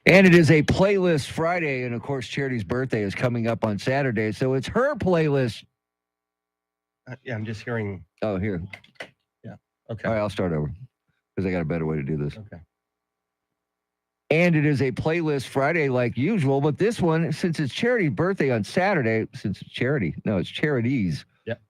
And it is a playlist Friday, and of course, Charity's birthday is coming up on Saturday, so it's her playlist. Yeah, I'm just hearing. Oh, here. Yeah. Okay. All right, I'll start over because I got a better way to do this. Okay. And it is a playlist Friday like usual, but this one, since it's Charity's birthday on Saturday, since it's charity, no, it's Charities. Yep.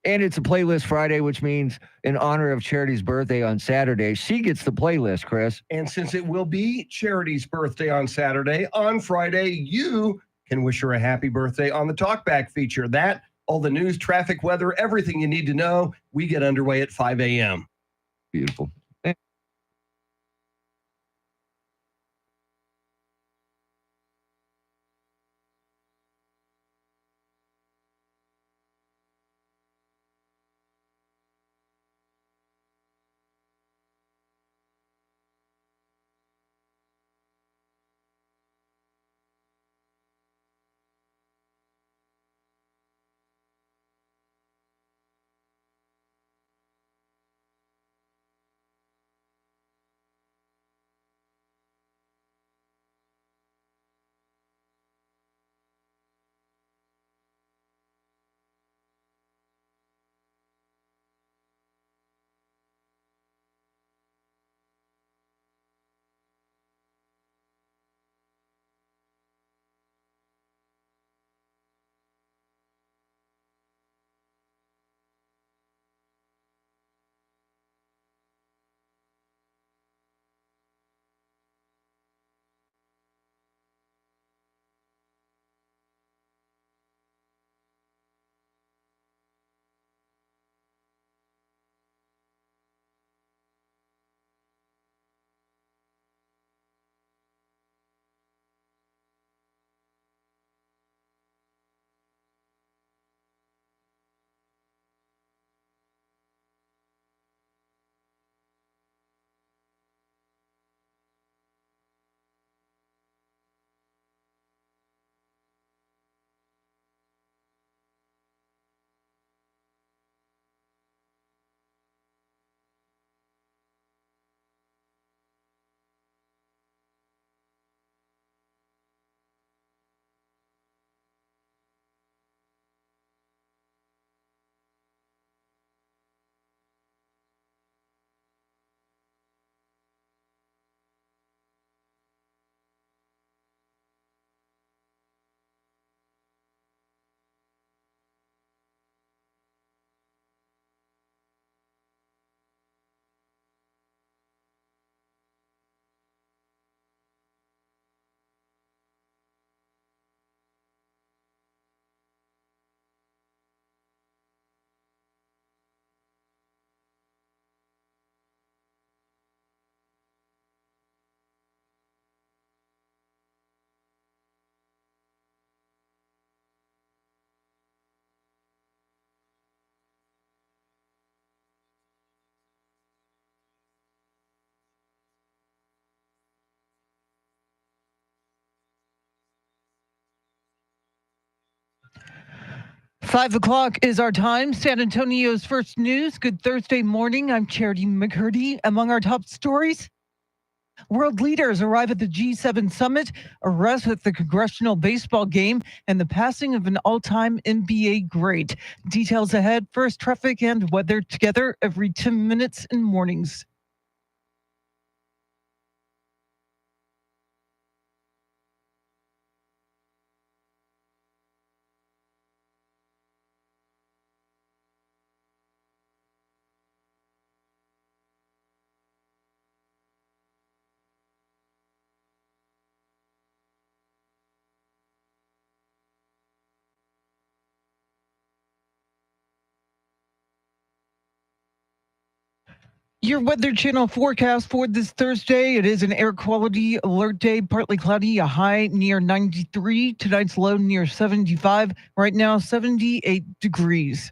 And it's a playlist Friday, which means in honor of Charity's birthday on Saturday, she gets the playlist, Chris. And since it will be Charity's birthday on Saturday, on Friday, you can wish her a happy birthday on the Talkback feature. That, all the news, traffic, weather, everything you need to know, we get underway at 5 a.m. Beautiful. Five o'clock is our time. San Antonio's first news. Good Thursday morning. I'm Charity McCurdy. Among our top stories, world leaders arrive at the G7 summit, arrest at the congressional baseball game, and the passing of an all-time NBA great. Details ahead. First, traffic and weather together every 10 minutes in mornings. Your Weather Channel forecast for this Thursday. It is an air quality alert day, partly cloudy, a high near 93. Tonight's low near 75. Right now, 78 degrees.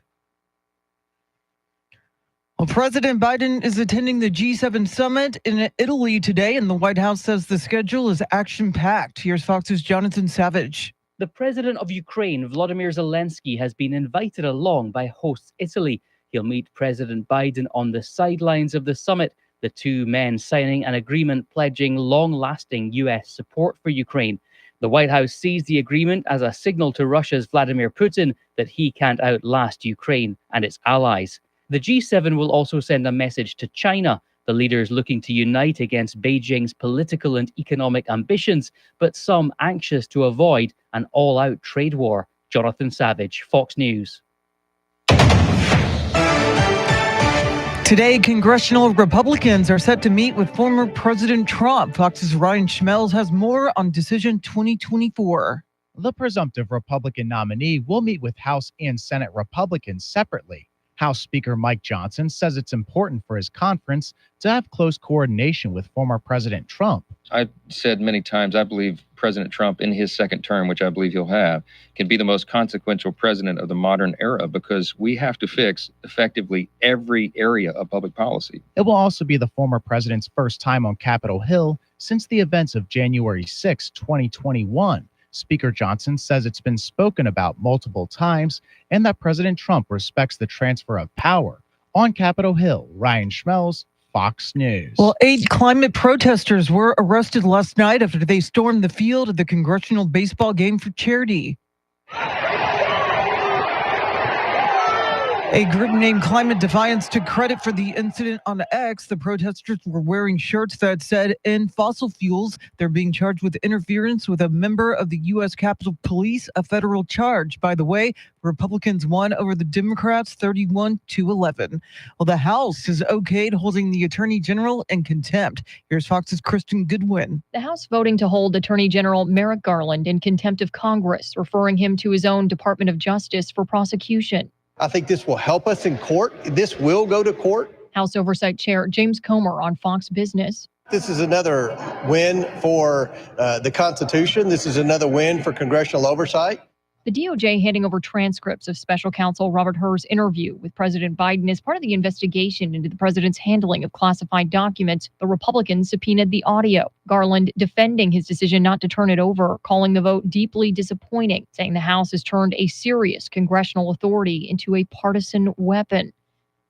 Well, President Biden is attending the G7 summit in Italy today, and the White House says the schedule is action-packed. Here's Fox's Jonathan Savage. The president of Ukraine, Volodymyr Zelensky, has been invited along by host Italy. He'll meet President Biden on the sidelines of the summit. the two men signing an agreement pledging long-lasting U.S. support for Ukraine. The White House sees the agreement as a signal to Russia's Vladimir Putin that he can't outlast Ukraine and its allies. The G7 will also send a message to China, the leaders looking to unite against Beijing's political and economic ambitions, but some anxious to avoid an all-out trade war. Jonathan Savage, Fox News. Today, congressional Republicans are set to meet with former President Trump. Fox's Ryan Schmelz has more on Decision 2024. The presumptive Republican nominee will meet with House and Senate Republicans separately. House Speaker Mike Johnson says it's important for his conference to have close coordination with former President Trump. I've said many times, I believe President Trump in his second term, which I believe he'll have, can be the most consequential president of the modern era because we have to fix effectively every area of public policy. It will also be the former president's first time on Capitol Hill since the events of January 6, 2021. Speaker Johnson says it's been spoken about multiple times and that President Trump respects the transfer of power. On Capitol Hill, Ryan Schmelz, Fox News. Well, 8 climate protesters were arrested last night after they stormed the field of the congressional baseball game for charity. A group named Climate Defiance took credit for the incident on X. The protesters were wearing shirts that said, "End fossil fuels." They're being charged with interference with a member of the U.S. Capitol Police, a federal charge. By the way, Republicans won over the Democrats 31-11. Well, the House has okayed holding the Attorney General in contempt. Here's Fox's Kristen Goodwin. The House voting to hold Attorney General Merrick Garland in contempt of Congress, referring him to his own Department of Justice for prosecution. I think this will help us in court. This will go to court. House Oversight Chair James Comer on Fox Business. This is another win for the Constitution. This is another win for congressional oversight. The DOJ handing over transcripts of special counsel Robert Hur's interview with President Biden as part of the investigation into the president's handling of classified documents. The Republicans subpoenaed the audio. Garland defending his decision not to turn it over, calling the vote deeply disappointing, saying the House has turned a serious congressional authority into a partisan weapon.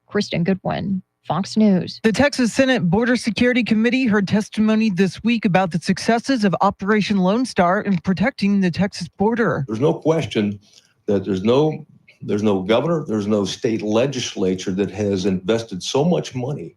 Kristen Goodwin, Fox News. The Texas Senate Border Security Committee heard testimony this week about the successes of Operation Lone Star in protecting the Texas border. There's no question that there's no governor, there's no state legislature that has invested so much money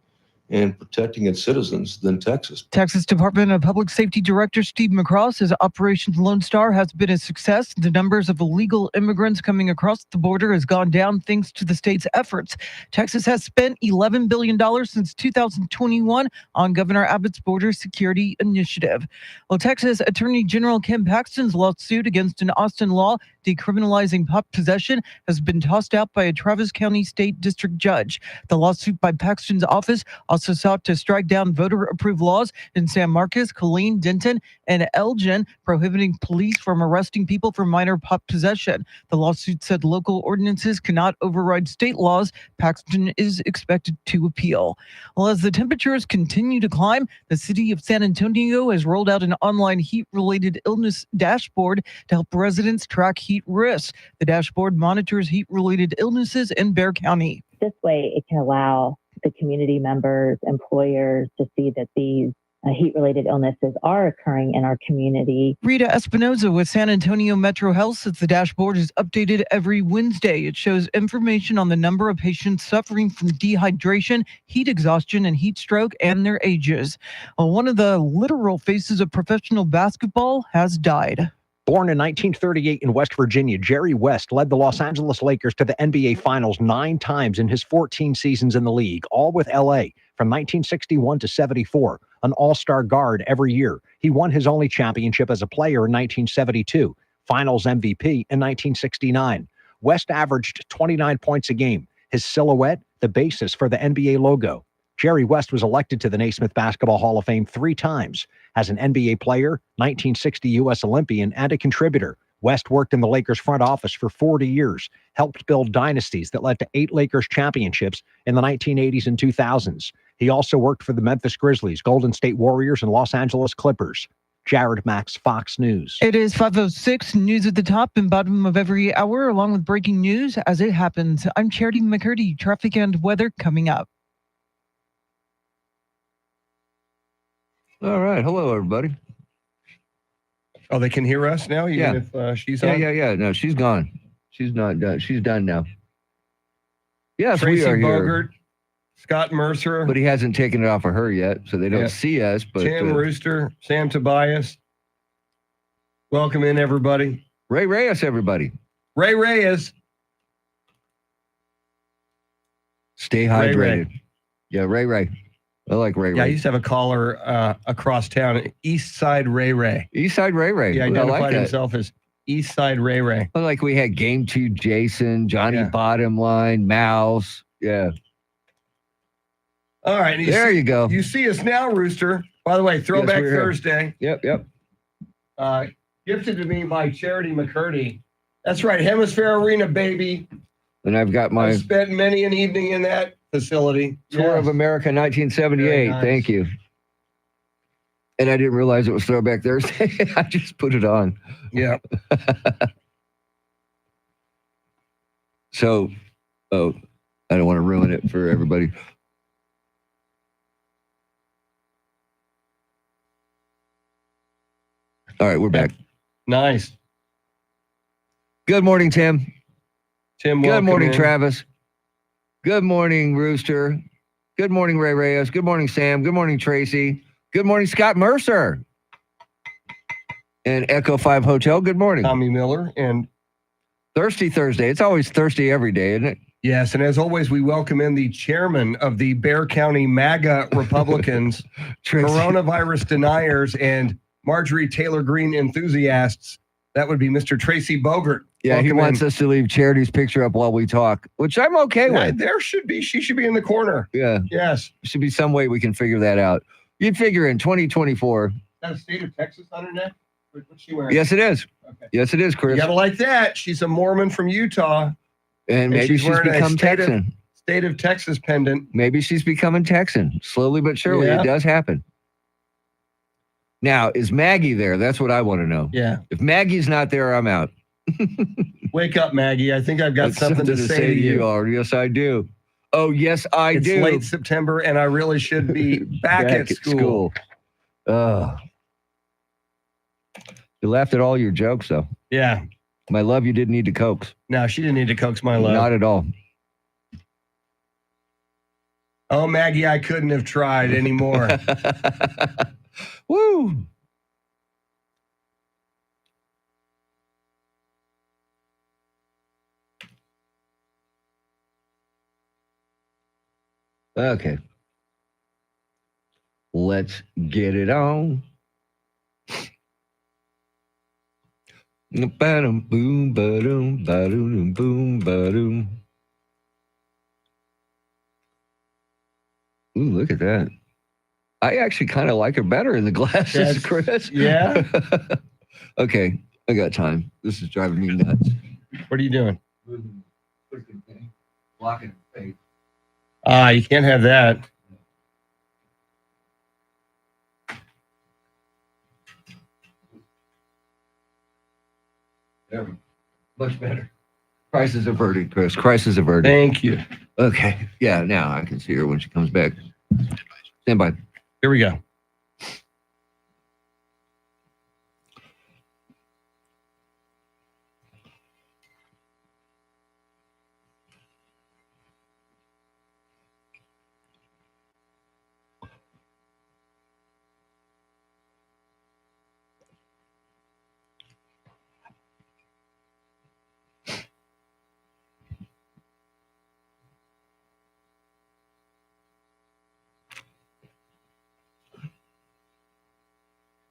in protecting its citizens than Texas. Texas Department of Public Safety Director Steve McCraw says Operation Lone Star has been a success. The numbers of illegal immigrants coming across the border has gone down thanks to the state's efforts. Texas has spent $11 billion since 2021 on Governor Abbott's border security initiative. Well, Texas Attorney General Ken Paxton's lawsuit against an Austin law decriminalizing pot possession has been tossed out by a Travis County State District judge. The lawsuit by Paxton's office also sought to strike down voter-approved laws in San Marcos, Killeen, Denton, and Elgin, prohibiting police from arresting people for minor pot possession. The lawsuit said local ordinances cannot override state laws. Paxton is expected to appeal. Well, as the temperatures continue to climb, the city of San Antonio has rolled out an online heat-related illness dashboard to help residents track heat risks. The dashboard monitors heat-related illnesses in Bexar County. This way, it can allow the community members, employers to see that these heat-related illnesses are occurring in our community. Rita Espinoza with San Antonio Metro Health says the dashboard is updated every Wednesday. It shows information on the number of patients suffering from dehydration, heat exhaustion, and heat stroke, and their ages. One of the literal faces of professional basketball has died. Born in 1938 in West Virginia, Jerry West led the Los Angeles Lakers to the NBA Finals 9 times in his 14 seasons in the league, all with LA from 1961 to 74, an all-star guard every year. He won his only championship as a player in 1972, Finals MVP in 1969. West averaged 29 points a game, his silhouette the basis for the NBA logo. Jerry West was elected to the Naismith Basketball Hall of Fame 3 times. As an NBA player, 1960 U.S. Olympian, and a contributor, West worked in the Lakers front office for 40 years, helped build dynasties that led to 8 Lakers championships in the 1980s and 2000s. He also worked for the Memphis Grizzlies, Golden State Warriors, and Los Angeles Clippers. Jared Max, Fox News. It is 5:06, news at the top and bottom of every hour, along with breaking news as it happens. I'm Charity McCurdy. Traffic and weather coming up. All right. Hello, everybody. Oh, they can hear us now, even if she's on? Yeah. No, she's gone. She's not done. She's done now. Yes, Tracy we are Bogert, here. Scott Mercer, But he hasn't taken it off of her yet, so they don't Yeah. see us. But Tim Rooster, Sam Tobias. Welcome in, everybody. Ray Reyes, everybody. Ray Reyes. Stay Ray hydrated. Ray. Yeah, Ray. I like Ray Yeah, I Ray. used to have a caller across town, East Side Ray Ray. East Side Ray. He Ooh, I identified like that. himself as East Side Ray Ray. Like we had Game 2 Jason, Johnny Yeah. Bottom Line, Mouse. Yeah. All right. and There you go. You see us now, Rooster. By the way, Throwback we're here. Thursday. Yep. Gifted to me by Charity McCurdy. That's right. Hemisphere Arena, baby. And I've got my I spent many an evening in that facility. Tour of Yes. America 1978. Very nice. Thank you. And I didn't realize it was Throwback Thursday. I just put it on. Yeah. So, I don't want to ruin it for everybody. All right, we're back. Nice. Good morning, Tim. Tim, Good welcome morning, in. Travis. Good morning, Rooster. Good morning, Ray Reyes. Good morning, Sam. Good morning, Tracy. Good morning, Scott Mercer. And Echo 5 Hotel. Good morning. Tommy Miller. And Thirsty Thursday. It's always thirsty every day, isn't it? yes, and as always, we welcome in the chairman of the Bear County MAGA Republicans, Tracy. coronavirus deniers, and Marjorie Taylor Greene enthusiasts. That would be Mr. Tracy Bogert. Yeah, he Welcome wants in. us to leave Charity's picture up while we talk, which I'm okay Yeah, with. she should be in the corner. Yeah, Yes. should be some way we can figure that out. You'd figure in 2024. Is that a state of Texas on her neck? What's she wearing? Yes, it is. Okay. Yes, it is, You Chris. gotta like that. She's a Mormon from Utah. And maybe she's she's wearing a become state of- Texan. State of Texas pendant. Maybe she's becoming Texan. Slowly but surely, Yeah. it does happen. Now, is Maggie there? That's what I want to know. Yeah. If Maggie's not there, I'm out. Wake up, Maggie. I think I've got That's something to say to you. Oh, yes, I do. Oh, yes, I It's do. late September, and I really should be back at school. Oh. You laughed at all your jokes, though. Yeah. My love, you didn't need to coax. No, she didn't need to coax my love. Not at all. Oh, Maggie, I couldn't have tried anymore. Woo. Okay. Let's get it on. Ba-dum, boom, ba-dum, ba-dum, boom, ba-dum. Ooh, look at that. I actually kind of like her better in the glasses, Yes. Chris. Yeah? Okay, I got time. This is driving me nuts. What are you doing? Blocking face. You can't have that. There we go. Much better. Crisis averted, Chris. Crisis averted. Thank you. Okay. Yeah, now I can see her when she comes back. Stand by. Here we go.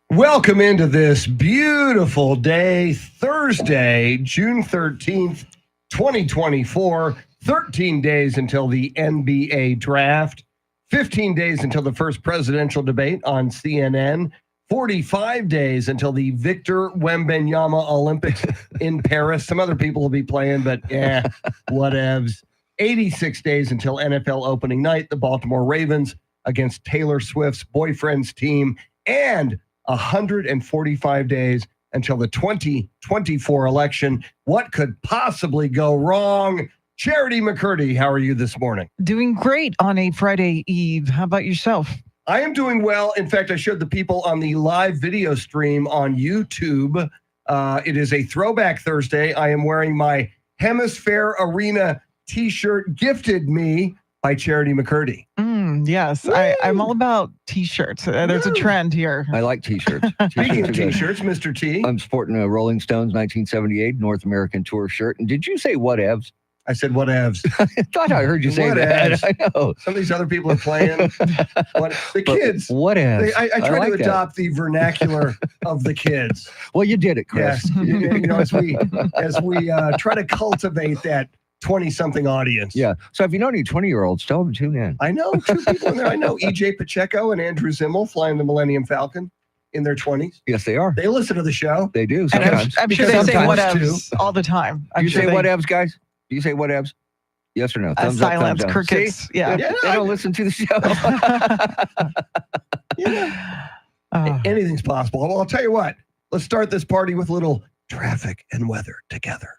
Welcome into this beautiful day, Thursday, June 13th, 2024. 13 days until the NBA draft, 15 days until the first presidential debate on CNN, 45 days until the Victor Wembanyama Olympics in Paris. Some other people will be playing, but yeah, whatevs. 86 days until NFL opening night, the Baltimore Ravens against Taylor Swift's boyfriend's team, and 145 days until the 2024 election. What could possibly go wrong? Charity McCurdy, how are you this morning? Doing great on a Friday Eve. How about yourself? I am doing well. In fact, I showed the people on the live video stream on YouTube. It is a Throwback Thursday. I am wearing my Hemisphere Arena t-shirt gifted me by Charity McCurdy. Yes, I'm all about t-shirts. There's a trend here. I like t-shirts. Speaking of are good. t-shirts, Mr. T. I'm sporting a Rolling Stones 1978 North American Tour shirt. And did you say whatevs? I said whatevs. I thought I heard you say that. Whatevs. I know. Some of these other people are playing. The kids. Whatevs. I try like to that. adopt the vernacular of the kids. Well, you did it, Chris. Yes, as we try to cultivate that 20-something audience. Yeah. So if you know any 20-year-olds, tell them to tune in. I know two people in there. I know EJ Pacheco and Andrew Zimmel flying the Millennium Falcon in their 20s. Yes, they are. They listen to the show. They do. And Sometimes. I'm sure they say Sometimes, whatevs all the time. Do you say whatevs, guys? Do you say whatevs? Yes or no? Thumbs up, Silence, thumbs down. crickets. See? Yeah. They don't listen to the show. Anything's possible. Well, I'll tell you what. Let's start this party with a little traffic and weather together.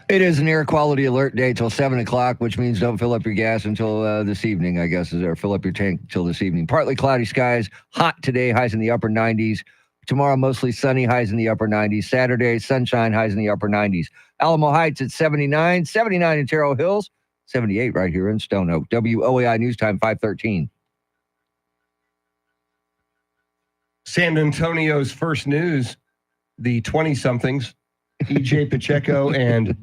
It is an air quality alert day till 7 o'clock, which means don't fill up your gas until this evening, I guess, or fill up your tank till this evening. Partly cloudy skies, hot today, highs in the upper 90s. Tomorrow, mostly sunny, highs in the upper 90s. Saturday, sunshine, highs in the upper 90s. Alamo Heights at 79, 79 in Terrell Hills, 78 right here in Stone Oak. WOAI News Time, 5:13. San Antonio's first news, the 20-somethings, EJ Pacheco and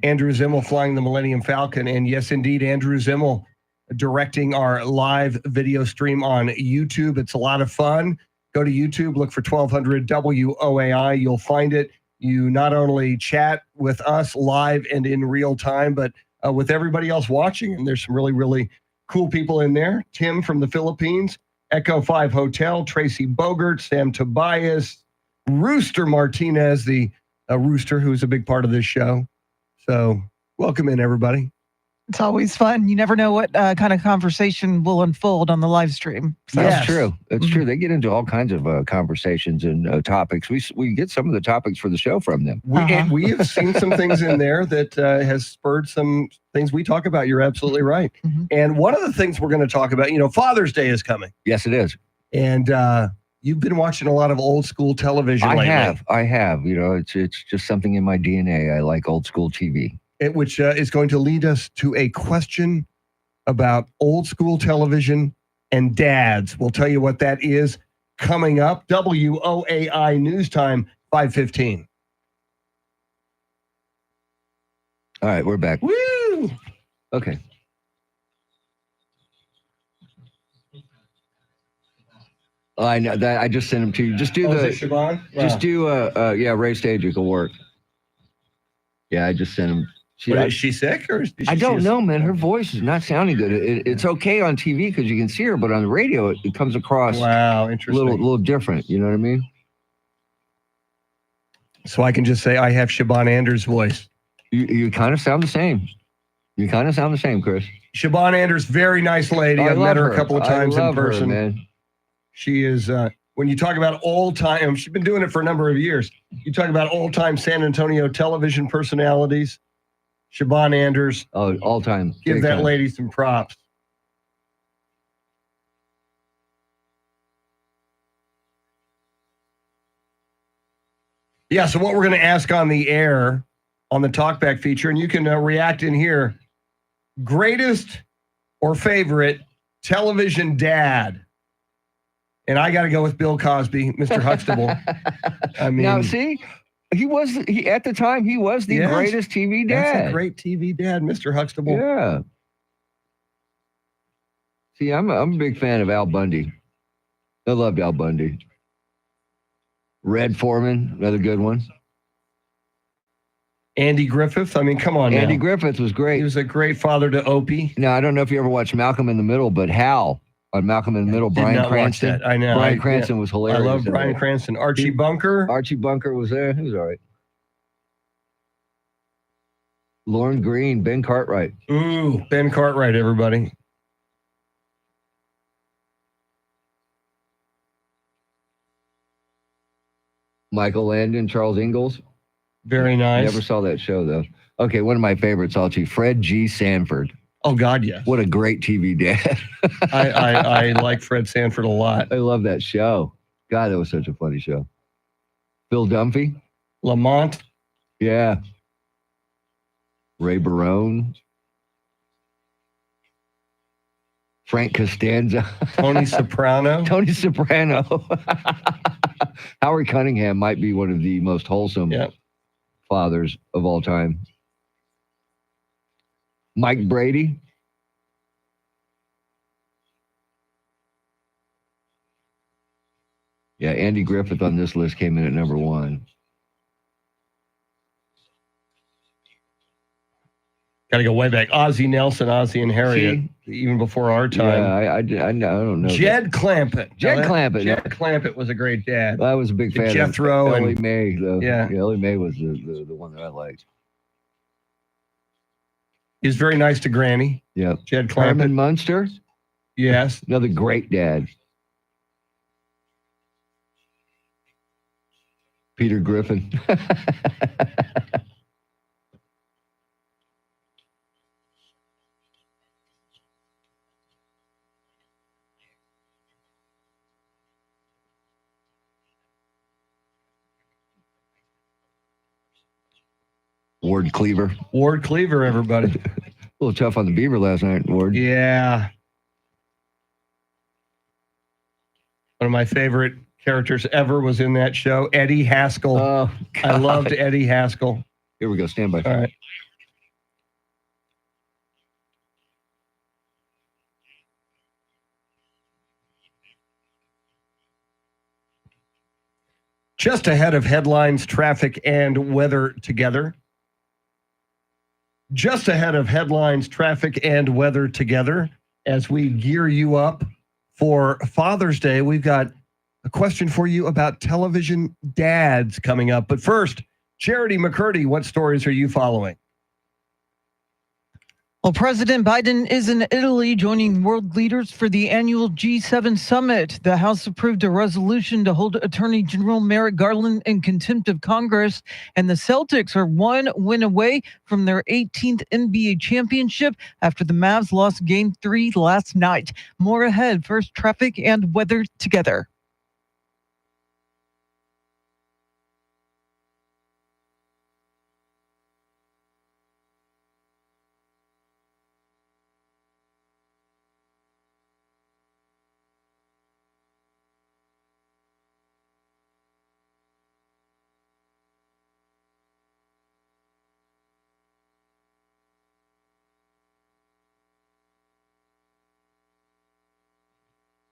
Andrew Zimmel flying the Millennium Falcon. And yes, indeed, Andrew Zimmel directing our live video stream on YouTube. It's a lot of fun. Go to YouTube, look for 1200 WOAI. You'll find it. You not only chat with us live and in real time, but with everybody else watching. And there's some really, really cool people in there. Tim from the Philippines, Echo 5 Hotel, Tracy Bogert, Sam Tobias, Rooster Martinez, the Rooster, who's a big part of this show. So welcome in, everybody. It's always fun. You never know what kind of conversation will unfold on the live stream. So. That's true. It's true. They get into all kinds of conversations and topics. We get some of the topics for the show from them. And we have seen some things in there that has spurred some things we talk about. You're absolutely right. And one of the things we're going to talk about, Father's Day is coming. Yes, it is. And you've been watching a lot of old school television lately. I have. It's just something in my DNA. I like old school TV. Which is going to lead us to a question about old school television and dads. We'll tell you what that is coming up. WOAI News Time, 5:15. All right, we're back. Woo! Okay. I know that. I just sent them to you. Just do is it Siobhan? Just do Ray Stagic will work. Yeah, I just sent him. Is she sick or? I don't know, man. Her voice is not sounding good. It's okay on TV because you can see her, but on the radio it comes across interesting. a little different. You know what I mean? So I can just say I have Siobhan Anders' voice. You kind of sound the same. You kind of sound the same, Chris. Siobhan Anders, very nice lady. I've met her a couple of times in person. Her, man. She is. When you talk about old time, she's been doing it for a number of years. You talk about old time San Antonio television personalities. Siobhan Anders. Oh, all time. Give that lady some props. Yeah, so what we're going to ask on the air, on the talkback feature, and you can react in here, greatest or favorite television dad? And I got to go with Bill Cosby, Mr. Huxtable. I mean, now see, at the time he was the greatest TV dad. That's a great TV dad, Mr. Huxtable. Yeah. See, I'm a big fan of Al Bundy. I loved Al Bundy. Red Foreman, another good one. Andy Griffith. I mean, come on, Andy now. Griffith was great. He was a great father to Opie. Now, I don't know if you ever watched Malcolm in the Middle, but Hal on Malcolm in the Middle, Bryan Cranston. I know. Bryan Cranston was hilarious. I love Bryan Cranston. Archie Bunker. Archie Bunker was there. He was all right. Lauren Green, Ben Cartwright. Ooh, Ben Cartwright, everybody. Michael Landon, Charles Ingalls. Very nice. Never saw that show, though. Okay, one of my favorites, Alchi, Fred G. Sanford. Oh, God, yes. What a great TV dad. I like Fred Sanford a lot. I love that show. God, that was such a funny show. Phil Dunphy. Lamont. Yeah. Ray Barone. Frank Costanza. Tony Soprano. Tony Soprano. Howard Cunningham might be one of the most wholesome fathers of all time. Mike Brady. Yeah, Andy Griffith on this list came in at number 1. Got to go way back. Ozzie Nelson, Ozzie and Harriet, even before our time. Yeah, I don't know. Jed Clampett. Jed Clampett. Jed Clampett was a great dad. I was a big fan Jethro of and Ellie Mae. Though. Yeah. Ellie Mae was the one that I liked. He's very nice to Granny. Yeah. Jed Clampett. Herman Munster. Yes. Another great dad. Peter Griffin. Ward Cleaver. Ward Cleaver, everybody. A little tough on the Beaver last night, Ward. Yeah. One of my favorite characters ever was in that show, Eddie Haskell. Oh, I loved Eddie Haskell. Here we go. Stand by. All right. Just ahead of headlines, traffic, and weather together. Just ahead of headlines, traffic, and weather together. As we gear you up for Father's Day, we've got a question for you about television dads coming up. But first, Charity McCurdy, what stories are you following? Well, President Biden is in Italy joining world leaders for the annual G7 summit. The House approved a resolution to hold Attorney General Merrick Garland in contempt of Congress, and the Celtics are one win away from their 18th NBA championship after the Mavs lost Game 3 last night. More ahead. First, traffic and weather together.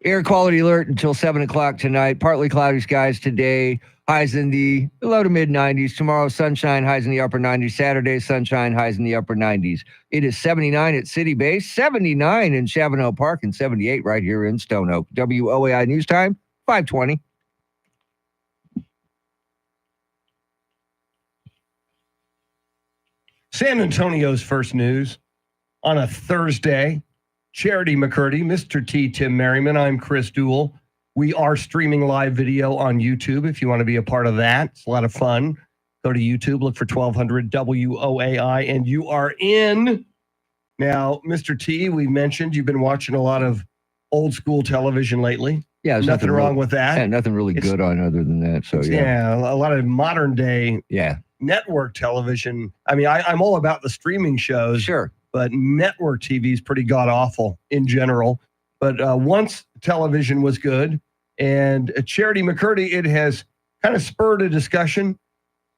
Air quality alert until 7 o'clock tonight. Partly cloudy skies today. Highs in the low to mid 90s. Tomorrow, sunshine, highs in the upper 90s. Saturday, sunshine, highs in the upper 90s. It is 79 at City Base, 79 in Chavano Park, and 78 right here in Stone Oak. WOAI News Time, 5:20. San Antonio's first news on a Thursday. Charity McCurdy, Mr. T. Tim Merriman. I'm Chris Duell. We are streaming live video on YouTube if you want to be a part of that. It's a lot of fun. Go to YouTube, look for 1200 WOAI, and you are in. Now, Mr. T, we mentioned you've been watching a lot of old school television lately. Yeah, there's nothing wrong really, with that. Yeah, nothing really good on other than that. So yeah, a lot of modern day network television. I mean, I'm all about the streaming shows. Sure. But network TV is pretty god awful in general. But once television was good, and Charity McCurdy, it has kind of spurred a discussion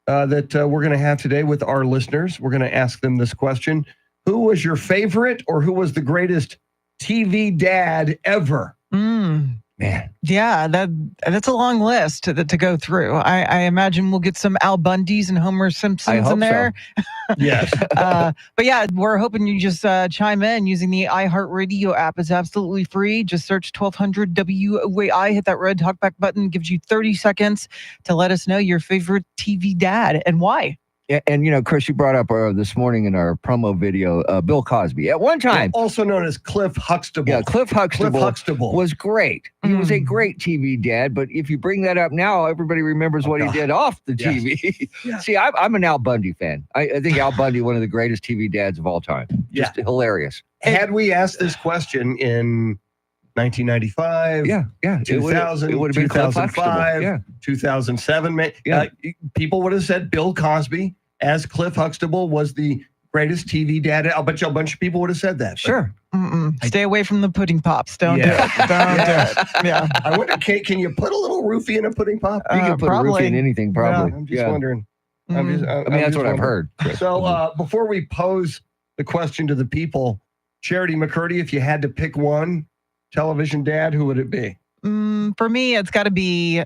that we're going to have today with our listeners. We're going to ask them this question: who was your favorite, or who was the greatest TV dad ever? Man. Yeah, that's a long list to go through. I imagine we'll get some Al Bundys and Homer Simpsons in there. So. Yes. But yeah, we're hoping you just chime in using the iHeartRadio app. It's absolutely free. Just search 1200 WOAI, hit that red talkback button, gives you 30 seconds to let us know your favorite TV dad and why. And you know, Chris, you brought up this morning in our promo video, Bill Cosby. At one time, also known as Cliff Huxtable. yeah, Cliff Huxtable was great. He was a Mm. great TV dad. But if you bring that up now, everybody remembers what he God. did off the Yes. TV. Yes. See, I'm an Al Bundy fan. I think Al Bundy, one of the greatest TV dads of all time. Just hilarious. Had we asked this question in 1995, Yeah. 2000, it would have been Cliff 2005, Huxtable. Yeah. 2007, Yeah. people would have said Bill Cosby as Cliff Huxtable was the greatest TV dad. I'll bet you a bunch of people would have said that. but Sure. Stay away from the pudding pops. Don't Yeah. do it. Don't do it. Yeah. I wonder, can you put a little roofie in a pudding pop? You can put a probably. roofie in anything, probably. I'm just Yeah. wondering. Mm. I mean, that's what I've heard. So before we pose the question to the people, Charity McCurdy, if you had to pick one television dad, who would it be? For me, it's got to be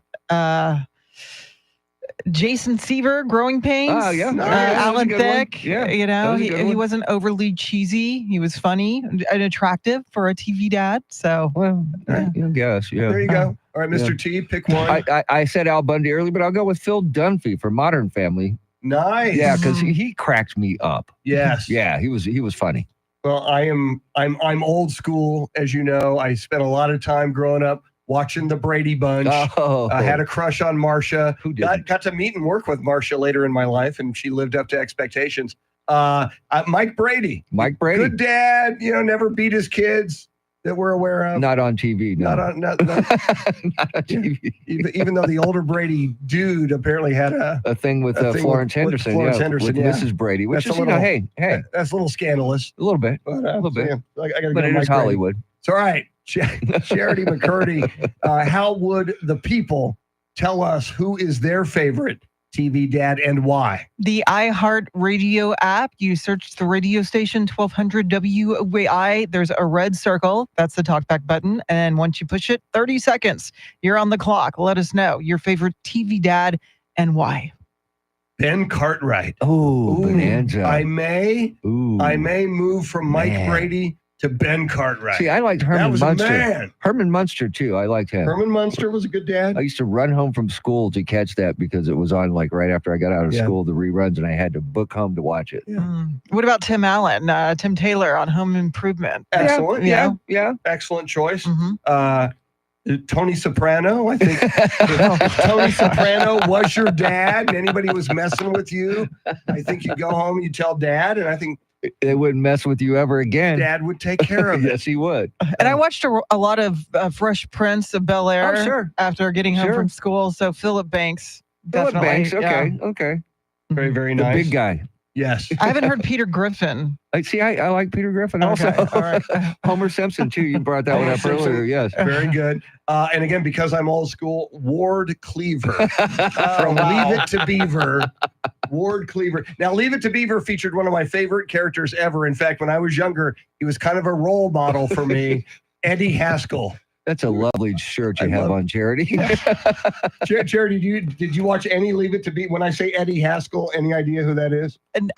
Jason Seaver, Growing Pains. Oh, yeah. Nice. That was a Alan good one. Thicke. Yeah, You that know, was a he, good he one. wasn't overly cheesy. He was funny and attractive for a TV dad. So, Well, Yeah. I guess, yeah. There you go. All right, Mr. Yeah. T, pick one. I said Al Bundy earlier, but I'll go with Phil Dunphy for Modern Family. Nice. Yeah, because he cracked me up. Yes. Yeah, he was funny. Well, I'm old school, as you know. I spent a lot of time growing up watching the Brady Bunch. Oh, I had a crush on Marcia. Who didn't? Got to meet and work with Marcia later in my life, and she lived up to expectations. Mike Brady, Mike Brady. good dad. You know, never beat his kids that we're aware of. Not on TV. No. Not on, not, Not on TV. even though the older Brady dude apparently had A thing with A thing Florence with Henderson. Florence yeah, Henderson, with yeah. Mrs. Brady, which That's is, a little- hey, that's a little scandalous. a little bit. But, A little bit. I gotta But go it Mike is Brady. Hollywood. So, all right, Charity McCurdy, how would the people tell us who is their favorite TV dad and why? the iHeart Radio app, you search the radio station 1200 WOAI. There's a red circle. That's the talkback button. And once you push it, 30 seconds, you're on the clock. Let us know your favorite TV dad and why. Ben Cartwright. Oh, Ooh, Bonanza. I may move from Mike Man. Brady to Ben Cartwright. See, I liked that Herman was Munster. a man. Herman Munster, too. I liked him. Herman Munster was a good dad. I used to run home from school to catch that because it was on like right after I got out of Yeah. school, the reruns, and I had to book home to watch it. What about Tim Allen, Tim Taylor on Home Improvement? Excellent. Yeah. Yeah. Excellent choice. Mhm. Tony Soprano, I think. If Tony Soprano was your dad and anybody was messing with you, I think you go home and you tell dad, and I think They wouldn't mess with you ever again. dad would take care of it. Yes, he would. And I watched a lot of Fresh Prince of Bel Air Oh, sure. after getting home Sure. from school. So Philip Banks, Philip definitely. Banks. yeah. Okay. Okay. Very, very The nice. big guy. Yes. I haven't heard Peter Griffin. I like Peter Griffin also. Okay, all right. Homer Simpson, too. You brought that one Homer up Simpson. earlier. Yes. Very good. And again, because I'm old school, Ward Cleaver from wow. Leave It to Beaver. Ward Cleaver. Now, Leave It to Beaver featured one of my favorite characters ever. In fact, when I was younger, he was kind of a role model for me, Eddie Haskell. That's a lovely shirt you I have love- on, Charity. Charity, did you watch any Leave It to Beaver? When I say Eddie Haskell, any idea who that is? And,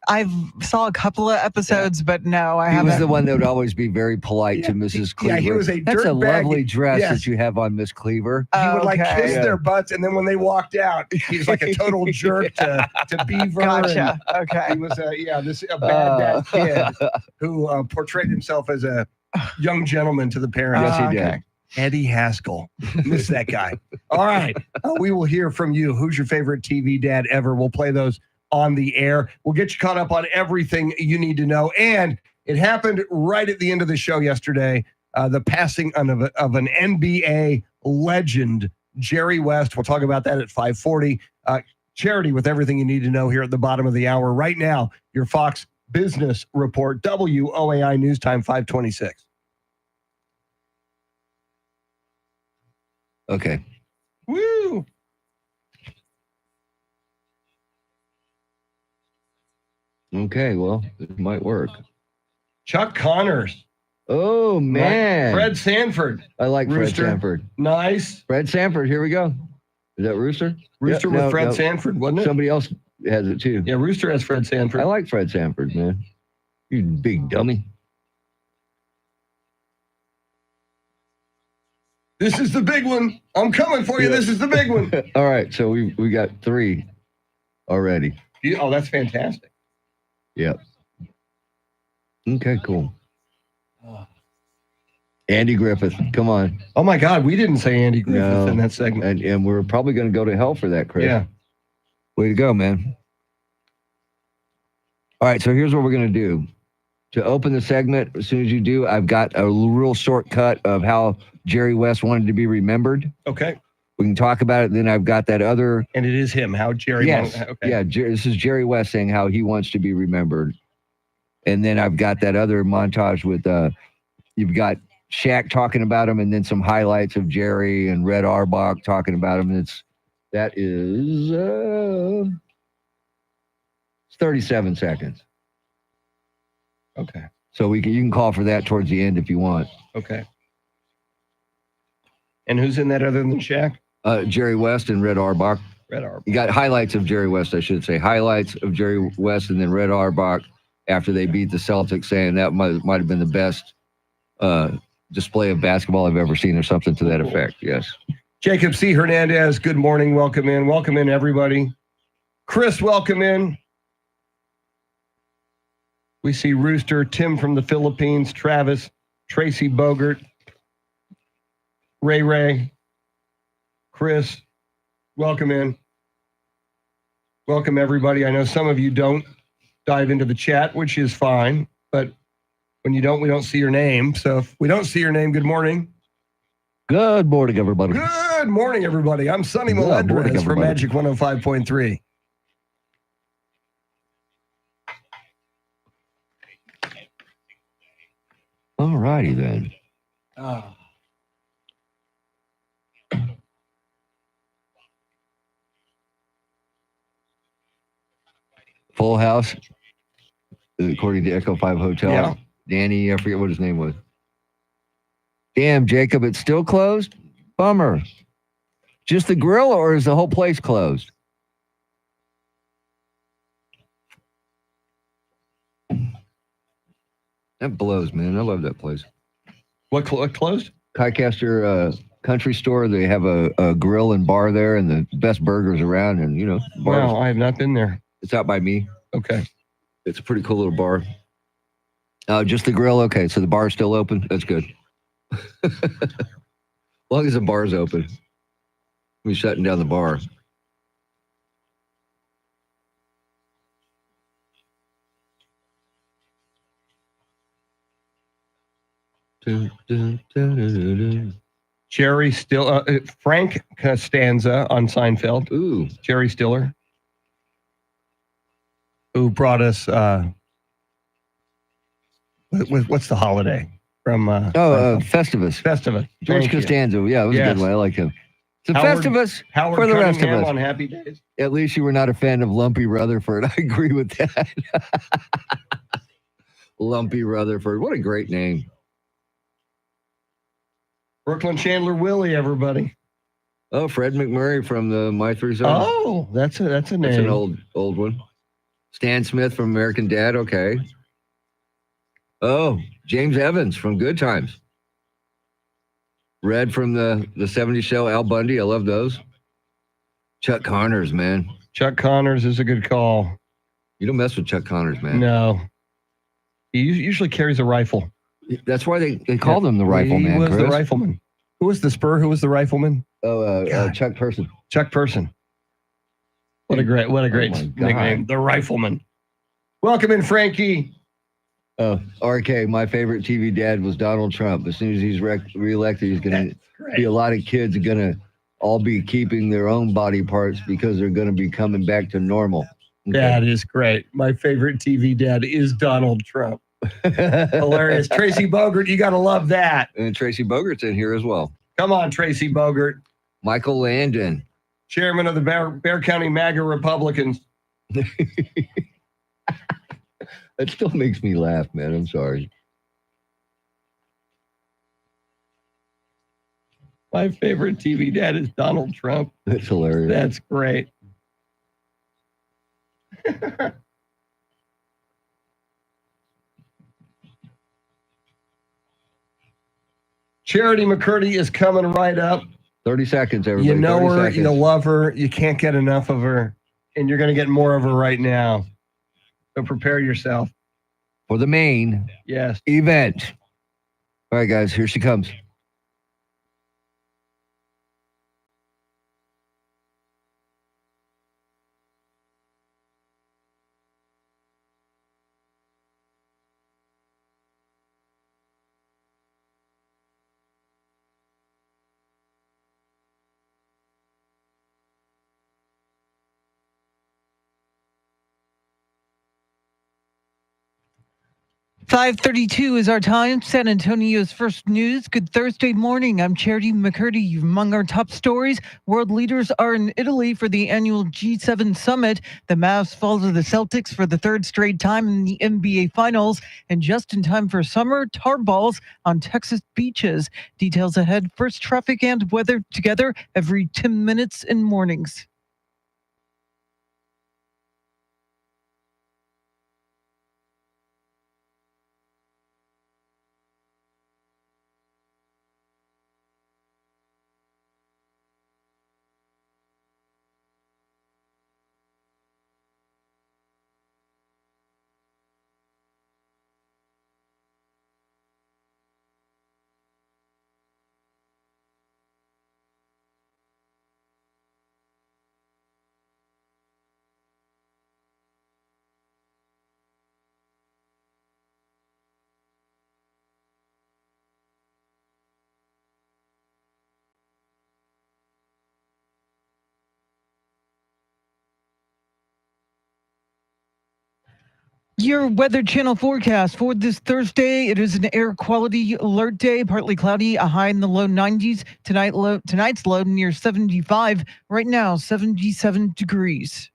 I've saw a couple of episodes, but no, I He haven't. was the one that would always be very polite to Yeah, Mrs. Cleaver. yeah, he was a That's a dirtbag. lovely dress Yes. that you have on, Miss Cleaver. He would like Okay. kiss Yeah. their butts, and then when they walked out, he was like a total jerk to Beaver. Gotcha. And Okay. he was a bad kid who portrayed himself as a young gentleman to the parents. Yes, he did. Okay. Eddie Haskell. Miss that guy. All right. We will hear from you. Who's your favorite TV dad ever? We'll play those on the air. We'll get you caught up on everything you need to know. And it happened right at the end of the show yesterday. The passing of an NBA legend, Jerry West. We'll talk about that at 5:40. Charity with everything you need to know here at the bottom of the hour. Right now, your Fox Business Report, WOAI News Time 526. Okay. Woo! Okay. Well, it might work. Chuck Connors. Oh, man. Fred Sanford. I like Rooster. Fred Sanford. Nice. Fred Sanford. Here we go. Is that Rooster? Rooster Yeah, with no, Fred no. Sanford, wasn't it? Somebody else has it, too. Yeah, Rooster has Fred Sanford. I like Fred Sanford, man. You big dummy. This is the big one. I'm coming for you. Yeah. This is the big one. All right. So we got three already. Oh, that's fantastic. Yep. Okay, cool. Andy Griffith, come on. Oh my God, we didn't say Andy Griffith No. in that segment. And we're probably going to go to hell for that, Chris. Yeah. Way to go, man. All right, so here's what we're going to do. To open the segment, as soon as you do, I've got a real shortcut of how Jerry West wanted to be remembered. Okay. We can talk about it. Then I've got that other. And it is him. How Jerry? Yes. Okay. Yeah. This is Jerry West saying how he wants to be remembered. And then I've got that other montage with you've got Shaq talking about him, and then some highlights of Jerry and Red Auerbach talking about him. And that is 37 seconds. Okay. So you can call for that towards the end if you want. Okay. And who's in that other than Shaq? Jerry West and Red Auerbach. Red Auerbach. You got highlights of Jerry West, I should say. Highlights of Jerry West and then Red Auerbach after they beat the Celtics, saying that might have been the best display of basketball I've ever seen, or something to that effect. Yes. Jacob C. Hernandez, good morning. Welcome in. Welcome in, everybody. Chris, welcome in. We see Rooster, Tim from the Philippines, Travis, Tracy Bogert, Ray, Chris, welcome in. Welcome, everybody. I know some of you don't dive into the chat, which is fine, but when you don't, we don't see your name. So if we don't see your name, good morning. Good morning, everybody. Good morning, everybody. I'm Sonny Good morning, Melendrez from everybody. Magic 105.3. All righty then. Full house, according to Echo 5 Hotel. Yeah. Danny, I forget what his name was. Damn, Jacob, it's still closed? Bummer. Just the grill, or is the whole place closed? That blows, man. I love that place. What closed? Kycaster Country Store. They have a grill and bar there, and the best burgers around. And bars. Wow, I have not been there. It's out by me. Okay. It's a pretty cool little bar. Just the grill. Okay, so the bar's still open. That's good. As long as the bar's open, we're shutting down the bar. Jerry Still, Frank Costanza on Seinfeld. Ooh, Jerry Stiller, who brought us. What's the holiday from? Festivus. Festivus. George Thank you. Costanza. Yeah, it was a Yes. good one. I like him. It's a Howard- Festivus Howard for the rest of Cunningham us. on Happy Days. At least you were not a fan of Lumpy Rutherford. I agree with that. Lumpy Rutherford. What a great name. Brooklyn Chandler Willie, everybody. Oh, Fred McMurray from the My Three Sons. Oh, that's a name. That's an old one. Stan Smith from American Dad. Okay. Oh, James Evans from Good Times. Red from the 70s show, Al Bundy. I love those. Chuck Connors, man. Chuck Connors is a good call. You don't mess with Chuck Connors, man. No. He usually carries a rifle. That's why they called him the Rifleman. He was Chris. the rifleman. Who was the spur? Who was the rifleman? Oh, Chuck Person. Chuck Person. What a great my nickname. God. The Rifleman. Welcome in, Frankie. Oh, RK, my favorite TV dad was Donald Trump. As soon as he's reelected, he's going to be a lot of kids are going to all be keeping their own body parts because they're going to be coming back to normal. Okay. That is great. My favorite TV dad is Donald Trump. Hilarious. Tracy Bogert, you got to love that. And Tracy Bogart's in here as well. Come on, Tracy Bogert. Michael Landon. Chairman of the Bear County MAGA Republicans. That still makes me laugh, man. I'm sorry. My favorite TV dad is Donald Trump. That's hilarious. That's great. Charity McCurdy is coming right up. 30 seconds, everybody. You know 30 her, seconds. you love her, you can't get enough of her. And you're going to get more of her right now. So prepare yourself. For the main Yes. event. All right, guys, here she comes. .532 is our time. San Antonio's first news. Good Thursday morning. I'm Charity McCurdy. Among our top stories, world leaders are in Italy for the annual G7 summit. The Mavs fall to the Celtics for the third straight time in the NBA Finals. And just in time for summer, tar balls on Texas beaches. Details ahead. First, traffic and weather together every 10 minutes in mornings. Your Weather Channel forecast for this Thursday. It is an air quality alert day, partly cloudy, a high in the low 90s. Tonight's low near 75. Right now, 77 degrees.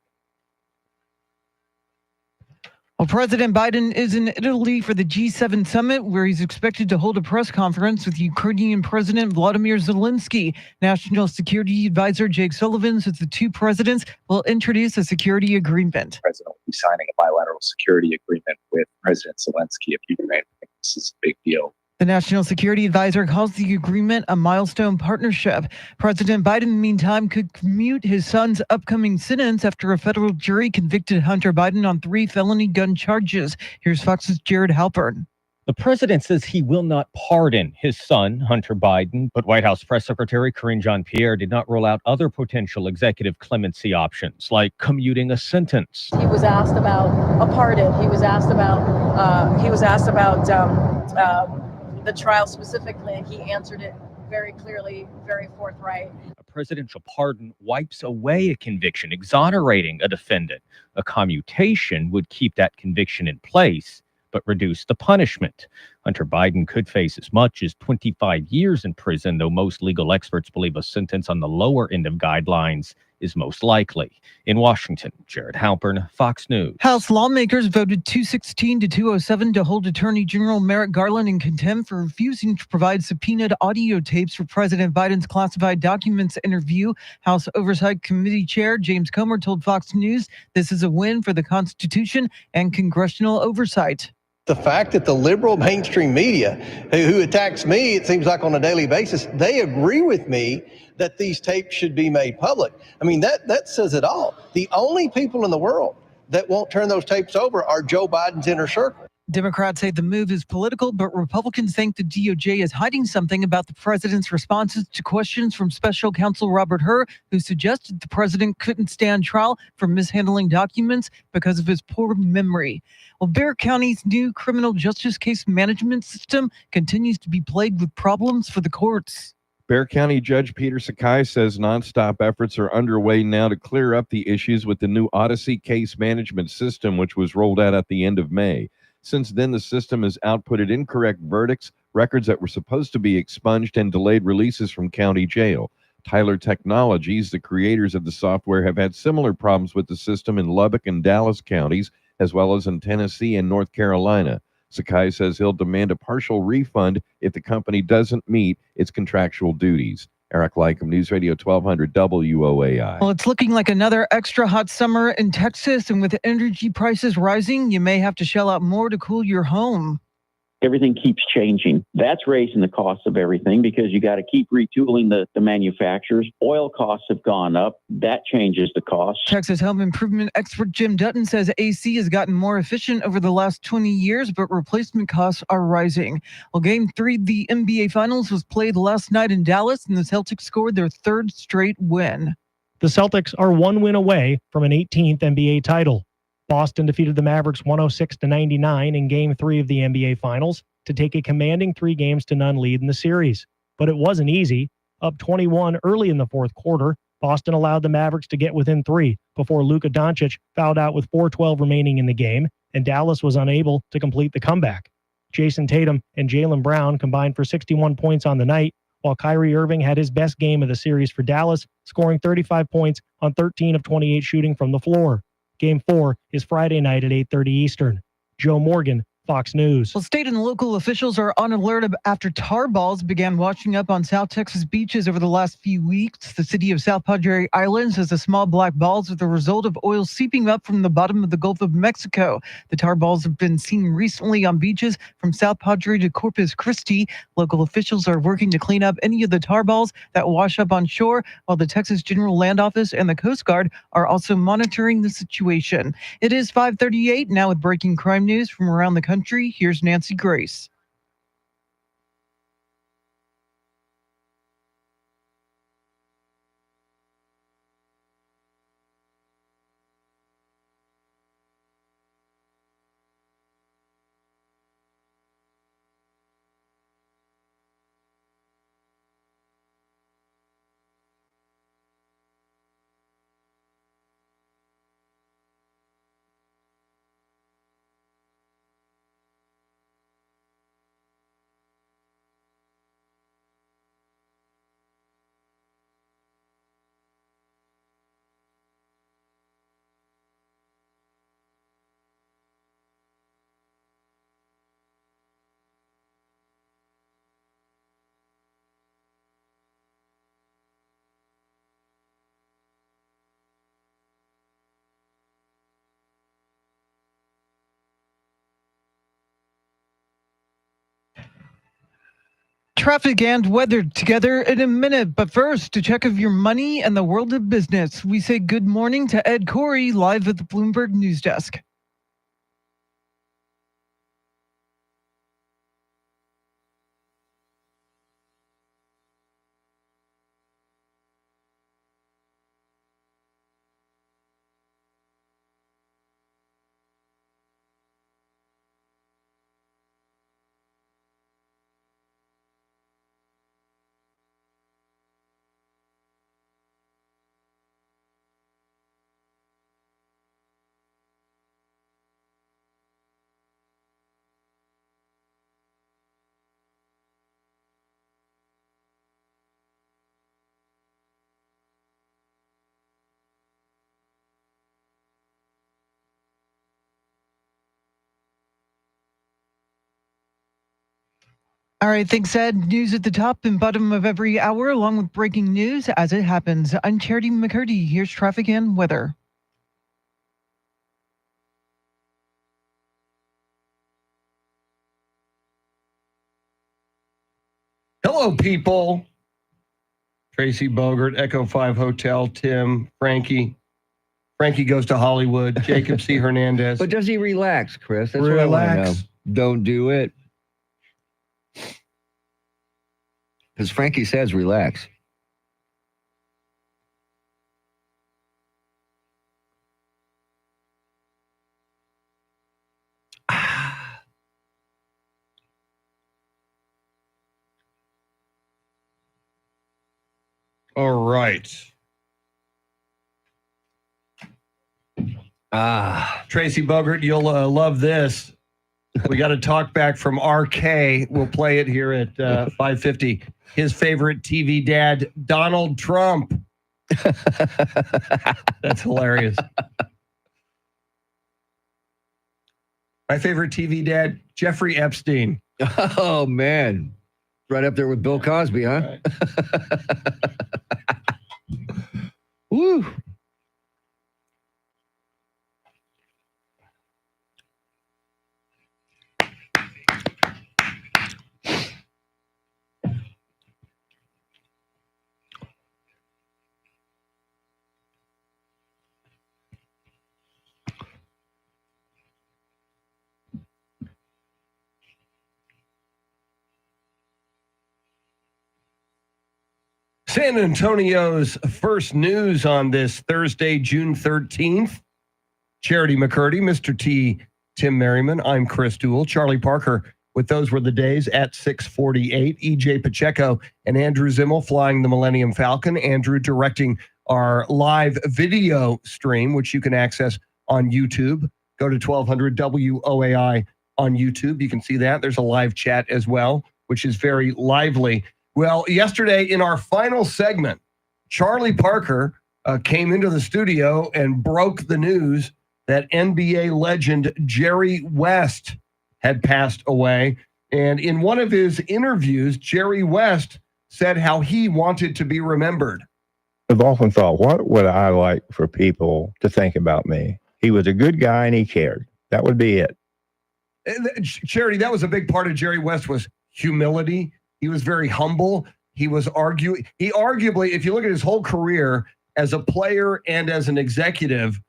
Well, President Biden is in Italy for the G7 summit, where he's expected to hold a press conference with Ukrainian President Vladimir Zelensky. National Security Advisor Jake Sullivan says the two presidents will introduce a security agreement. The president will be signing a bilateral security agreement with President Zelensky of Ukraine. I think this is a big deal. The National Security Advisor calls the agreement a milestone partnership. President Biden, meantime, could commute his son's upcoming sentence after a federal jury convicted Hunter Biden on 3 felony gun charges. Here's Fox's Jared Halpern. The president says he will not pardon his son, Hunter Biden, but White House Press Secretary Karine Jean-Pierre did not rule out other potential executive clemency options, like commuting a sentence. He was asked about a pardon. He was asked about the trial specifically, and he answered it very clearly, very forthright. A presidential pardon wipes away a conviction, exonerating a defendant. A commutation would keep that conviction in place, but reduce the punishment. Hunter Biden could face as much as 25 years in prison, though most legal experts believe a sentence on the lower end of guidelines is most likely. In Washington, Jared Halpern, Fox News. House lawmakers voted 216 to 207 to hold Attorney General Merrick Garland in contempt for refusing to provide subpoenaed audio tapes for President Biden's classified documents interview. House Oversight Committee Chair James Comer told Fox News this is a win for the Constitution and congressional oversight. The fact that the liberal mainstream media, who attacks me, it seems like on a daily basis, they agree with me that these tapes should be made public. I mean, that says it all. The only people in the world that won't turn those tapes over are Joe Biden's inner circle. Democrats say the move is political, but Republicans think the DOJ is hiding something about the president's responses to questions from special counsel Robert Hur, who suggested the president couldn't stand trial for mishandling documents because of his poor memory. Well, Bexar County's new criminal justice case management system continues to be plagued with problems for the courts. Bexar County Judge Peter Sakai says nonstop efforts are underway now to clear up the issues with the new Odyssey case management system, which was rolled out at the end of May. Since then, the system has outputted incorrect verdicts, records that were supposed to be expunged, and delayed releases from county jail. Tyler Technologies, the creators of the software, have had similar problems with the system in Lubbock and Dallas counties, as well as in Tennessee and North Carolina. Sakai says he'll demand a partial refund if the company doesn't meet its contractual duties. Eric Lycum, News Radio 1200 WOAI. Well, it's looking like another extra hot summer in Texas, and with energy prices rising, you may have to shell out more to cool your home. everything keeps changing. That's raising the cost of everything because you got to keep retooling the manufacturers. Oil costs have gone up. That changes the cost. Texas home improvement expert Jim Dutton says AC has gotten more efficient over the last 20 years, but replacement costs are rising. Well, Game 3 of the NBA Finals was played last night in Dallas, and the Celtics scored their third straight win. The Celtics are one win away from an 18th NBA title. Boston defeated the Mavericks 106-99 in Game 3 of the NBA Finals to take a commanding 3-0 lead in the series. But it wasn't easy. Up 21 early in the fourth quarter, Boston allowed the Mavericks to get within 3 before Luka Doncic fouled out with 4:12 remaining in the game, and Dallas was unable to complete the comeback. Jason Tatum and Jaylen Brown combined for 61 points on the night, while Kyrie Irving had his best game of the series for Dallas, scoring 35 points on 13 of 28 shooting from the floor. Game 4 is Friday night at 8:30 Eastern. Joe Morgan, Fox News. Well, state and local officials are on alert after tar balls began washing up on South Texas beaches over the last few weeks. The city of South Padre Island says the small black balls are the result of oil seeping up from the bottom of the Gulf of Mexico. The tar balls have been seen recently on beaches from South Padre to Corpus Christi. Local officials are working to clean up any of the tar balls that wash up on shore, while the Texas General Land Office and the Coast Guard are also monitoring the situation. It is 5:38 now with breaking crime news from around the country. Here's Nancy Grace. Traffic and weather together in a minute. But first, to check of your money and the world of business, we say good morning to Ed Corey live at the Bloomberg News Desk. All right, thanks, Ed. News at the top and bottom of every hour, along with breaking news as it happens. I'm Charity McCurdy. Here's traffic and weather. Hello, people. Tracy Bogert, Echo 5 Hotel, Tim, Frankie. Frankie goes to Hollywood. Jacob C. Hernandez. But does he relax, Chris? That's what I want to know. Don't do it. Because Frankie says relax. All right. Tracy Bogert, you'll love this. We got a talk back from RK. We'll play it here at 5:50. His favorite TV dad, Donald Trump. That's hilarious. My favorite TV dad, Jeffrey Epstein. Oh, man. Right up there with Bill Cosby, huh? Woo. San Antonio's first news on this Thursday, June 13th. Charity McCurdy, Mr. T, Tim Merriman. I'm Chris Duell. Charlie Parker with Those Were the Days at 6:48. EJ Pacheco and Andrew Zimmel flying the Millennium Falcon. Andrew directing our live video stream, which you can access on YouTube. Go to 1200 WOAI on YouTube. You can see that. There's a live chat as well, which is very lively. Well, yesterday in our final segment, Charlie Parker came into the studio and broke the news that NBA legend Jerry West had passed away. And in one of his interviews, Jerry West said how he wanted to be remembered. I've often thought, what would I like for people to think about me? He was a good guy and he cared. That would be it. Charity, that was a big part of Jerry West was humility. He was very humble. He arguably, if you look at his whole career as a player and as an executive,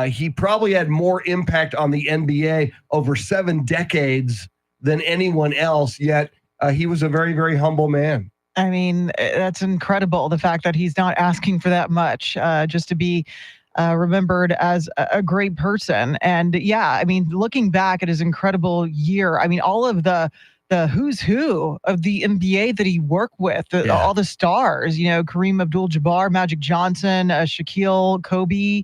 he probably had more impact on the NBA over 7 decades than anyone else. Yet he was a very, very humble man. I mean, that's incredible. The fact that he's not asking for that much just to be remembered as a great person. And yeah, I mean, looking back at his incredible year, I mean, all of the who's who of the NBA that he worked with, all the stars, Kareem Abdul-Jabbar, Magic Johnson, Shaquille, Kobe,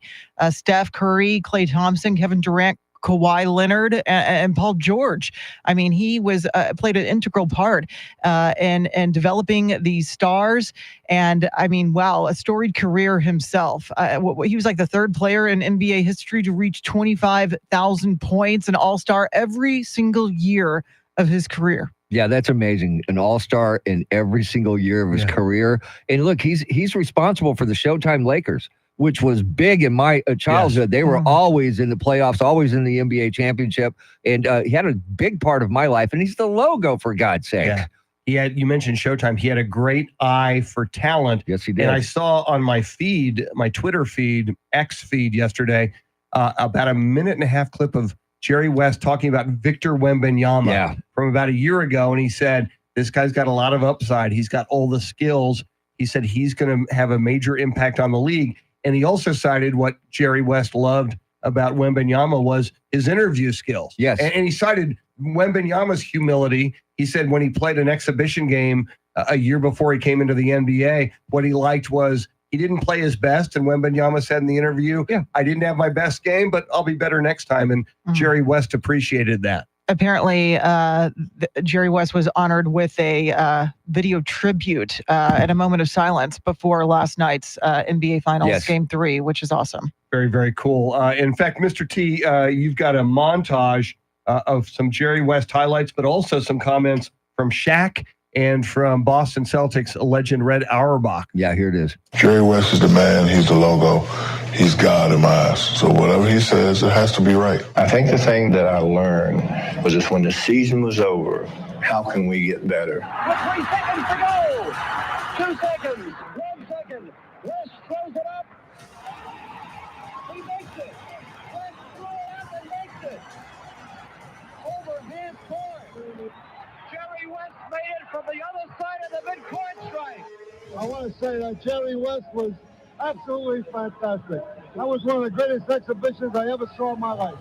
Steph Curry, Klay Thompson, Kevin Durant, Kawhi Leonard, and Paul George. I mean, he was played an integral part in developing these stars. And I mean, wow, a storied career himself. He was like the 3rd player in NBA history to reach 25,000 points, an all-star every single year of his career. Yeah, that's amazing. An all-star in every single year of his career. And look, he's responsible for the Showtime Lakers, which was big in my childhood. Yes. They were always in the playoffs, always in the NBA championship. And he had a big part of my life. And he's the logo, for God's sake. Yeah. You mentioned Showtime. He had a great eye for talent. Yes, he did. And I saw on my feed, my Twitter feed, X feed yesterday, about a 1.5-minute clip of Jerry West talking about Victor Wembanyama from about a year ago. And he said, this guy's got a lot of upside. He's got all the skills. He said he's going to have a major impact on the league. And he also cited what Jerry West loved about Wembanyama was his interview skills. Yes. And he cited Wembanyama's humility. He said when he played an exhibition game a year before he came into the NBA, what he liked was he didn't play his best. And Wembanyama said in the interview, I didn't have my best game, but I'll be better next time. And Jerry West appreciated that. Apparently, Jerry West was honored with a video tribute at a moment of silence before last night's NBA Finals Game 3, which is awesome. Very, very cool. In fact, Mr. T, you've got a montage of some Jerry West highlights, but also some comments from Shaq and from Boston Celtics legend Red Auerbach. Yeah, here it is. Jerry West is the man. He's the logo. He's God in my eyes. So whatever he says, it has to be right. I think the thing that I learned was just when the season was over, how can we get better? With 3 seconds to go. 2 seconds. 1 second. West throws it up. He makes it. West throws it up and makes it. Over his court. Jerry West made it from the other side of the midcourt stripe. I want to say that Jerry West was absolutely fantastic. That was one of the greatest exhibitions I ever saw in my life.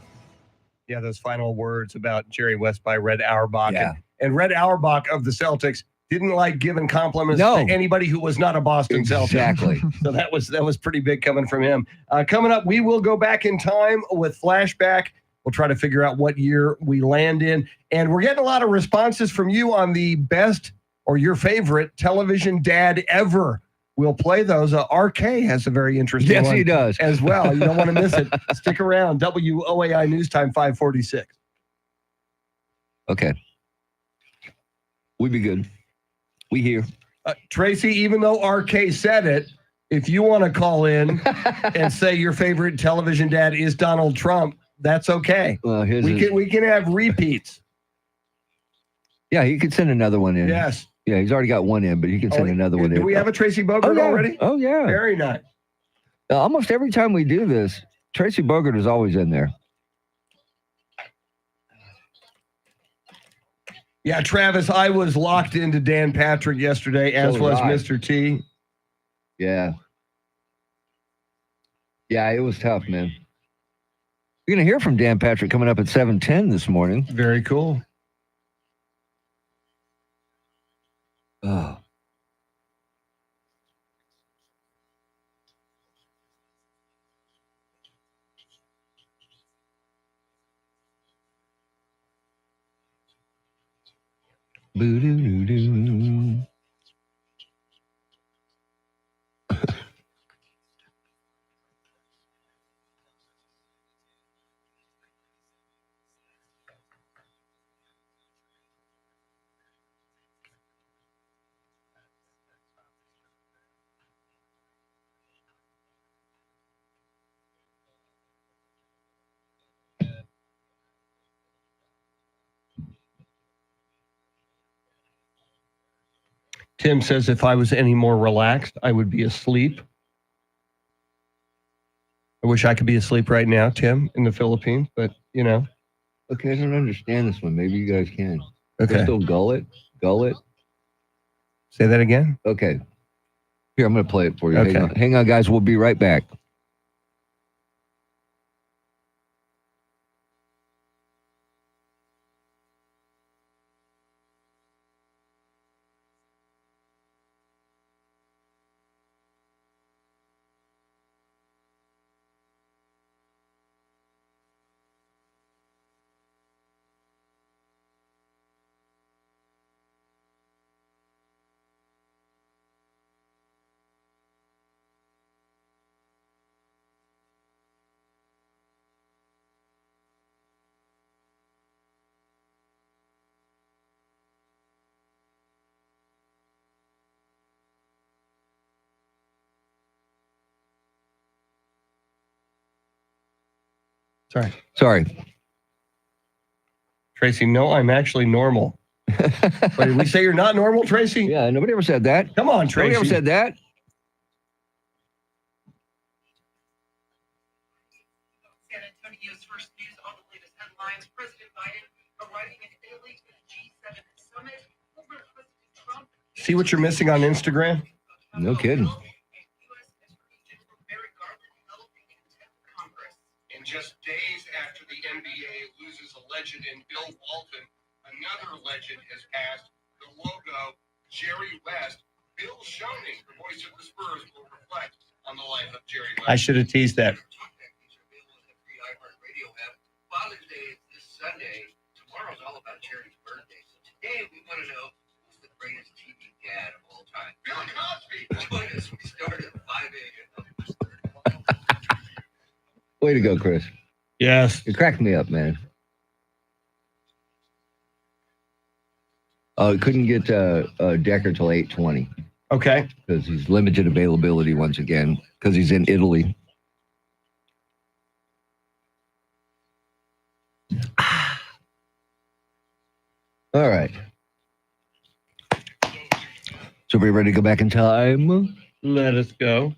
Yeah, those final words about Jerry West by Red Auerbach. And Red Auerbach of the Celtics didn't like giving compliments to anybody who was not a Boston Celtic. Exactly. So that was pretty big coming from him. Coming up, we will go back in time with Flashback. We'll try to figure out what year we land in. And we're getting a lot of responses from you on the best or your favorite television dad ever. We'll play those. RK has a very interesting one. Yes, he does. As well. You don't want to miss it. Stick around. WOAI News Time 546. Okay. We be good. We here. Tracy, even though RK said it, if you want to call in and say your favorite television dad is Donald Trump, that's okay. Well, we can have repeats. Yeah, he could send another one in. Yes. Yeah, he's already got one in, but he can send another one in. Do we have a Tracy Bogart already? Oh, yeah. Very nice. Almost every time we do this, Tracy Bogart is always in there. Yeah, Travis, I was locked into Dan Patrick yesterday, as was Mr. T. Yeah. Yeah, it was tough, man. You're going to hear from Dan Patrick coming up at 7:10 this morning. Very cool. Oh. Boo-doo-doo-doo. Tim says if I was any more relaxed, I would be asleep. I wish I could be asleep right now, Tim, in the Philippines, but you know. Okay, I don't understand this one. Maybe you guys can. Okay. Still gull it? Gull it? Say that again? Okay. Here, I'm going to play it for you. Okay. Hang on, guys. We'll be right back. Sorry. Tracy, no, I'm actually normal. Wait, did we say you're not normal, Tracy? Yeah, nobody ever said that. Come on, Tracy. Nobody ever said that. San Antonio's first news on the latest headlines. President Biden arriving in Italy for the G7 summit. Former President Trump. See what you're missing on Instagram? No kidding. And just days after the NBA loses a legend in Bill Walton, another legend has passed. The logo, Jerry West. Bill Schoening, the voice of the Spurs, will reflect on the life of Jerry West. I should have teased that. Father's Day is this Sunday. Tomorrow's all about Jerry's birthday. So today we want to know who's the greatest TV dad of all time. Bill Cosby. Join us. We start at 5 a.m. Way to go, Chris. Yes. You cracked me up, man. Oh, couldn't get Decker till 8:20. Okay. Because he's limited availability once again, because he's in Italy. All right. So we ready to go back in time? Let us go.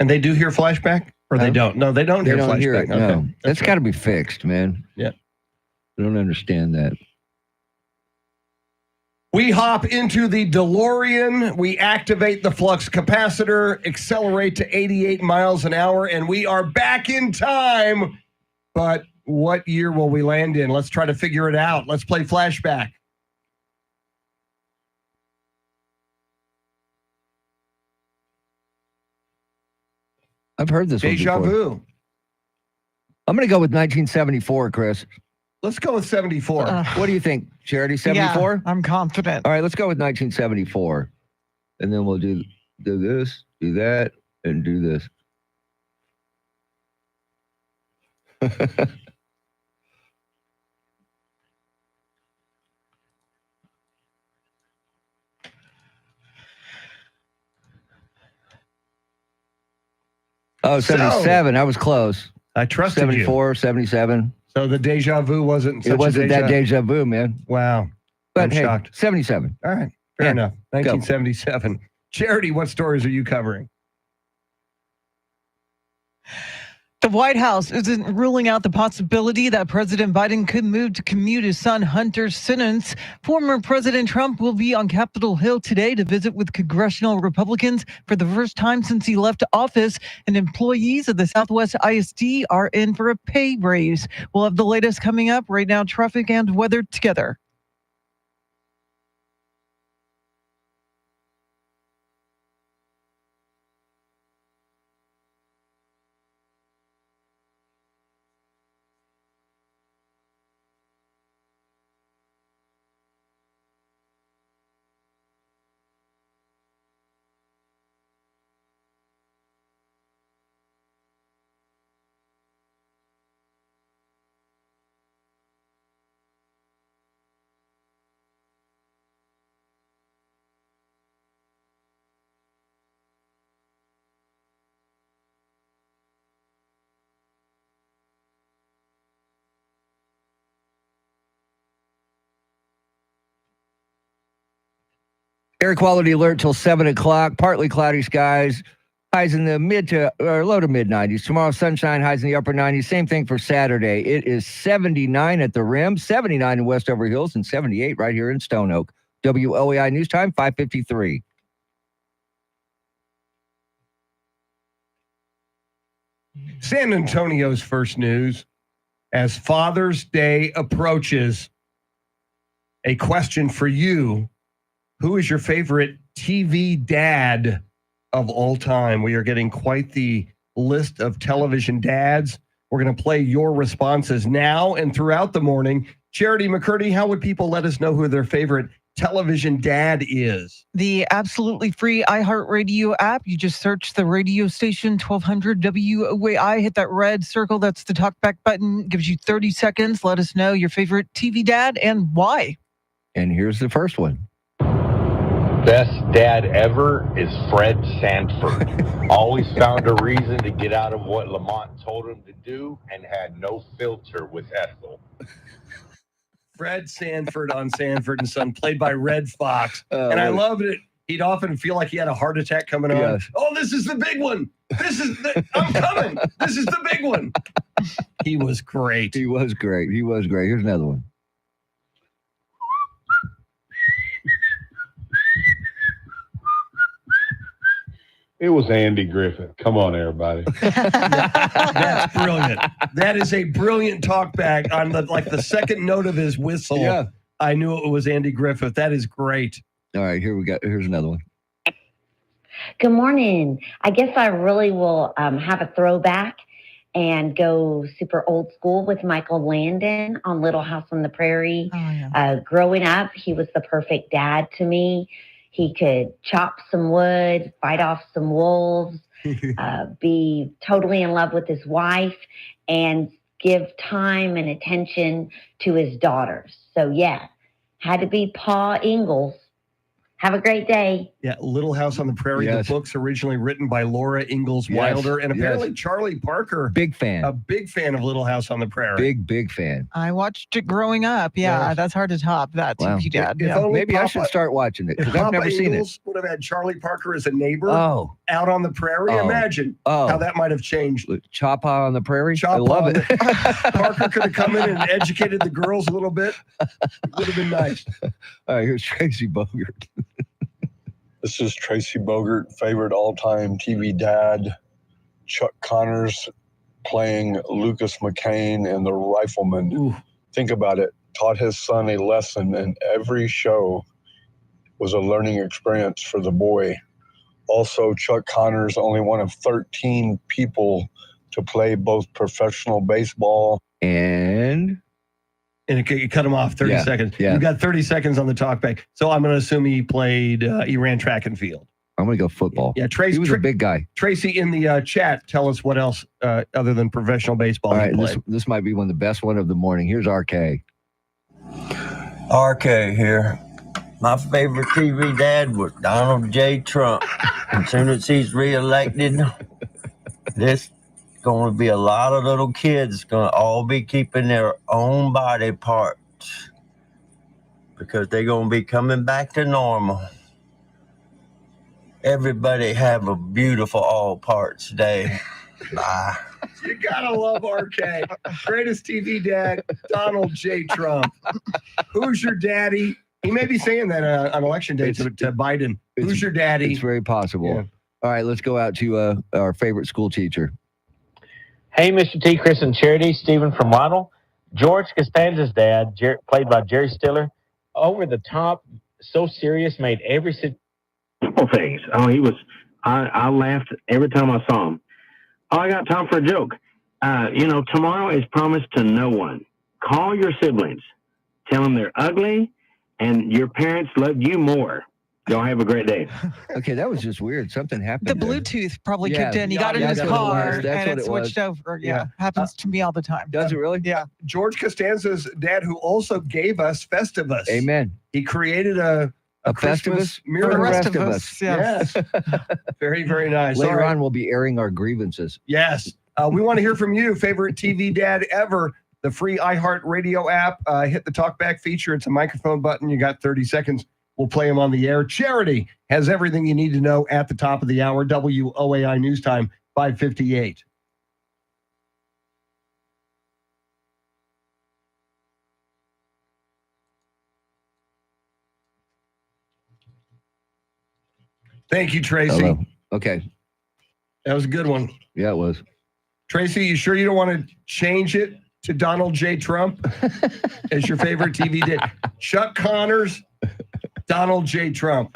And they do hear flashback? Or they don't? No, they don't hear flashback. It, no. That's got to be fixed, man. Yeah. I don't understand that. We hop into the DeLorean. We activate the flux capacitor, accelerate to 88 miles an hour, and we are back in time. But what year will we land in? Let's try to figure it out. Let's play flashback. I've heard this Deja one before. vu. I'm going to go with 1974, Chris. Let's go with 74. What do you think, Charity? 74? Yeah, I'm confident. All right, let's go with 1974. And then we'll do this, do that, and do this. Oh, 77. I was close. I trusted 74, 77. So the deja vu wasn't such It wasn't a that deja vu, man. Wow. But I'm hey, shocked. 77. All right. Fair enough. 1977. Charity, what stories are you covering? The The White House isn't ruling out the possibility that President Biden could move to commute his son Hunter's sentence. Former President Trump will be on Capitol Hill today to visit with congressional Republicans for the first time since he left office, and employees of the Southwest ISD are in for a pay raise. We'll have the latest coming up. Right now, traffic and weather together. Air quality alert till 7 o'clock. Partly cloudy skies. Highs in the low to mid 90s. Tomorrow, sunshine, highs in the upper 90s. Same thing for Saturday. It is 79 at the rim, 79 in Westover Hills, and 78 right here in Stone Oak. WOAI News Time, 5:53. San Antonio's first news. As Father's Day approaches, a question for you. Who is your favorite TV dad of all time? We are getting quite the list of television dads. We're going to play your responses now and throughout the morning. Charity McCurdy, how would people let us know who their favorite television dad is? The absolutely free iHeartRadio app. You just search the radio station 1200 WOAI, hit that red circle. That's the talkback button. Gives you 30 seconds. Let us know your favorite TV dad and why. And here's the first one. Best dad ever is Fred Sanford. Always found a reason to get out of what Lamont told him to do and had no filter with Ethel. Fred Sanford on Sanford and Son, played by Red Fox. And I loved it. He'd often feel like he had a heart attack coming on. Yes. Oh, this is the big one. I'm coming. This is the big one. He was great. He was great. Here's another one. It was Andy Griffith. Come on, everybody. That's brilliant. That is a brilliant talkback on the second note of his whistle. Yeah. I knew it was Andy Griffith. That is great. All right, here's another one. Good morning. I guess I really will have a throwback and go super old school with Michael Landon on Little House on the Prairie. Oh, yeah. Growing up, he was the perfect dad to me. He could chop some wood, fight off some wolves, be totally in love with his wife, and give time and attention to his daughters. So, yeah, had to be Pa Ingalls. Have a great day. Yeah, Little House on the Prairie. Yes. The book's originally written by Laura Ingalls Yes, Wilder, and apparently yes. Charlie Parker, Big fan. a big fan of Little House on the Prairie. Big fan. I watched it growing up. Yeah, Yes. that's hard to top. That Wow. TV dad. If Yeah. only Maybe I Papa- should start watching it If because I've Papa never seen it. Ingalls would have had Charlie Parker as a neighbor Oh, out on the prairie, imagine how that might have changed. Chop on the prairie. Chop I love on it. Parker could have come in and educated the girls a little bit. It would have been nice. All right, here's Tracy Bogart. This is Tracy Bogart, favorite all-time TV dad. Chuck Connors playing Lucas McCain and the Rifleman. Ooh. Think about it. Taught his son a lesson, and every show was a learning experience for the boy. Also, Chuck Connors, only one of 13 people to play both professional baseball And you cut him off 30 Yeah, seconds. yeah. You got 30 seconds on the talkback. So I'm going to assume he ran track and field. I'm going to go football. Yeah, Tracy, He was a big guy. Tracy in the chat, tell us what else other than professional baseball All he right, played. this might be one of the best one of the morning. Here's RK. RK here. My favorite TV dad was Donald J. Trump. As soon as he's reelected, this going to be a lot of little kids going to all be keeping their own body parts because they're going to be coming back to normal. Everybody have a beautiful all parts day. Bye. You gotta love RK. Greatest TV dad, Donald J. Trump. Who's your daddy? He may be saying that on election day to Biden. Who's your daddy? It's very possible. Yeah. All right, let's go out to our favorite school teacher. Hey, Mr. T, Chris, and Charity, Stephen from Waddle. George Costanza's dad, played by Jerry Stiller, over the top, so serious, made every Simple things. Oh, he was. I laughed every time I saw him. Oh, I got time for a joke. Tomorrow is promised to no one. Call your siblings. Tell them they're ugly and your parents love you more. Y'all have a great day. Okay, that was just weird. Something happened. The there. Bluetooth probably Yeah, kicked in. He got in yeah, his that's what it car was. That's and what it it was. switched over. Yeah. Yeah. Happens to me all the time. Does it really? Yeah. George Costanza's dad, who also gave us Festivus. Amen. He created a Christmas Festivus miracle. for the rest of of us, us. yes. Very, very nice. Later All right. on, we'll be airing our grievances. Yes. We want to hear from you. Favorite TV dad ever. The free iHeartRadio app. Hit the talkback feature. It's a microphone button. You got 30 seconds. We'll play them on the air. Charity has everything you need to know at the top of the hour. WOAI News Time, 5:58. Thank you, Tracy. Hello. Okay. That was a good one. Yeah, it was. Tracy, you sure you don't want to change it to Donald J. Trump as your favorite TV dad? Chuck Connors, Donald J. Trump.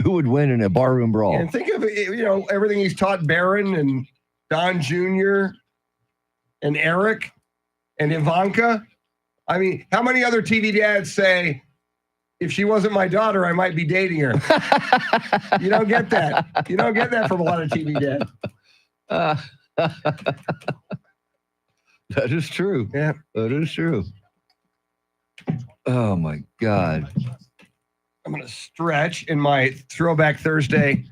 Who would win in a barroom brawl? And think of everything he's taught Barron and Don Jr. and Eric and Ivanka. I mean, how many other TV dads say, if she wasn't my daughter, I might be dating her? You don't get that. You don't get that from a lot of TV dads. That is true. Yeah. That is true. Oh, my God. I'm going to stretch in my Throwback Thursday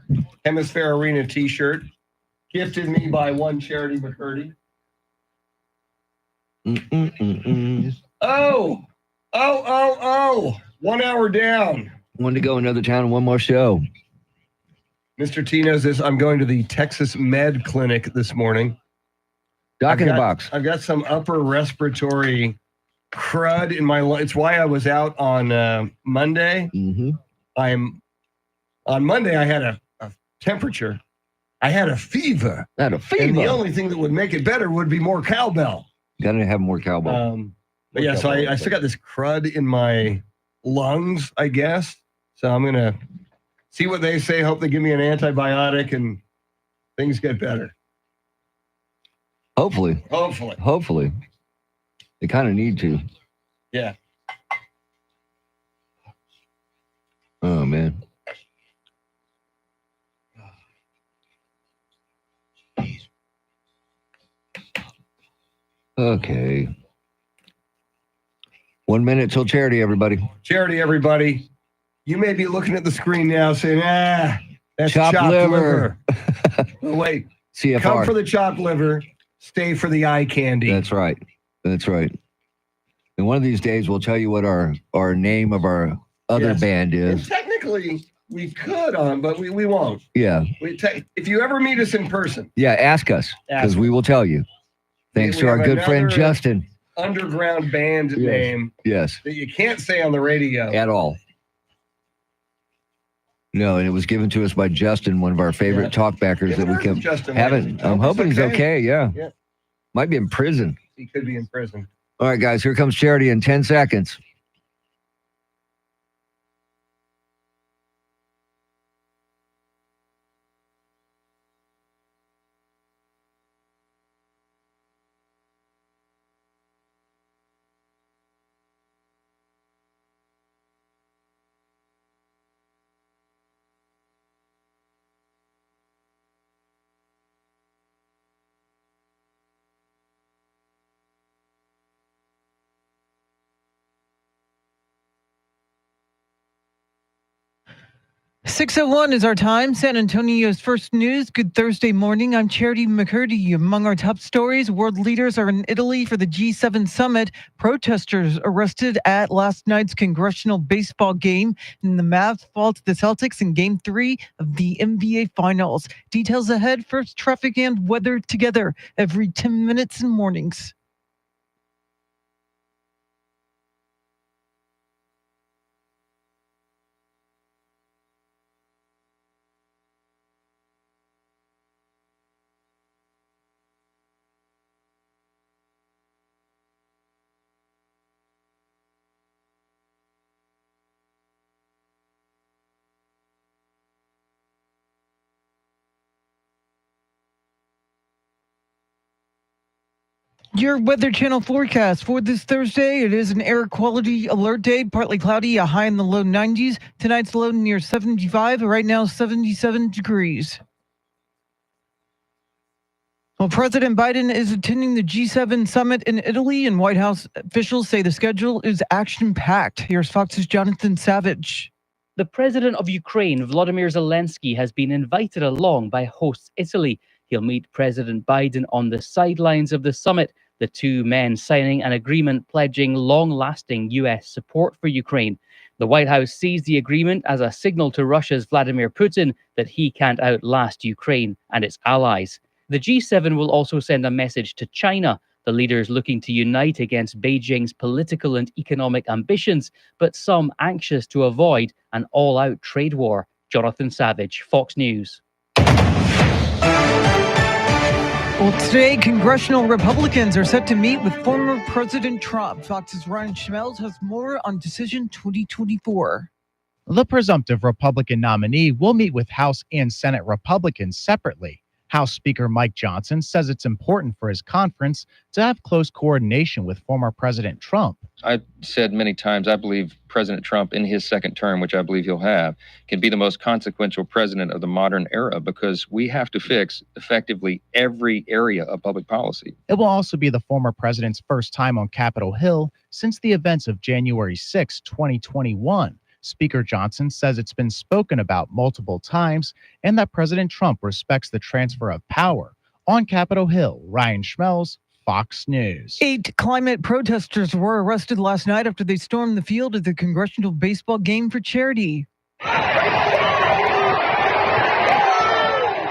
Hemisphere Arena t-shirt, gifted me by one Charity McCurdy. Oh, 1 hour down. One to go, another town, one more show. Mr. T knows this. I'm going to the Texas Med Clinic this morning. Doc in the box. I've got some upper respiratory crud in my lungs. It's why I was out on Monday. Mm-hmm. On Monday, I had a temperature. I had a fever. And the only thing that would make it better would be more cowbell. Got to have more cowbell. But yeah, so I still got this crud in my lungs, I guess. So I'm going to see what they say. Hope they give me an antibiotic and things get better. Hopefully. They kind of need to. Yeah. Oh, man. Okay. 1 minute till charity, everybody. Charity, everybody. You may be looking at the screen now saying, that's Chopped liver. Oh, wait. CFR. Come for the chopped liver. Stay for the eye candy. That's right. That's right. And one of these days, we'll tell you what our name of our other band And is. technically, we could but we won't. Yeah. If you ever meet us in person, Yeah, ask us, because we will tell you. Thanks We to our have good friend another Justin. underground band name Yes. that you can't say on the radio. At all. No, and it was given to us by Justin, one of our favorite talkbackers that we kept Justin having. lately. I'm hoping he's okay. Yeah. Yeah. Might be in prison. He could be in prison. All right, guys, here comes charity in 10 seconds. 6:01 is our time. San Antonio's first news. Good Thursday morning. I'm Charity McCurdy. Among our top stories, world leaders are in Italy for the G7 summit. Protesters arrested at last night's congressional baseball game. And the Mavs fall to the Celtics in Game 3 of the NBA Finals. Details ahead. First, traffic and weather together every 10 minutes in mornings. Your Weather Channel forecast for this Thursday. It is an air quality alert day, partly cloudy, a high in the low 90s. Tonight's low near 75, right now 77 degrees. Well, President Biden is attending the G7 summit in Italy, and White House officials say the schedule is action-packed. Here's Fox's Jonathan Savage. The president of Ukraine, Volodymyr Zelensky, has been invited along by hosts Italy. He'll meet President Biden on the sidelines of the summit, the two men signing an agreement pledging long-lasting U.S. support for Ukraine. The White House sees the agreement as a signal to Russia's Vladimir Putin that he can't outlast Ukraine and its allies. The G7 will also send a message to China, the leaders looking to unite against Beijing's political and economic ambitions, but some anxious to avoid an all-out trade war. Jonathan Savage, Fox News. Well, today, congressional Republicans are set to meet with former President Trump. Fox's Ryan Schmelz has more on Decision 2024. The presumptive Republican nominee will meet with House and Senate Republicans separately. House Speaker Mike Johnson says it's important for his conference to have close coordination with former President Trump. I've said many times, I believe President Trump in his second term, which I believe he'll have, can be the most consequential president of the modern era because we have to fix effectively every area of public policy. It will also be the former president's first time on Capitol Hill since the events of January 6, 2021. Speaker Johnson says it's been spoken about multiple times and that President Trump respects the transfer of power. On Capitol Hill, Ryan Schmelz, Fox News. 8 climate protesters were arrested last night after they stormed the field at the congressional baseball game for charity.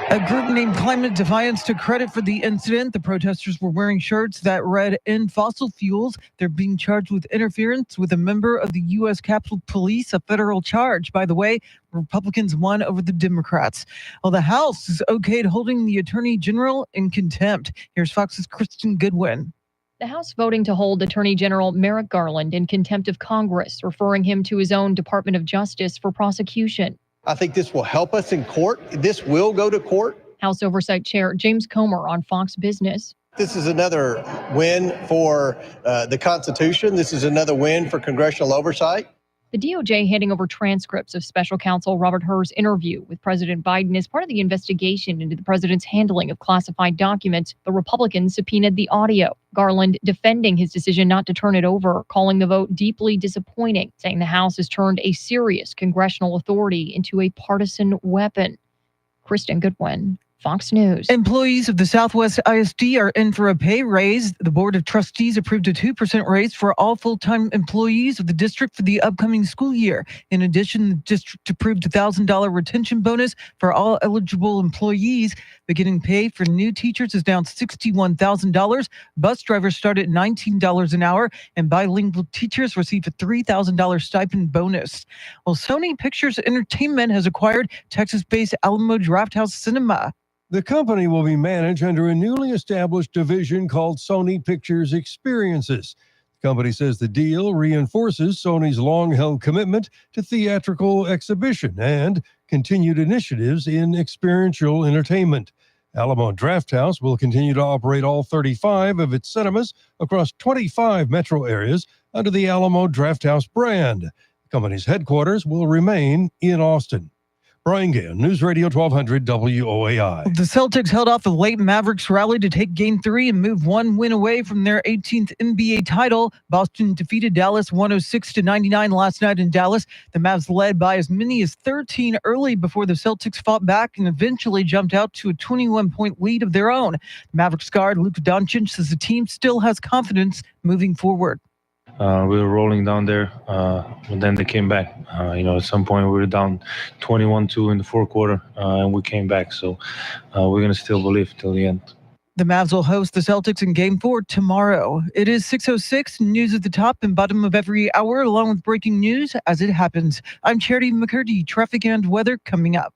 A group named Climate Defiance took credit for the incident. The protesters were wearing shirts that read "End Fossil Fuels." They're being charged with interference with a member of the U.S. Capitol Police, a federal charge. By the way, Republicans won over the Democrats. Well, the House is okayed holding the Attorney General in contempt. Here's Fox's Kristen Goodwin. The House voting to hold Attorney General Merrick Garland in contempt of Congress, referring him to his own Department of Justice for prosecution. I think this will help us in court. This will go to court. House Oversight Chair James Comer on Fox Business. This is another win for the Constitution. This is another win for congressional oversight. The DOJ handing over transcripts of special counsel Robert Hur's interview with President Biden as part of the investigation into the president's handling of classified documents. The Republicans subpoenaed the audio. Garland defending his decision not to turn it over, calling the vote deeply disappointing, saying the House has turned a serious congressional authority into a partisan weapon. Kristen Goodwin, Fox News. Employees of the Southwest ISD are in for a pay raise. The Board of Trustees approved a 2% raise for all full-time employees of the district for the upcoming school year. In addition, the district approved a $1,000 retention bonus for all eligible employees. Beginning pay for new teachers is down $61,000. Bus drivers start at $19 an hour, and bilingual teachers receive a $3,000 stipend bonus. Well, Sony Pictures Entertainment has acquired Texas-based Alamo Drafthouse Cinema. The company will be managed under a newly established division called Sony Pictures Experiences. The company says the deal reinforces Sony's long-held commitment to theatrical exhibition and continued initiatives in experiential entertainment. Alamo Drafthouse will continue to operate all 35 of its cinemas across 25 metro areas under the Alamo Drafthouse brand. The company's headquarters will remain in Austin. Brian Gale, News Radio 1200 WOAI. The Celtics held off the late Mavericks rally to take Game 3 and move one win away from their 18th NBA title. Boston defeated Dallas 106-99 last night in Dallas. The Mavs led by as many as 13 early before the Celtics fought back and eventually jumped out to a 21-point lead of their own. Mavericks guard Luka Doncic says the team still has confidence moving forward. We were rolling down there, but then they came back. At some point we were down 21-2 in the fourth quarter, and we came back. So we're going to still believe till the end. The Mavs will host the Celtics in Game 4 tomorrow. It is 6:06. News at the top and bottom of every hour, along with breaking news as it happens. I'm Charity McCurdy. Traffic and weather coming up.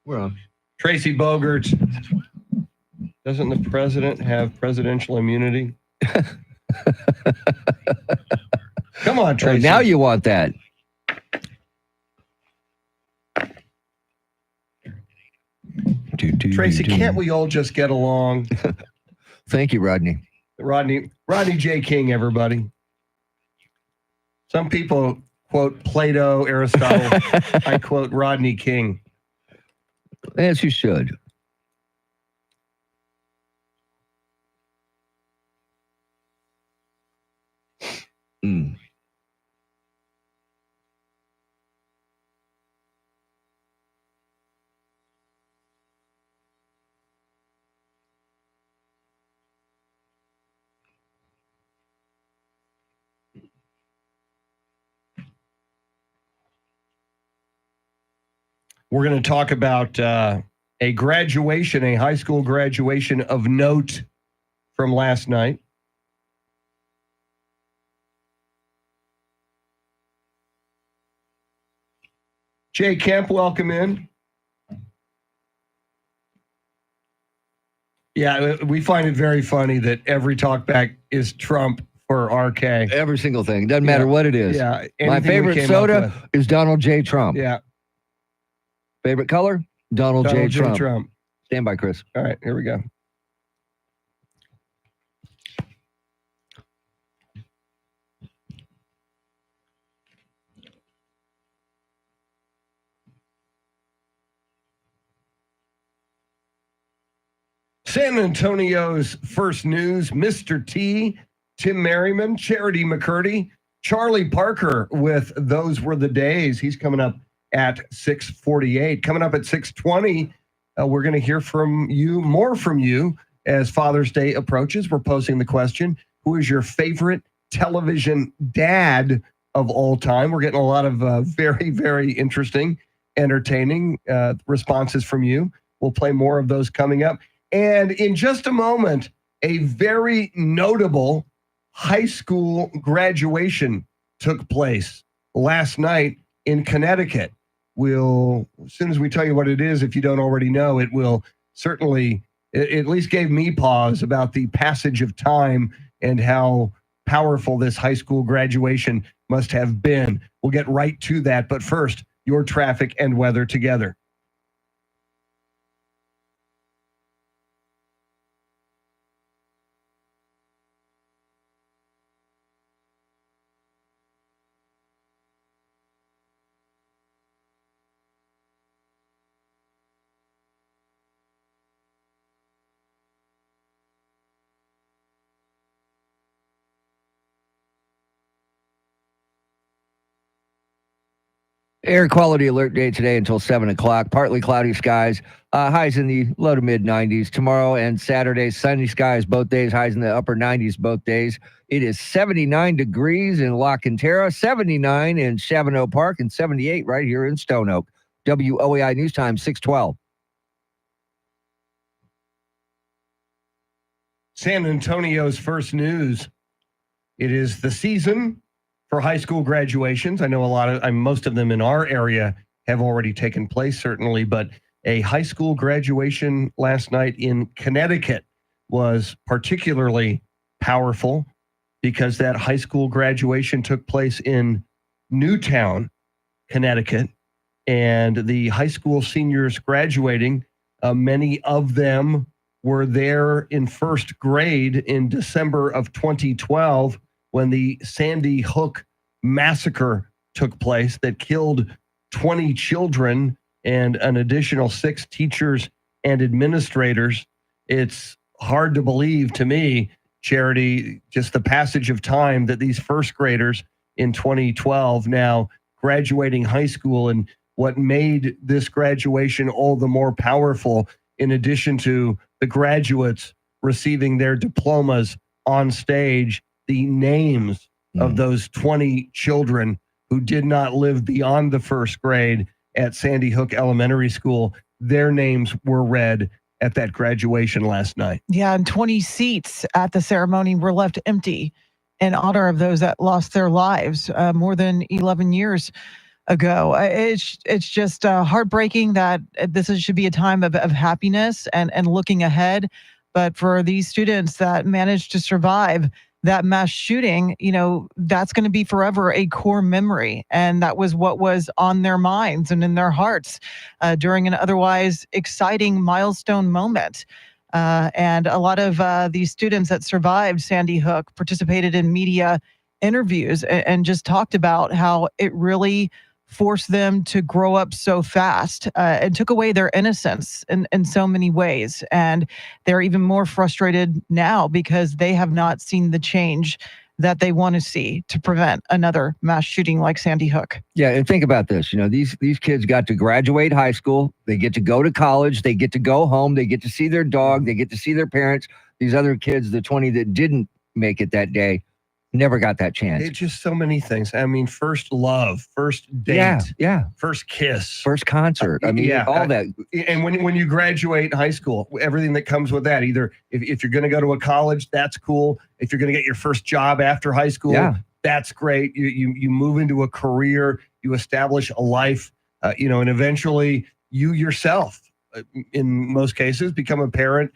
Well, Tracy Bogarts. Doesn't the president have presidential immunity? Come on, Tracy. Now you want that. Tracy, can't we all just get along? Thank you, Rodney. Rodney J. King, everybody. Some people quote Plato, Aristotle. I quote Rodney King. As you should. We're going to talk about a high school graduation of note from last night. Jay Kemp, welcome in. Yeah, we find it very funny that every talkback is Trump for RK. Every single thing. Doesn't matter what it is. Yeah. My favorite soda is Donald J. Trump. Yeah. Favorite color? Donald J. Trump. Trump. Stand by, Chris. All right, here we go. San Antonio's first news, Mr. T, Tim Merriman, Charity McCurdy, Charlie Parker with Those Were the Days. He's coming up at 6:48. Coming up at 6:20, we're going to hear more from you as Father's Day approaches. We're posing the question, who is your favorite television dad of all time? We're getting a lot of very, very interesting, entertaining responses from you. We'll play more of those coming up. And in just a moment, a very notable high school graduation took place last night in Connecticut. As soon as we tell you what it is, if you don't already know, it will certainly, it at least gave me pause about the passage of time and how powerful this high school graduation must have been. We'll get right to that. But first, your traffic and weather together. Air quality alert day today until 7 o'clock. Partly cloudy skies. Highs in the low to mid 90s. Tomorrow and Saturday, sunny skies both days. Highs in the upper 90s both days. It is 79 degrees in La Cantera, 79 in Chavano Park, and 78 right here in Stone Oak. WOAI News Time, 612. San Antonio's first news. It is the season for high school graduations. I know most of them in our area have already taken place, certainly, but a high school graduation last night in Connecticut was particularly powerful because that high school graduation took place in Newtown, Connecticut, and the high school seniors graduating, many of them were there in first grade in December of 2012 when the Sandy Hook massacre took place that killed 20 children and an additional 6 teachers and administrators. It's hard to believe to me, Charity, just the passage of time that these first graders in 2012 now graduating high school, and what made this graduation all the more powerful, in addition to the graduates receiving their diplomas on stage, the names of those 20 children who did not live beyond the first grade at Sandy Hook Elementary School, their names were read at that graduation last night. Yeah, and 20 seats at the ceremony were left empty in honor of those that lost their lives more than 11 years ago. It's just heartbreaking that should be a time of happiness and looking ahead. But for these students that managed to survive that mass shooting, that's going to be forever a core memory. And that was what was on their minds and in their hearts during an otherwise exciting milestone moment. And a lot of these students that survived Sandy Hook participated in media interviews and just talked about how it really forced them to grow up so fast and took away their innocence in so many ways. And they're even more frustrated now because they have not seen the change that they want to see to prevent another mass shooting like Sandy Hook. Yeah, and think about this. These kids got to graduate high school. They get to go to college. They get to go home. They get to see their dog. They get to see their parents. These other kids, the 20 that didn't make it that day, never got that chance. It's just so many things. I mean, first love, first date, first kiss, first concert. I mean, all that. And when you graduate high school, everything that comes with that, either if you're going to go to a college, that's cool. If you're going to get your first job after high school, that's great. You move into a career, you establish a life, and eventually you yourself, in most cases, become a parent.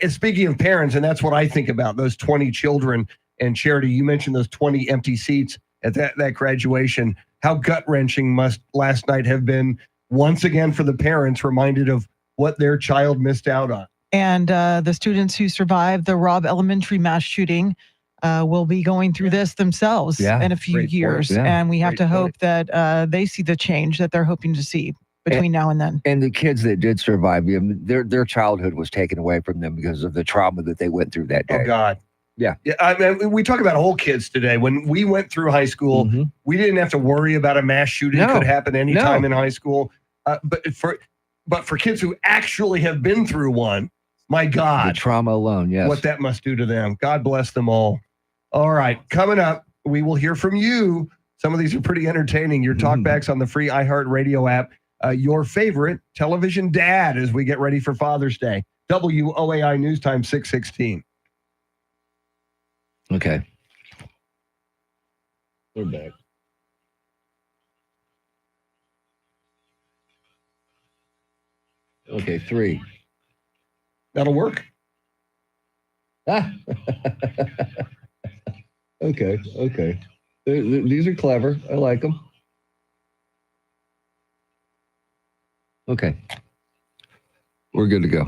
Speaking of parents, and that's what I think about, those 20 children. And Charity, you mentioned those 20 empty seats at that graduation. How gut-wrenching must last night have been, once again, for the parents, reminded of what their child missed out on. And the students who survived the Robb Elementary mass shooting will be going through this themselves in a few years. And we have to hope that they see the change that they're hoping to see between now and then. And the kids that did survive, their childhood was taken away from them because of the trauma that they went through that day. Oh, God. Yeah. I mean, we talk about whole kids today. When we went through high school, we didn't have to worry about a mass shooting. Could happen anytime in high school. But for kids who actually have been through one, my God. The trauma alone, yes. What that must do to them. God bless them all. All right. Coming up, we will hear from you. Some of these are pretty entertaining. Your talkbacks on the free iHeartRadio app. your favorite television dad as we get ready for Father's Day. WOAI News Time 6:16. Okay. We're back. Okay, 3. That'll work. Ah. Okay. These are clever. I like them. Okay. We're good to go.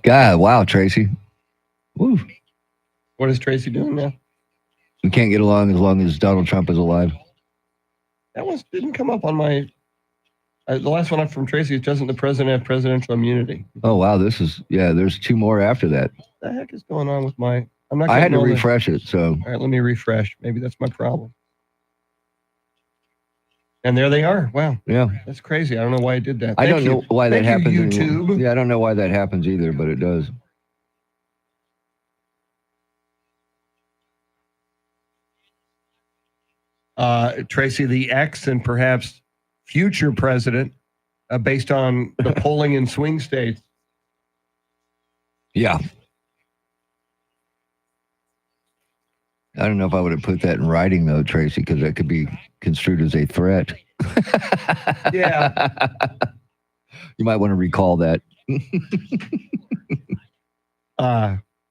God, wow, Tracy. Woo. What is Tracy doing now? We can't get along as long as Donald Trump is alive. That one didn't come up on my. The last one up from Tracy is, doesn't the president have presidential immunity? Oh, wow. There's 2 more after that. What the heck is going on with my. I'm not. I had to getting all refresh it, so. All right, let me refresh. Maybe that's my problem. And there they are. Wow. Yeah. That's crazy. I don't know why I did that. I don't know why that Thank you, happens. YouTube. Yeah, I don't know why that happens either, but it does. Tracy, the ex and perhaps future president, based on the polling in swing states. Yeah. I don't know if I would have put that in writing, though, Tracy, because that could be construed as a threat. Yeah. You might want to recall that.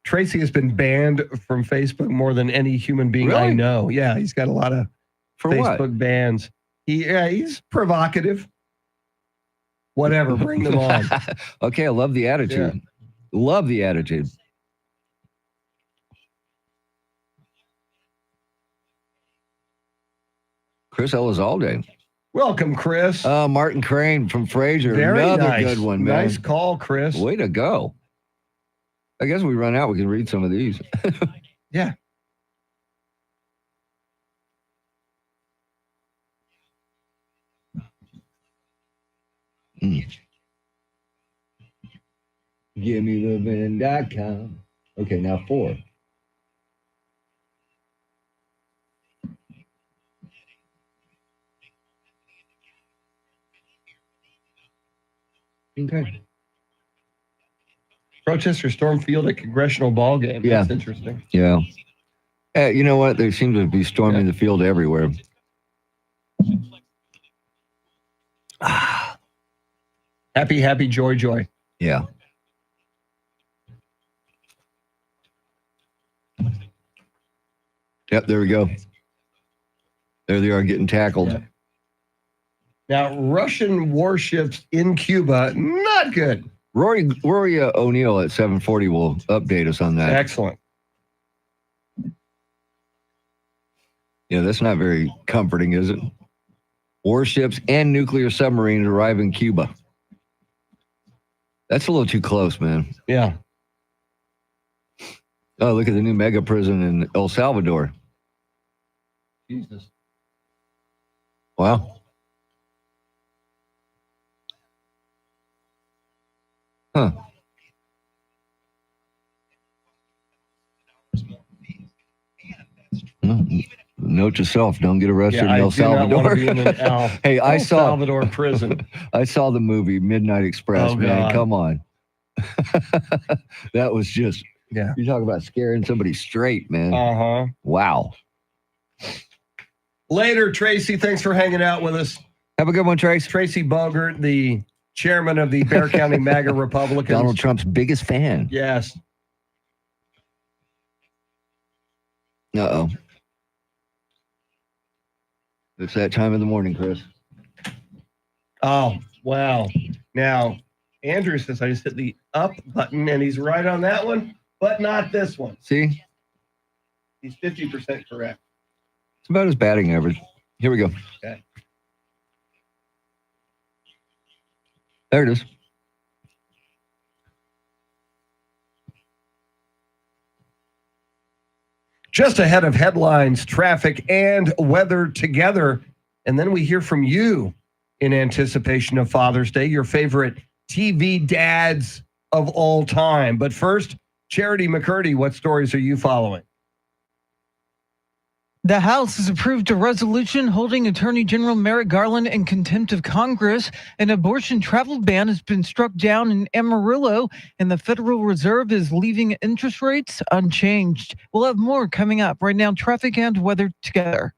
Tracy has been banned from Facebook more than any human being I Really? know. Yeah, he's got a lot of For Facebook what? bans. He's provocative. Whatever, bring them on. Okay, I love the attitude. Love the attitude. Chris Elizalde. Welcome, Chris. Martin Crane from Frasier. Very Another nice. good one, man. Nice call, Chris. Way to go. I guess we run out. We can read some of these. Yeah. GiveMeTheVin.com. Okay, now 4. Okay. Protesters storm field at congressional ball game. Yeah. That's interesting. Yeah. You know what? They seem to be storming the field everywhere. Happy, happy, joy, joy. Yeah. Yep, there we go. There they are getting tackled. Now, Russian warships in Cuba, not good. Rory O'Neill at 7:40 will update us on that. Excellent. Yeah, that's not very comforting, is it? Warships and nuclear submarines arrive in Cuba. That's a little too close, man. Yeah. Oh, look at the new mega prison in El Salvador. Jesus. Wow. Huh. Note to self: don't get arrested in El do not Salvador. wanna be in an Hey, I El saw Salvador prison. I saw the movie Midnight Express. Oh, man, God. come on. That was just. Yeah. You talk about scaring somebody straight, man. Uh-huh. Wow. Later, Tracy. Thanks for hanging out with us. Have a good one, Trace. Tracy Bogert, the chairman of the Bexar County MAGA Republicans. Donald Trump's biggest fan. Yes. Uh-oh. It's that time of the morning, Chris. Oh, wow. Now, Andrew says I just hit the up button, and he's right on that one, but not this one. See? He's 50% correct. It's about his batting average. Here we go. Okay. There it is. Just ahead of headlines, traffic, and weather together. And then we hear from you in anticipation of Father's Day, your favorite TV dads of all time. But first, Charity McCurdy, what stories are you following? The House has approved a resolution holding Attorney General Merrick Garland in contempt of Congress. An abortion travel ban has been struck down in Amarillo, and the Federal Reserve is leaving interest rates unchanged. We'll have more coming up. Right now, traffic and weather together.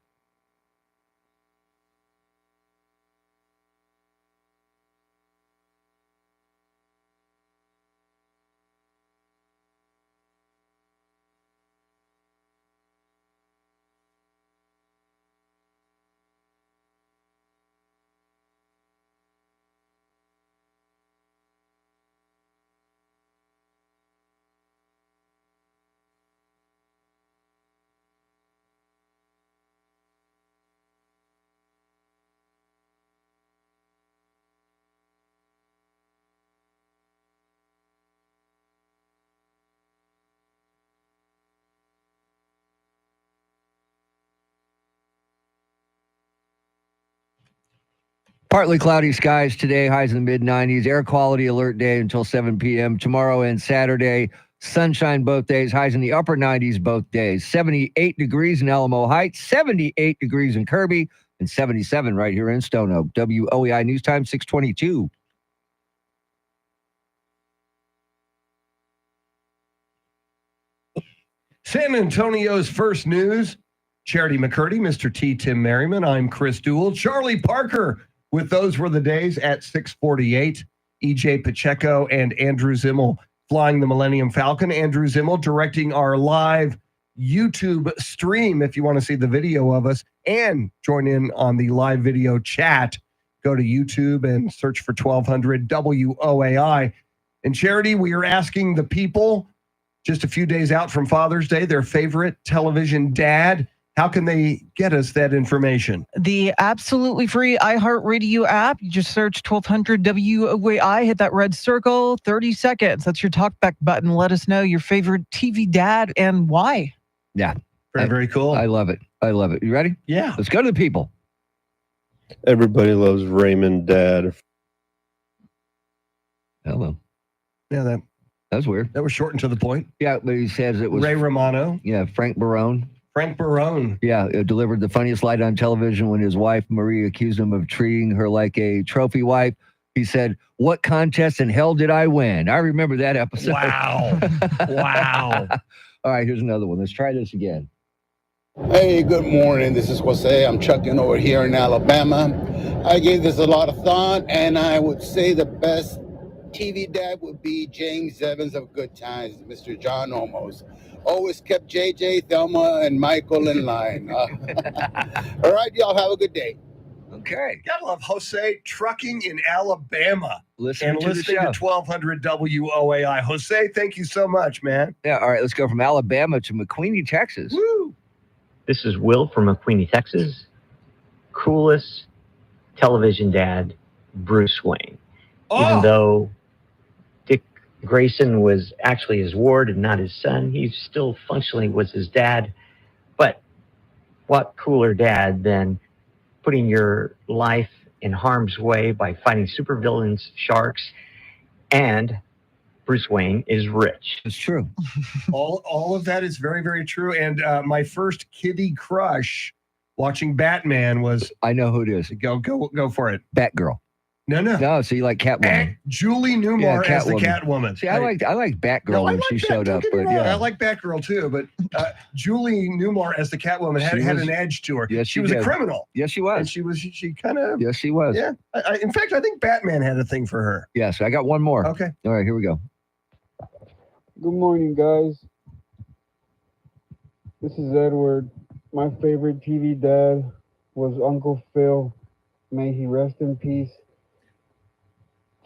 Partly cloudy skies today, highs in the mid-90s. Air quality alert day until 7 p.m. Tomorrow and Saturday, sunshine both days, highs in the upper 90s both days. 78 degrees in Alamo Heights, 78 degrees in Kirby, and 77 right here in Stone Oak. WOEI News Time, 622. San Antonio's first news. Charity McCurdy, Mr. T. Tim Merriman. I'm Chris Duell. Charlie Parker with Those Were the Days at 6:48. EJ Pacheco and Andrew Zimmel flying the Millennium Falcon. Andrew Zimmel directing our live YouTube stream. If you want to see the video of us and join in on the live video chat, go to YouTube and search for 1200 WOAI. And Charity, we are asking the people just a few days out from Father's Day, their favorite television dad. How can they get us that information? The absolutely free iHeartRadio app. You just search 1200 WOAI, hit that red circle, 30 seconds. That's your talkback button. Let us know your favorite TV dad and why. Yeah. Very cool. I love it. I love it. You ready? Yeah. Let's go to the people. Everybody loves Raymond Dad. Hello. Yeah, that's weird. That was short and to the point. Yeah, but he says it was Ray Romano. Yeah, Frank Barone. Frank Barone. Yeah, delivered the funniest lie on television when his wife, Marie, accused him of treating her like a trophy wife. He said, "What contest in hell did I win?" I remember that episode. Wow. Wow. All right, here's another one. Let's try this again. Hey, good morning. This is Jose. I'm chucking over here in Alabama. I gave this a lot of thought, and I would say the best TV dad would be James Evans of Good Times, Mr. John Olmos. Always kept JJ, Thelma, and Michael in line. All right, y'all have a good day. Okay. Gotta love Jose trucking in Alabama Listening to the listening show. to 1200 WOAI. Jose, thank you so much, man. Yeah, all right, let's go from Alabama to McQueenie, Texas. Woo! This is Will from McQueenie, Texas. Coolest television dad, Bruce Wayne. Even though Dick Grayson was actually his ward and not his son, he still functionally was his dad. But what cooler dad than putting your life in harm's way by fighting supervillains, sharks, and Bruce Wayne is rich. It's true. All of that is very, very true. And my first kiddie crush watching Batman was I know who it is. Go for it. Batgirl. No. So you like Catwoman? Julie Newmar as the Catwoman. See, I like Batgirl No, I when like she Bat- showed don't up, get me but wrong, yeah. I like Batgirl too, but Julie Newmar as the Catwoman had She was- an edge to her. Yes, she was a did. criminal. Yes, she And was. she kind of Yes, she was. yeah. In fact, I think Batman had a thing for her. Yes, I got one more. Okay. All right, here we go. Good morning, guys. This is Edward. My favorite TV dad was Uncle Phil. May he rest in peace.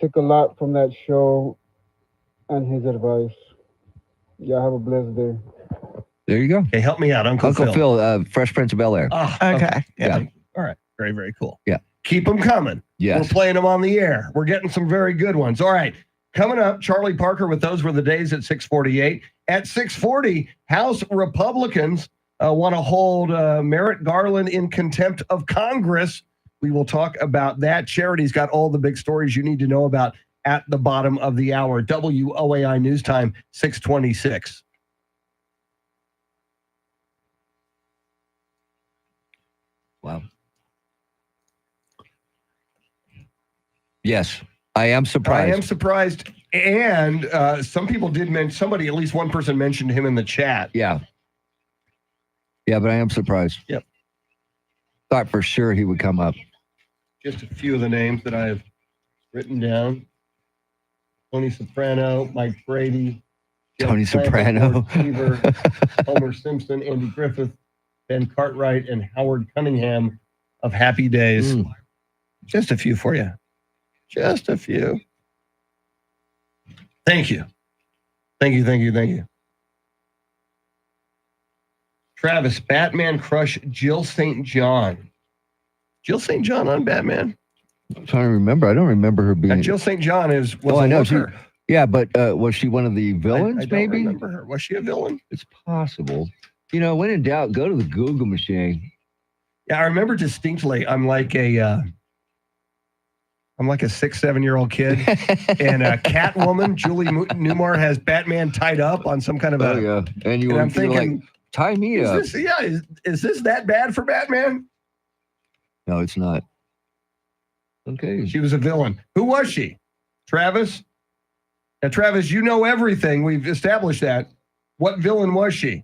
Took a lot from that show and his advice. Y'all have a blessed day. There you go. Okay, help me out, Uncle Phil. Fresh Prince of Bel-Air. Oh, Okay. Yeah. All right. Very, very cool. Yeah. Keep them coming. Yes. We're playing them on the air. We're getting some very good ones. All right. Coming up, Charlie Parker with Those Were the Days at 6:48. At 6:40, House Republicans want to hold Merrick Garland in contempt of Congress. We will talk about that. Charity's got all the big stories you need to know about at the bottom of the hour. WOAI News Time, 626. Wow. Yes, I am surprised. I am surprised. And some people did mention, somebody, at least one person mentioned him in the chat. Yeah. Yeah, but I am surprised. Yep. Thought for sure he would come up. Just a few of the names that I have written down. Tony Soprano, Mike Brady. Tony Jeff Soprano. Ward Seaver, Homer Simpson, Andy Griffith, Ben Cartwright, and Howard Cunningham of Happy Days. Just a few for you. Just a few. Thank you. Thank you, thank you, thank you. Travis, Batman crush Jill St. John. Jill St. John on Batman? I'm trying to remember. I don't remember her being. Jill St. John was I a know. She, looker. yeah, but was she one of the villains, I don't maybe? remember her. Was she a villain? It's possible. You know, when in doubt, go to the Google machine. Yeah, I remember distinctly. I'm like a 6-7-year-old kid, and Catwoman, Julie Newmar, has Batman tied up on some kind of Oh, yeah. And you were I'm thinking, thinking, like, tie me is up. this, is this that bad for Batman? No, it's not. Okay. She was a villain. Who was she? Travis? Now, Travis, you know everything. We've established that. What villain was she?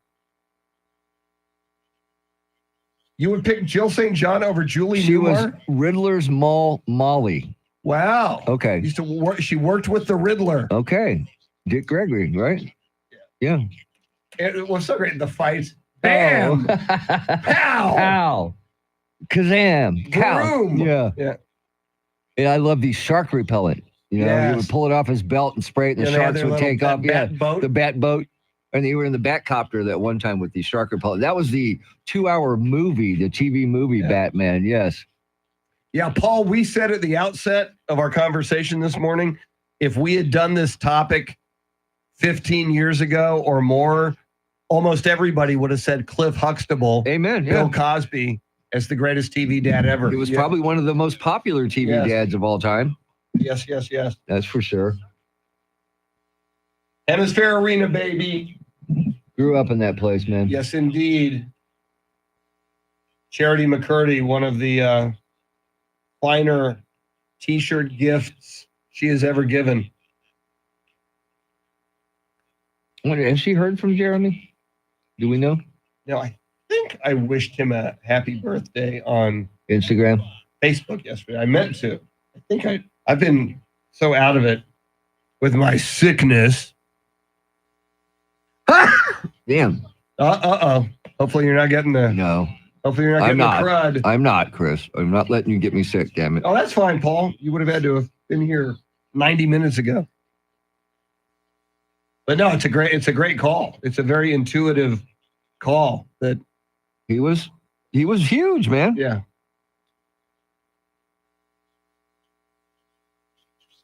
You would pick Jill St. John over Julie She was Newmar? Riddler's Molly. Wow. Okay. Used to work, she worked with the Riddler. Okay. Dick Gregory, right? Yeah. It was so great. The fights. Bam! Oh. Pow! Pow! Kazam! Cow! Vroom! Yeah. Yeah. And I love the shark repellent. You know, he Yes. would pull it off his belt and spray it, and the Yeah, they had sharks their would little take off. bat boat. The bat boat. And they were in the Batcopter that one time with the shark repellent. That was the 2-hour movie, the TV movie Batman. Yes. Yeah, Paul, we said at the outset of our conversation this morning, if we had done this topic 15 years ago or more, almost everybody would have said Cliff Huxtable, Amen. Bill Yeah. Cosby as the greatest TV dad ever. It was Yeah. probably one of the most popular TV Yes. dads of all time. Yes, yes, yes. That's for sure. Hemisphere Arena, baby. Grew up in that place, man. Yes, indeed. Charity McCurdy, one of the finer T-shirt gifts she has ever given. Has she heard from Jeremy? Do we know? Now, I think I wished him a happy birthday on Instagram? Facebook yesterday. I meant to. I think I've been so out of it with my sickness. Damn. Uh-oh. Hopefully you're not getting the... No. Hopefully you're not I'm getting not. the crud. I'm not, Chris. I'm not letting you get me sick, damn it. Oh, that's fine, Paul. You would have had to have been here 90 minutes ago. But no, it's a great call. It's a very intuitive call that he was huge, man. Yeah.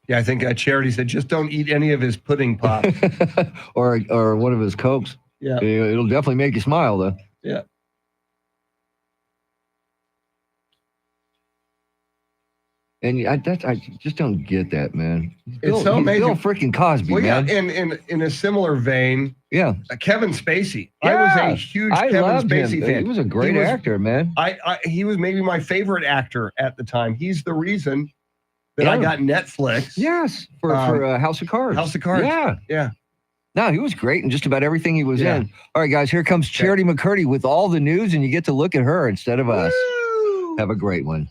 Yeah, I think Charity said just don't eat any of his pudding pop. or one of his Cokes. Yeah. It'll definitely make you smile, though. Yeah. And I just don't get that, man. It's so he's amazing. Bill freaking Cosby, Well, yeah, man. in a similar vein, Yeah. Kevin Spacey. Yeah. I was a huge I Kevin loved Spacey him. fan. He was a great actor, man. He was maybe my favorite actor at the time. He's the reason that I Yeah. got Netflix. Yes, for House of Cards. House of Cards. Yeah. Yeah. No, he was great in just about everything he was Yeah. in. All right, guys, here comes Charity McCurdy with all the news, and you get to look at her instead of us. Have a great one.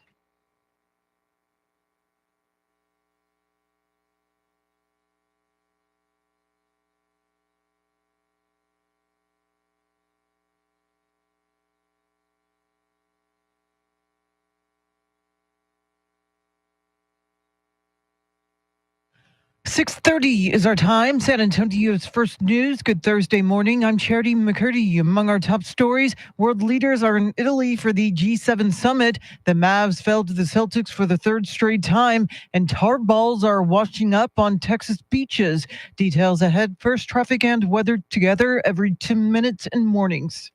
.30 is our time. San Antonio's first news. Good Thursday morning. I'm Charity McCurdy. Among our top stories, world leaders are in Italy for the G7 summit. The Mavs fell to the Celtics for the third straight time, and tar balls are washing up on Texas beaches. Details ahead. First, traffic and weather together every 10 minutes and mornings.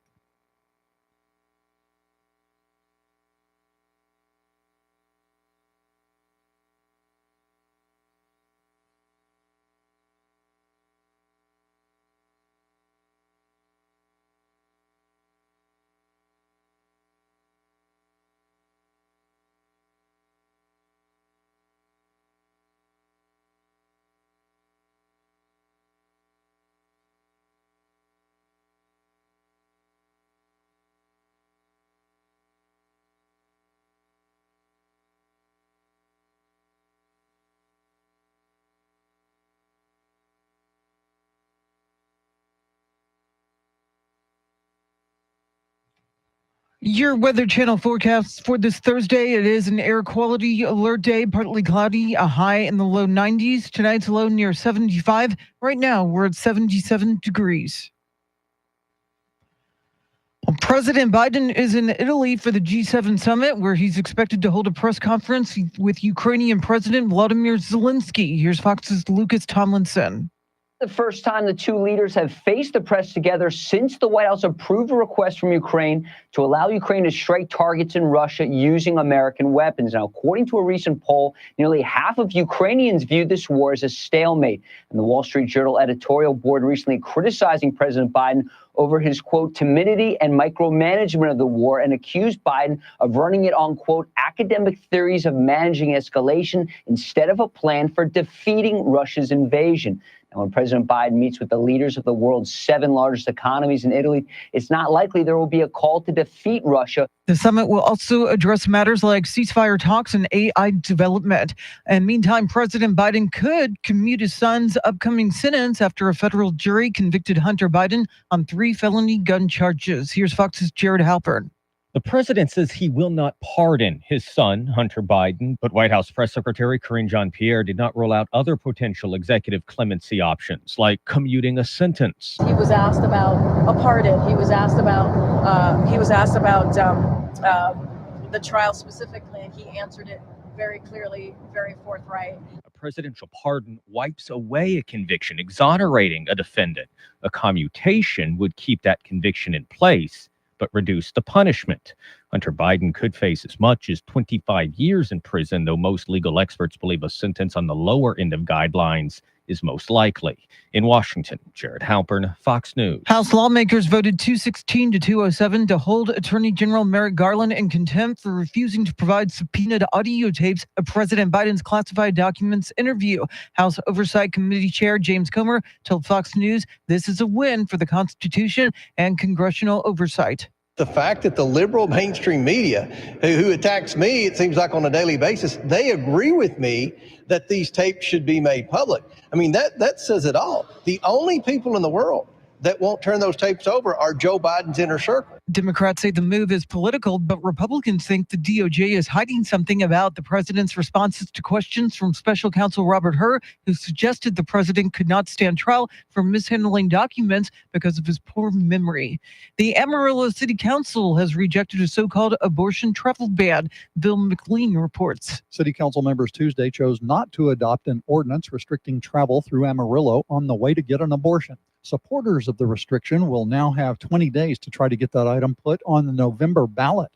Your Weather Channel forecast for this Thursday. It is an air quality alert day, partly cloudy, a high in the low 90s. Tonight's low near 75. Right now, we're at 77 degrees. President Biden is in Italy for the G7 summit, where he's expected to hold a press conference with Ukrainian President Volodymyr Zelensky. Here's Fox's Lucas Tomlinson. The first time the two leaders have faced the press together since the White House approved a request from Ukraine to allow Ukraine to strike targets in Russia using American weapons. Now, according to a recent poll, nearly half of Ukrainians viewed this war as a stalemate. And the Wall Street Journal editorial board recently criticizing President Biden over his, quote, timidity and micromanagement of the war and accused Biden of running it on, quote, academic theories of managing escalation instead of a plan for defeating Russia's invasion. And when President Biden meets with the leaders of the world's 7 largest economies in Italy, it's not likely there will be a call to defeat Russia. The summit will also address matters like ceasefire talks and AI development. And meantime, President Biden could commute his son's upcoming sentence after a federal jury convicted Hunter Biden on 3 felony gun charges. Here's Fox's Jared Halpern. The president says he will not pardon his son, Hunter Biden, but White House Press Secretary Karine Jean-Pierre did not rule out other potential executive clemency options, like commuting a sentence. He was asked about a pardon. He was asked about the trial specifically, and he answered it very clearly, very forthright. A presidential pardon wipes away a conviction, exonerating a defendant. A commutation would keep that conviction in place, but reduce the punishment. Hunter Biden could face as much as 25 years in prison, though most legal experts believe a sentence on the lower end of guidelines is most likely. In Washington, Jared Halpern, Fox News. House lawmakers voted 216 to 207 to hold Attorney General Merrick Garland in contempt for refusing to provide subpoenaed audio tapes of President Biden's classified documents interview. House Oversight Committee Chair James Comer told Fox News this is a win for the Constitution and congressional oversight. The fact that the liberal mainstream media, who attacks me, it seems like on a daily basis, they agree with me that these tapes should be made public. I mean, that says it all. The only people in the world that won't turn those tapes over are Joe Biden's inner circle. Democrats say the move is political, but Republicans think the DOJ is hiding something about the president's responses to questions from special counsel Robert Hur, who suggested the president could not stand trial for mishandling documents because of his poor memory. The Amarillo City Council has rejected a so-called abortion travel ban. Bill McLean reports. City Council members Tuesday chose not to adopt an ordinance restricting travel through Amarillo on the way to get an abortion. Supporters of the restriction will now have 20 days to try to get that item put on the November ballot.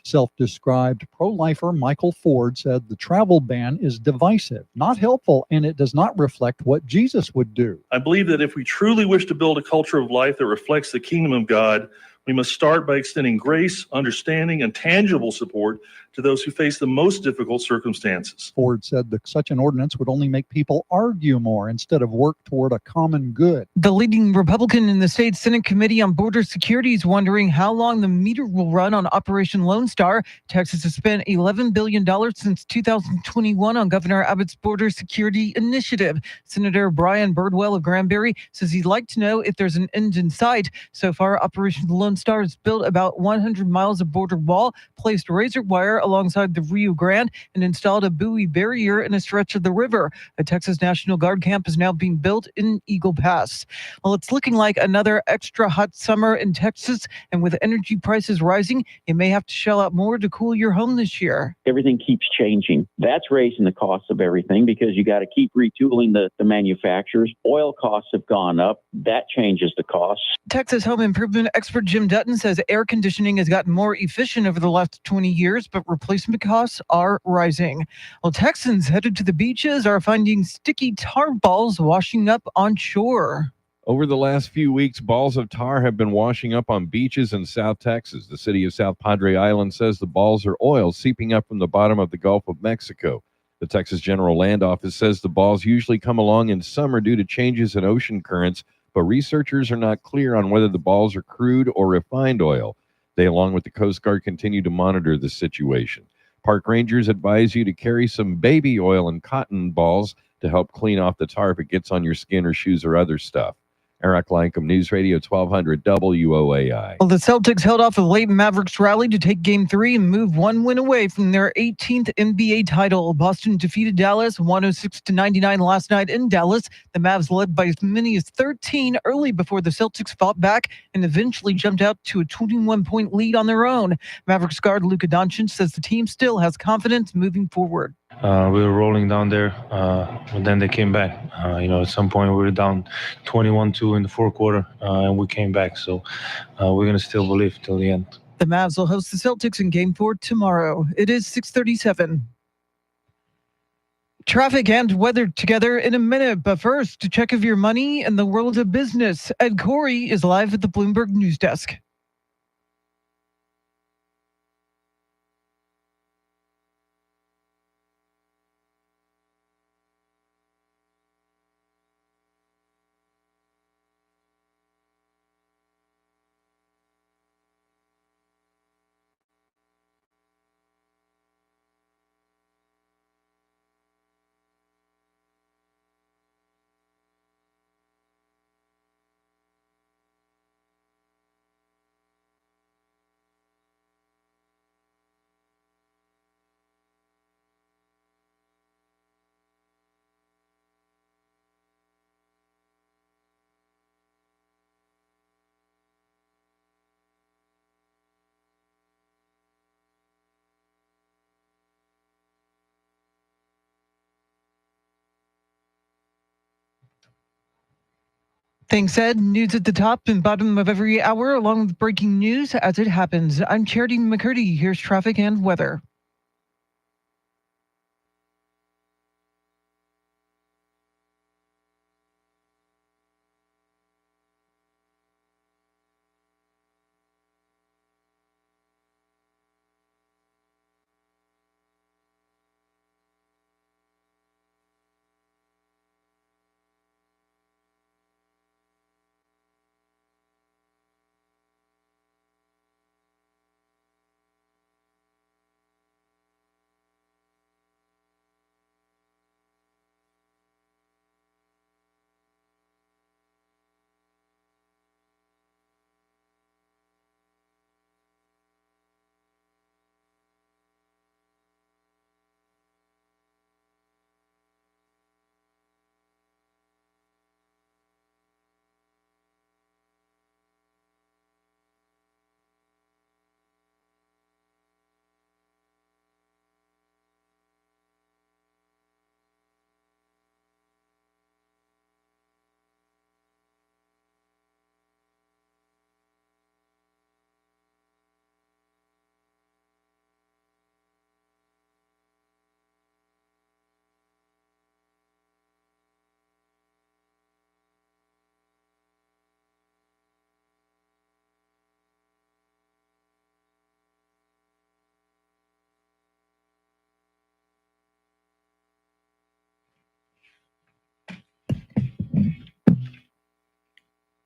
Self-described pro-lifer Michael Ford said the travel ban is divisive, not helpful, and it does not reflect what Jesus would do. I believe that if we truly wish to build a culture of life that reflects the kingdom of God, we must start by extending grace, understanding, and tangible support to those who face the most difficult circumstances. Ford said that such an ordinance would only make people argue more instead of work toward a common good. The leading Republican in the state Senate Committee on Border Security is wondering how long the meter will run on Operation Lone Star. Texas has spent $11 billion since 2021 on Governor Abbott's border security initiative. Senator Brian Birdwell of Granbury says he'd like to know if there's an end in sight. So far, Operation Lone Star has built about 100 miles of border wall, placed razor wire alongside the Rio Grande, and installed a buoy barrier in a stretch of the river. A Texas National Guard camp is now being built in Eagle Pass. Well, it's looking like another extra hot summer in Texas, and with energy prices rising, you may have to shell out more to cool your home this year. Everything keeps changing. That's raising the cost of everything because you got to keep retooling the manufacturers. Oil costs have gone up. That changes the costs. Texas home improvement expert Jim Dutton says air conditioning has gotten more efficient over the last 20 years, but replacement costs are rising. Well, Texans headed to the beaches are finding sticky tar balls washing up on shore. Over the last few weeks, balls of tar have been washing up on beaches in South Texas. The city of South Padre Island says the balls are oil seeping up from the bottom of the Gulf of Mexico. The Texas General Land Office says the balls usually come along in summer due to changes in ocean currents, but researchers are not clear on whether the balls are crude or refined oil. They, along with the Coast Guard, continue to monitor the situation. Park rangers advise you to carry some baby oil and cotton balls to help clean off the tar if it gets on your skin or shoes or other stuff. Eric Lankham, News Radio 1200 WOAI. Well, the Celtics held off a late Mavericks rally to take Game 3 and move one win away from their 18th NBA title. Boston defeated Dallas 106-99 last night in Dallas. The Mavs led by as many as 13 early before the Celtics fought back and eventually jumped out to a 21-point lead on their own. Mavericks guard Luka Doncic says the team still has confidence moving forward. We were rolling down there, but then they came back. At some point we were down 21-2 in the fourth quarter, and we came back. So we're going to still believe till the end. The Mavs will host the Celtics in Game 4 tomorrow. It is 6:37. Traffic and weather together in a minute, but first, to check of your money in the world of business. Ed Corey is live at the Bloomberg News Desk. Thanks, Ed. News at the top and bottom of every hour, along with breaking news as it happens. I'm Charity McCurdy. Here's traffic and weather.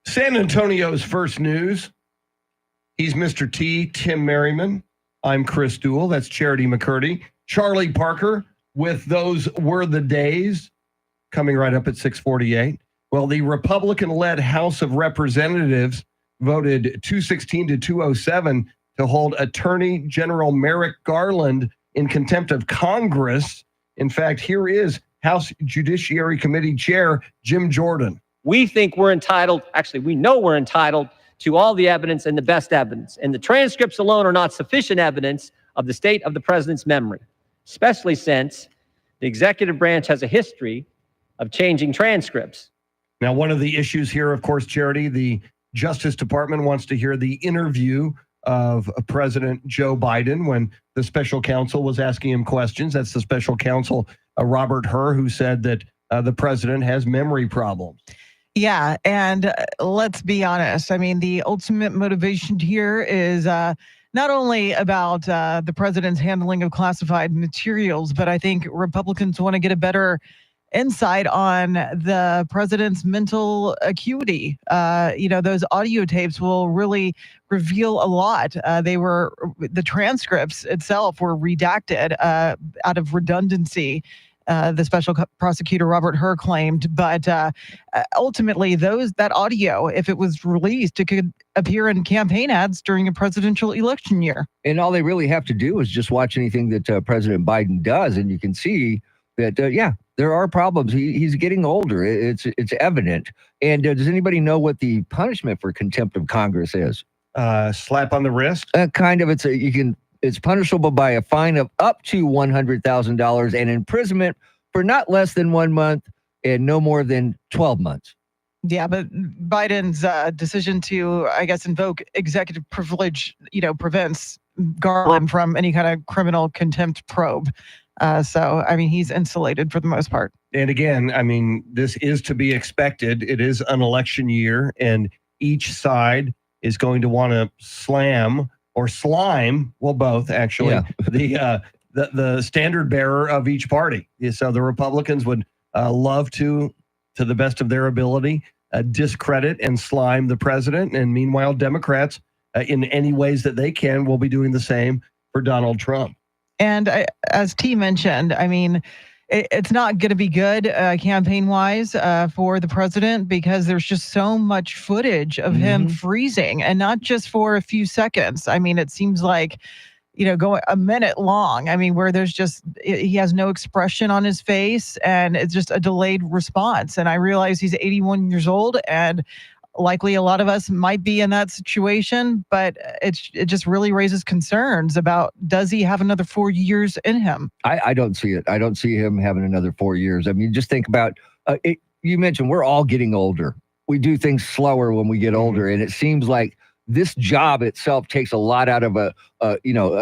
San Antonio's first news. He's Mr. T, Tim Merriman. I'm Chris Duell. That's Charity McCurdy. Charlie Parker with Those Were the Days, coming right up at 6:48. Well, the Republican-led House of Representatives voted 216 to 207 to hold Attorney General Merrick Garland in contempt of Congress. In fact, here is House Judiciary Committee Chair Jim Jordan. We think we're entitled, actually, we know we're entitled to all the evidence and the best evidence. And the transcripts alone are not sufficient evidence of the state of the president's memory, especially since the executive branch has a history of changing transcripts. Now, one of the issues here, of course, Charity, the Justice Department wants to hear the interview of President Joe Biden when the special counsel was asking him questions. That's the special counsel, Robert Hur, who said that the president has memory problems. Yeah, and let's be honest. I mean, the ultimate motivation here is not only about the president's handling of classified materials, but I think Republicans want to get a better insight on the president's mental acuity. Those audio tapes will really reveal a lot. The transcripts itself were redacted out of redundancy. the special prosecutor Robert Hur claimed. But ultimately, that audio, if it was released, it could appear in campaign ads during a presidential election year. And all they really have to do is just watch anything that President Biden does, and you can see that, yeah, there are problems. He's getting older. It's evident. And does anybody know what the punishment for contempt of Congress is? Slap on the wrist? Kind of. It's punishable by a fine of up to $100,000 and imprisonment for not less than 1 month and no more than 12 months. Yeah, but Biden's decision to, I guess, invoke executive privilege, prevents Garland from any kind of criminal contempt probe. So, I mean, he's insulated for the most part. And again, I mean, this is to be expected. It is an election year, and each side is going to want to slam or slime, well, both actually, the standard bearer of each party. So the Republicans would love to the best of their ability, discredit and slime the president. And meanwhile, Democrats, in any ways that they can, will be doing the same for Donald Trump. And as T mentioned, I mean, it's not going to be good campaign-wise for the president, because there's just so much footage of him freezing, and not just for a few seconds. I mean, it seems like, going a minute long. I mean, where there's just, he has no expression on his face, and it's just a delayed response. And I realize he's 81 years old, and likely a lot of us might be in that situation, but it just really raises concerns about, does he have another 4 years in him? I don't see it. I don't see him having another 4 years. I mean, just think about it. You mentioned we're all getting older. We do things slower when we get older, and it seems like this job itself takes a lot out of a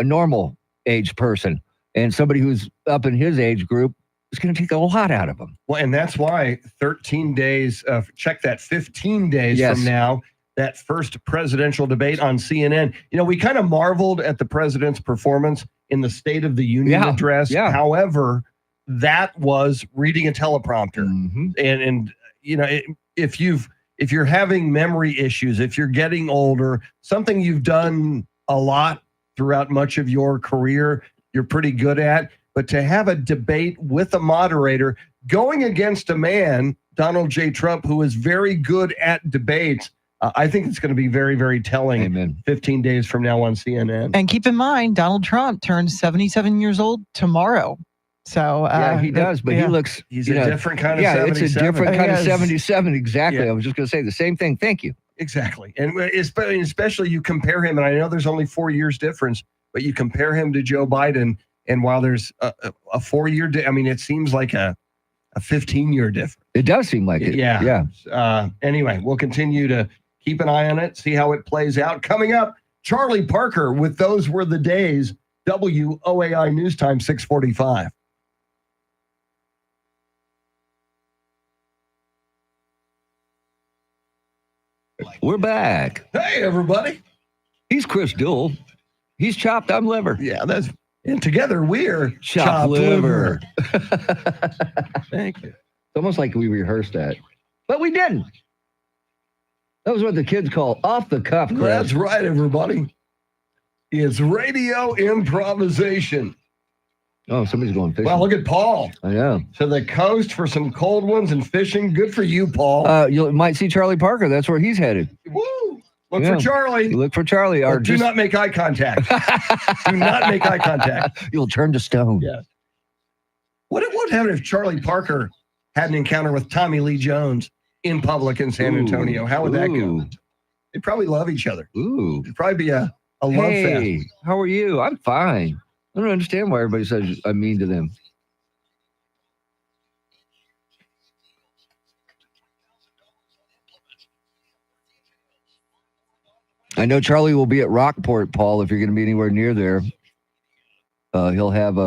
normal age person, and somebody who's up in his age group, it's going to take a lot out of them. Well, and that's why 13 days, check that, 15 days from now, that first presidential debate on CNN. We kind of marveled at the president's performance in the State of the Union address. Yeah. However, that was reading a teleprompter. And if you're having memory issues, if you're getting older, something you've done a lot throughout much of your career, you're pretty good at. But to have a debate with a moderator going against a man, Donald J. Trump, who is very good at debates, I think it's going to be very, very telling. Amen. 15 days from now on CNN. And keep in mind, Donald Trump turns 77 years old tomorrow. So yeah, he does, but he looks, he's a different kind of 77. It's a different kind of Yes. 77. Exactly. Yeah. I was just going to say the same thing. Thank you. Exactly. And especially you compare him, and I know there's only 4 years difference, but you compare him to Joe Biden, and while there's a 4 year, I mean, it seems like a 15-year difference. It does seem like it. Yeah. Anyway, we'll continue to keep an eye on it, see how it plays out. Coming up, Charlie Parker with Those Were the Days, WOAI News Time 645. We're back. Hey, everybody. He's Chris Duell. He's Chopped. I'm Liver. Yeah, and together we're Chopped Liver. Thank you. It's almost like we rehearsed that, but we didn't. That was what the kids call off the cuff, Chris. That's right, everybody. It's radio improvisation. Oh, somebody's going fishing. Well, look at Paul. I know. To the coast for some cold ones and fishing. Good for you, Paul. You might see Charlie Parker. That's where he's headed. Woo! Look for Charlie. Look for Charlie. Or do not make eye contact. Do not make eye contact. You'll turn to stone. Yes. What would happen if Charlie Parker had an encounter with Tommy Lee Jones in public in San Antonio? How would that go? They'd probably love each other. Ooh. It'd probably be a love fest. Hey, how are you? I'm fine. I don't understand why everybody says I'm mean to them. I know Charlie will be at Rockport, Paul, if you're going to be anywhere near there. He'll have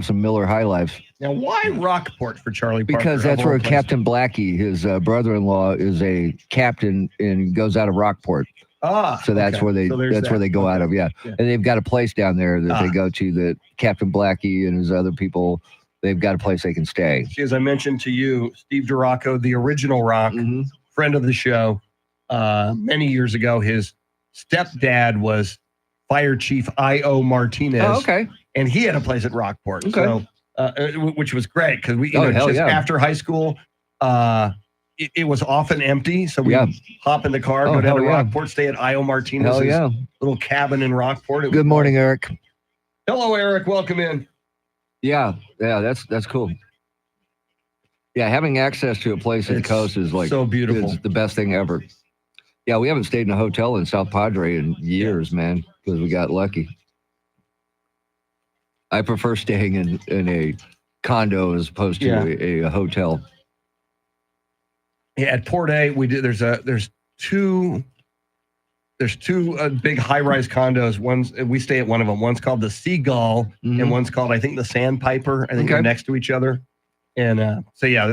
some Miller High Lives. Now, why Rockport for Charlie Parker? Because that's where Captain Blackie, his brother-in-law, is a captain and goes out of Rockport. So that's where they where they go out of. Yeah. And they've got a place down there that they go to, that Captain Blackie and his other people, they've got a place they can stay. As I mentioned to you, Steve Duraco, the original Rock, friend of the show, many years ago, his stepdad was Fire Chief I.O. Martinez. Oh, okay. And he had a place at Rockport. Okay. So which was great because we hell yeah. after high school, it was often empty, so we hop in the car, go down hell to yeah. Rockport, stay at Io Martinez's Hell yeah. little cabin in Rockport. It was Good morning, Eric. Hello, Eric. Welcome in. Yeah, that's cool. Yeah, having access to a place at the coast is like so beautiful. It's the best thing ever. Yeah, we haven't stayed in a hotel in South Padre in years, man, because we got lucky. I prefer staying in a condo as opposed to a hotel. Yeah, at Port A, we did. There's two big high-rise condos. We stay at one of them. One's called the Seagull, and one's called, I think, the Sandpiper. I think they're next to each other. And so yeah,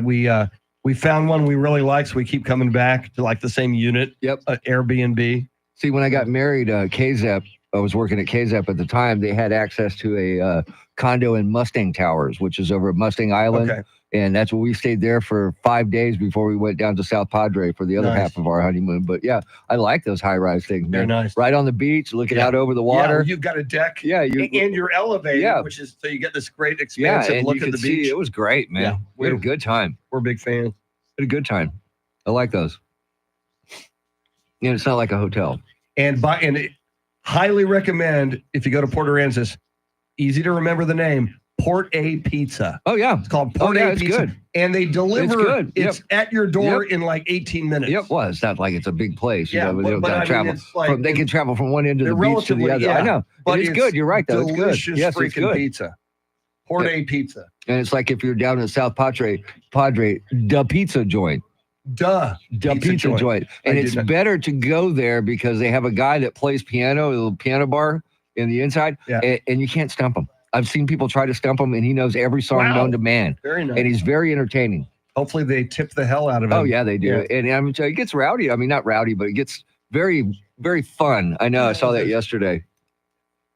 we found one we really like, so we keep coming back to like the same unit. Yep. Airbnb. See, when I got married, KZEP, I was working at KZEP at the time. They had access to a condo in Mustang Towers, which is over at Mustang Island. Okay. And that's where we stayed there for 5 days before we went down to South Padre for the other half of our honeymoon. But yeah, I like those high-rise things, They're man. nice. Right on the beach, looking out over the water. Yeah, you've got a deck. Yeah, and you're elevated, which is so you get this great expansive and look you at could the see beach. it was great, man. Yeah, we had a good time. We're big fans. Had a good time. I like those. And it's not like a hotel. And highly recommend if you go to Port Aransas, easy to remember the name, Port A Pizza. Oh yeah, it's called Port A it's Pizza, good. and they deliver. It's good. It's at your door in like 18 minutes. Yep. Well, it's not like it's a big place. Yeah, they don't but gotta I mean, travel. it's like- They can travel from one end of the They're beach to the relatively- other. I know, but it's good. You're right, though. It's good. Delicious Yes, it's freaking good. pizza. Port A Pizza. And it's like if you're down in South Padre, the pizza joint. The pizza joint. And it's better to go there because they have a guy that plays piano, a little piano bar in the inside, and you can't stump him. I've seen people try to stump him, and he knows every song known to man. Very nice. And he's very entertaining. Hopefully they tip the hell out of him. Oh, yeah, they do. And I'm gonna tell you, it gets rowdy. I mean, not rowdy, but it gets very, very fun. I know. I saw that yesterday.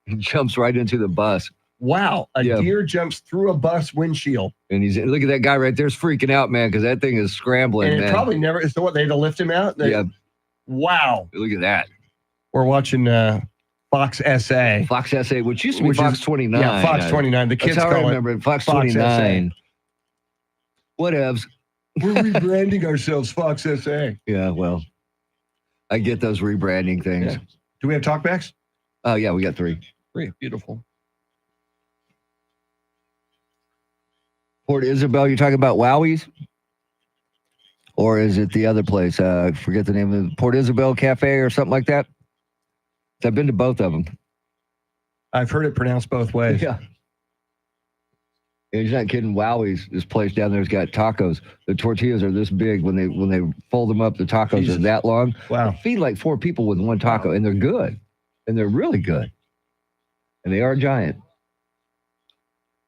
He jumps right into the bus. Wow. A deer jumps through a bus windshield. And look at that guy right there's freaking out, man, because that thing is scrambling, And it man. probably never, so what, they had to lift him out? Yeah. Wow. Look at that. We're watching Fox SA. Fox SA, which used to be Fox 29. Yeah, Fox 29. The kids That's how call I remember it. Fox 29. Whatevs. We're rebranding ourselves Fox SA. Yeah, well, I get those rebranding things. Yeah. Do we have talkbacks? Oh, yeah, we got 3. 3. Beautiful. Port Isabel, you're talking about Wowie's? Or is it the other place? I forget the name of it. Port Isabel Cafe or something like that? I've been to both of them. I've heard it pronounced both ways. Yeah. He's not kidding. Wowie's, this place down there's got tacos. The tortillas are this big. When they fold them up, the tacos are that long. Wow. They feed like 4 people with one taco, and they're good. And they're really good. And they are giant.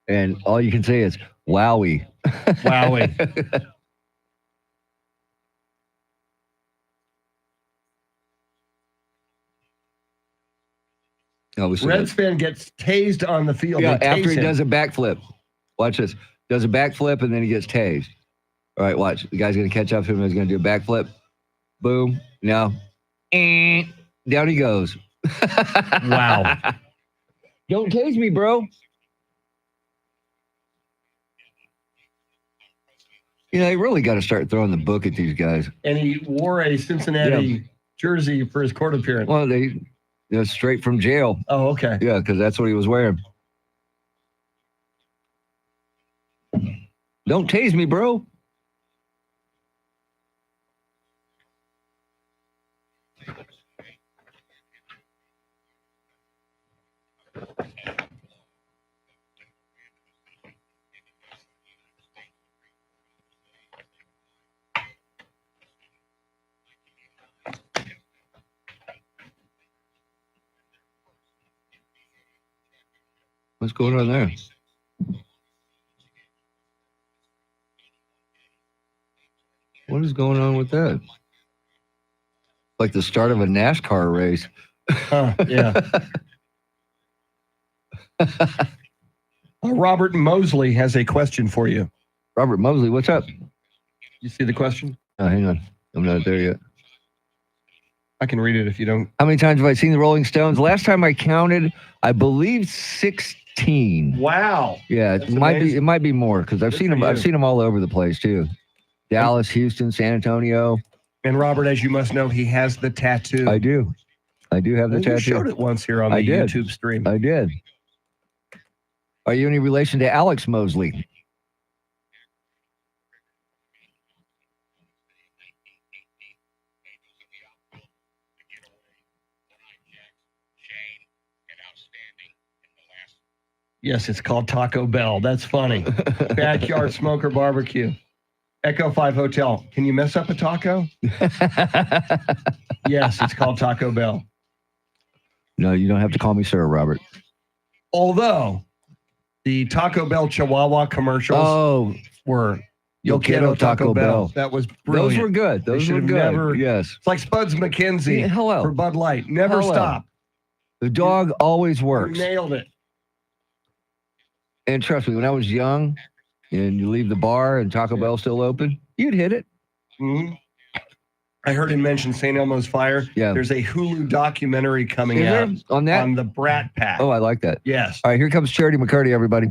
And all you can say is, wowie. Wowie. Reds fan gets tased on the field. Yeah, They after tase he him. does a backflip. Watch this. Does a backflip and then he gets tased. All right, watch. The guy's going to catch up to him. He's going to do a backflip. Boom. Now, down he goes. Wow. Don't tase me, bro. You know, they really got to start throwing the book at these guys. And he wore a Cincinnati jersey for his court appearance. Well, they're straight from jail. Oh, okay. Yeah, because that's what he was wearing. Don't tase me, bro. What's going on there? What is going on with that? Like the start of a NASCAR race. Yeah. Robert Mosley has a question for you. Robert Mosley, what's up? You see the question? Oh, hang on. I'm not there yet. I can read it if you don't. How many times have I seen the Rolling Stones? Last time I counted, I believe 16 16. Wow. Yeah, That's it might be. amazing. It might be more because I've Good seen for them. I've you. seen them all over the place too. Dallas, Houston, San Antonio. And Robert, as you must know, he has the tattoo. I do. I do have the You tattoo. showed it once here on I the did. YouTube stream. I did. Are you any relation to Alex Mosley? Yes, it's called Taco Bell. That's funny. Backyard Smoker Barbecue. Echo 5 Hotel. Can you mess up a taco? Yes, it's called Taco Bell. No, you don't have to call me sir, Robert. Although the Taco Bell Chihuahua commercials were Yo Quiero Taco Bell. That was brilliant. Those were good. They Those should were have good. never- Yes. It's like Spuds McKenzie Yeah, hello. for Bud Light. Never Hello. stop. The dog always You works. nailed it. And trust me, when I was young and you leave the bar and Taco Bell's still open, you'd hit it. hmm I heard him mention St. Elmo's Fire. Yeah. There's a Hulu documentary coming Is there? out On that? on the Brat Pack. Oh, I like that. Yes. All right, here comes Charity McCurdy, everybody.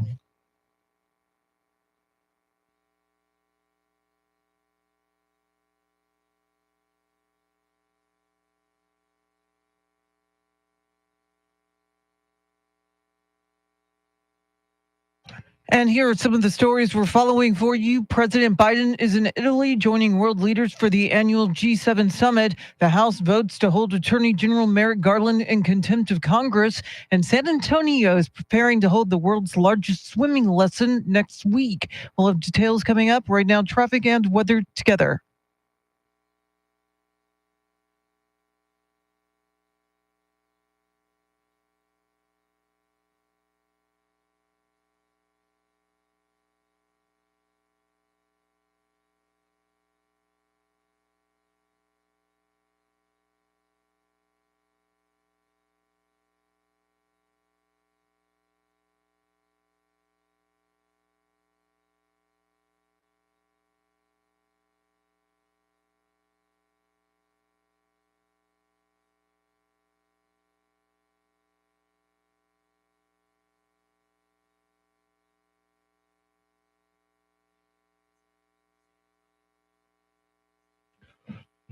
And here are some of the stories we're following for you. President Biden is in Italy joining world leaders for the annual G7 summit. The House votes to hold Attorney General Merrick Garland in contempt of Congress. And San Antonio is preparing to hold the world's largest swimming lesson next week. We'll have details coming up. Right now, traffic and weather together.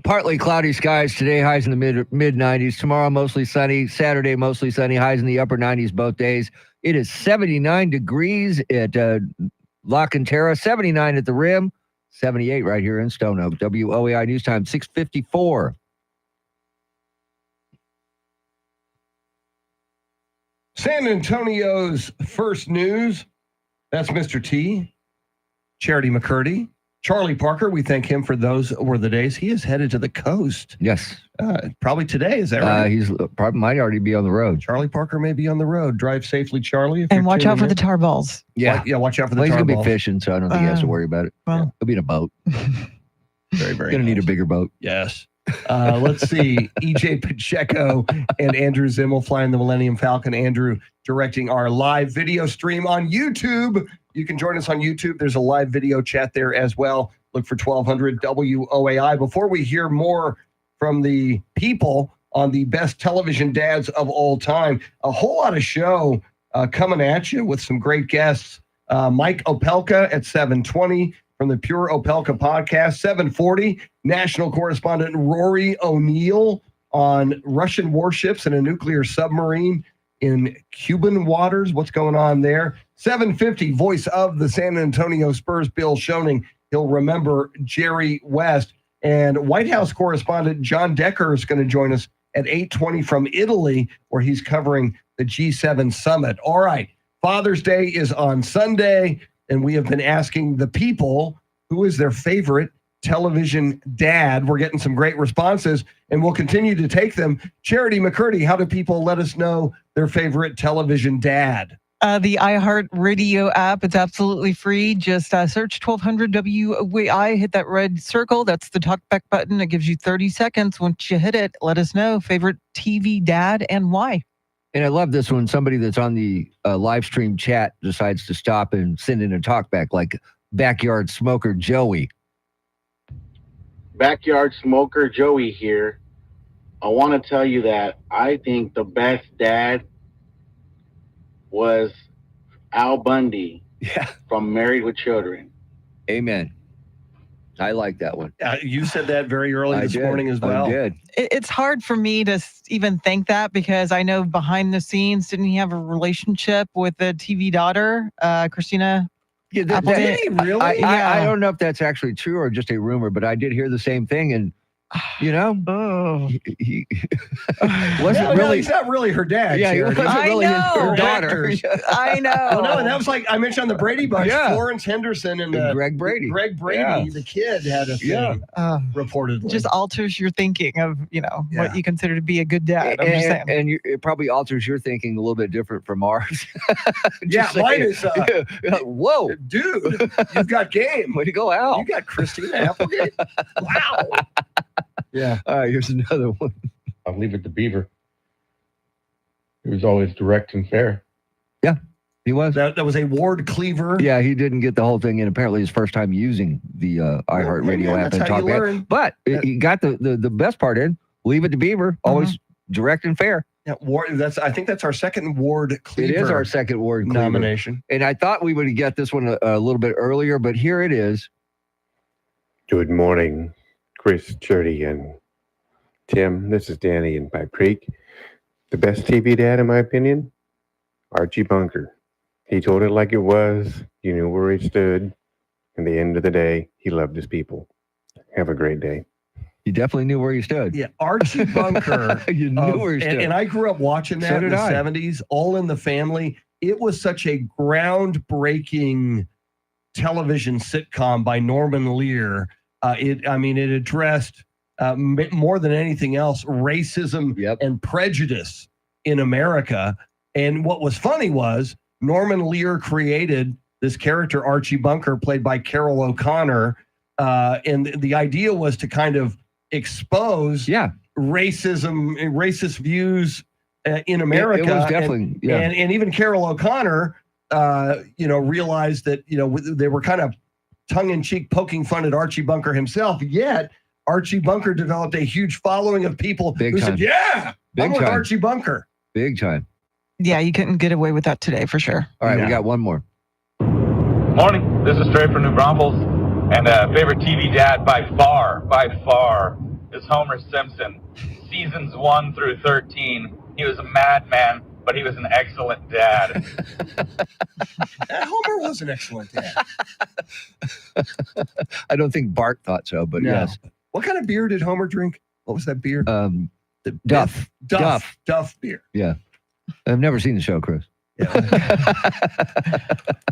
Partly cloudy skies today, highs in the mid 90s. Tomorrow, mostly sunny. Saturday, mostly sunny, highs in the upper 90s both days. It is 79 degrees at La Cantera, 79 at the Rim, 78 right here in Stone Oak. WOAI News Time, 6:54. San Antonio's first news. That's Mr. T, Charity McCurdy, Charlie Parker. We thank him for those were the days. He is headed to the coast. Yes. Probably today. Is that right? He's probably might already be on the road. Charlie Parker may be on the road. Drive safely, Charlie. if And you're watch out tuning for in. the tar balls. Yeah, watch out for the Well, he's tar going to be balls. fishing, so I don't think he has to worry about it. Well. He'll be in a boat. Very, very Going to need a bigger boat. Yes. Let's see. EJ Pacheco and Andrew Zimmel flying the Millennium Falcon. Andrew directing our live video stream on YouTube. You can join us on YouTube. There's a live video chat there as well. Look for 1200 WOAI. Before we hear more from the people on the best television dads of all time, a whole lot of show coming at you with some great guests. Mike Opelka at 7:20 from the Pure Opelka podcast. 7:40, national correspondent Rory O'Neill on Russian warships and a nuclear submarine in Cuban waters. What's going on there? 7:50, voice of the San Antonio Spurs, Bill Schoening. He'll remember Jerry West. And White House correspondent John Decker is going to join us at 8:20 from Italy, where he's covering the G7 summit. All right. Father's Day is on Sunday, and we have been asking the people who is their favorite television dad. We're getting some great responses, and we'll continue to take them. Charity McCurdy, how do people let us know their favorite television dad? The iHeart Radio app, it's absolutely free. Just search 1200 WOAI, hit that red circle. That's the talkback button. It gives you 30 seconds. Once you hit it, let us know favorite TV dad and why. And I love this when somebody that's on the live stream chat decides to stop and send in a talkback, like Backyard Smoker Joey. Backyard Smoker Joey here. I want to tell you that I think the best dad was Al Bundy Yeah. from Married with Children. Amen. I like that one. You said that very early this morning as well. I did. It's hard for me to even think that because I know behind the scenes, didn't he have a relationship with the TV daughter, Christina? Yeah, Applegate? Did he really? I don't know if that's actually true or just a rumor, but I did hear the same thing. And, you know, he wasn't No, really. he's not really her dad. Yeah, he Charity. wasn't really her daughter. I know. Well, no, and that was like I mentioned on the Brady Bunch. Yeah. Florence Henderson and Greg Brady. Greg Brady, Yeah. the kid, had a thing reportedly. Just alters your thinking of, what you consider to be a good dad. I'm just saying. And it probably alters your thinking a little bit different from ours. yeah, Just mine saying. is. Whoa, Dude, you've got game. way to go, Al. You got Christina Applegate. Wow. Yeah. All right, here's another one. I'll leave it to Beaver. He was always direct and fair. Yeah, he was. That was a Ward Cleaver. Yeah, he didn't get the whole thing in. Apparently, his first time using the iHeartRadio yeah, app that's and how you talk learn. back. But he got the best part in. Leave it to Beaver. Always direct and fair. Yeah, Ward. I think that's our second Ward Cleaver. It is our second Ward Cleaver nomination. And I thought we would get this one a little bit earlier, but here it is. Good morning, Chris, Charity, and Tim. This is Danny in Pipe Creek. The best TV dad, in my opinion, Archie Bunker. He told it like it was. You knew where he stood. At the end of the day, he loved his people. Have a great day. You definitely knew where you stood. Yeah, Archie Bunker. You knew where you stood. And I grew up watching that So in did the I. 70s, All in the Family. It was such a groundbreaking television sitcom by Norman Lear. It addressed more than anything else racism and prejudice in America. And what was funny was Norman Lear created this character, Archie Bunker, played by Carol O'Connor. And the idea was to kind of expose racism and racist views in America. It was definitely, and even Carol O'Connor, realized that, they were kind of tongue-in-cheek poking fun at Archie Bunker himself. Yet Archie Bunker developed a huge following of people who said, yeah, I'm with Archie Bunker. Big time. Yeah, you couldn't get away with that today for sure. All right, we got one more. Morning. This is Trey from New Braunfels, and favorite TV dad by far, is Homer Simpson. Seasons 1 through 13, he was a madman, but he was an excellent dad. Homer was an excellent dad. I don't think Bart thought so, but No. yes. What kind of beer did Homer drink? What was that beer? Duff. Duff beer. Yeah. I've never seen the show, Chris.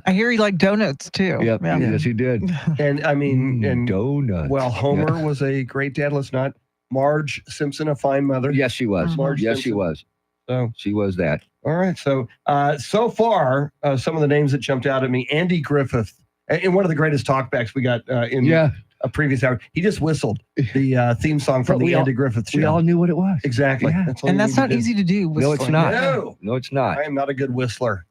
I hear he liked donuts too. Yep. Yeah. Yes, he did. And I mean, and donuts. Well, Homer was a great dad. Let's not. Marge Simpson, a fine mother. Yes, she was. Marge Yes, she Simpson. was. So she was that. All right. So so far, some of the names that jumped out at me: Andy Griffith, in one of the greatest talkbacks we got in a previous hour. He just whistled the theme song from But the Andy Griffith show. We all knew what it was. Exactly. Yeah. That's all And you that's need not to do. easy to do. No, it's whistling. not. No. No, it's not. I am not a good whistler.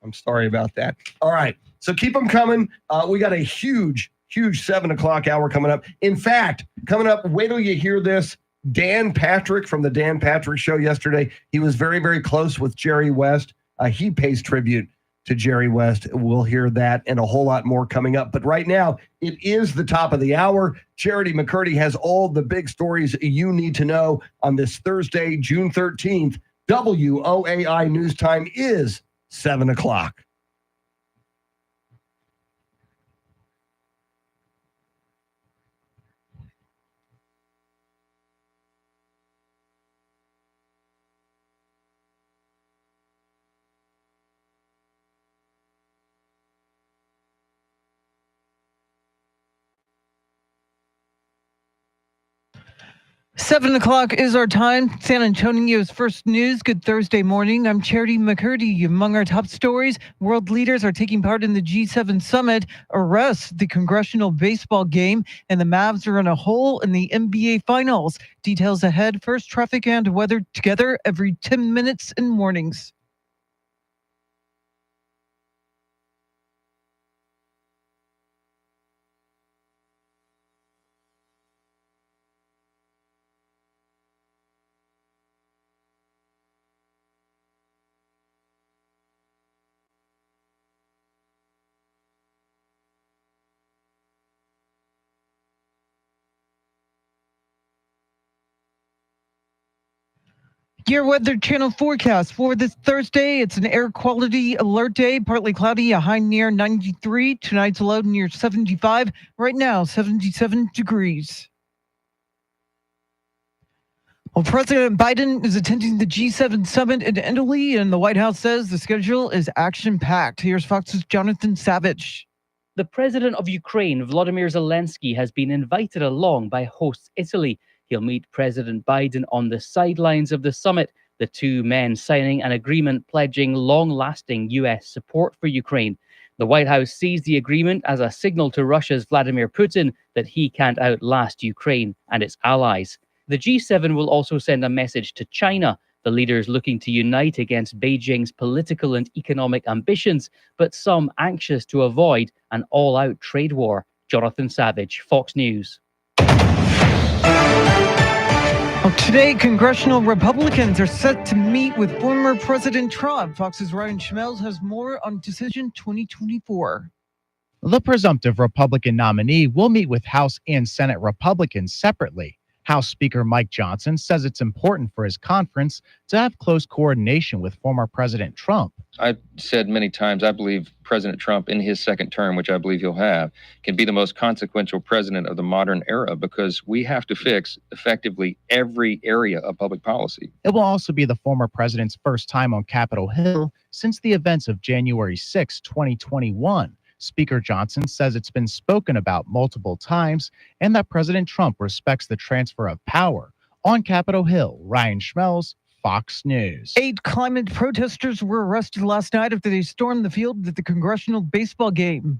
I'm sorry about that. All right. So keep them coming. We got a huge 7 o'clock hour coming up. In fact, coming up, wait till you hear this. Dan Patrick from the Dan Patrick Show yesterday. He was very, very close with Jerry West. He pays tribute to Jerry West. We'll hear that and a whole lot more coming up. But right now, it is the top of the hour. Charity McCurdy has all the big stories you need to know on this Thursday, June 13th. WOAI News Time is 7 o'clock. Seven o'clock is our time. San Antonio's first news. Good Thursday morning. I'm Charity McCurdy. Among our top stories, world leaders are taking part in the G7 summit, arrests the congressional baseball game, and the Mavs are in a hole in the NBA finals. Details ahead. First, traffic and weather together every 10 minutes in mornings. Your Weather Channel forecast for this Thursday. It's an air quality alert day, partly cloudy, a high near 93. Tonight's low near 75. Right now, 77 degrees. Well, President Biden is attending the G7 summit in Italy, and the White House says the schedule is action-packed. Here's Fox's Jonathan Savage. The president of Ukraine, Volodymyr Zelensky, has been invited along by host Italy. He'll meet President Biden on the sidelines of the summit, the two men signing an agreement pledging long-lasting U.S. support for Ukraine. The White House sees the agreement as a signal to Russia's Vladimir Putin that he can't outlast Ukraine and its allies. The G7 will also send a message to China, the leaders looking to unite against Beijing's political and economic ambitions, but some anxious to avoid an all-out trade war. Jonathan Savage, Fox News. Well, today, congressional Republicans are set to meet with former President Trump. Fox's Ryan Schmelz has more on Decision 2024. The presumptive Republican nominee will meet with House and Senate Republicans separately. House Speaker Mike Johnson says it's important for his conference to have close coordination with former President Trump. I've said many times, I believe President Trump in his second term, which I believe he'll have, can be the most consequential president of the modern era because we have to fix effectively every area of public policy. It will also be the former president's first time on Capitol Hill since the events of January 6, 2021. Speaker Johnson says it's been spoken about multiple times and that President Trump respects the transfer of power. On Capitol Hill, Ryan Schmelz, Fox News. 8 climate protesters were arrested last night after they stormed the field at the congressional baseball game.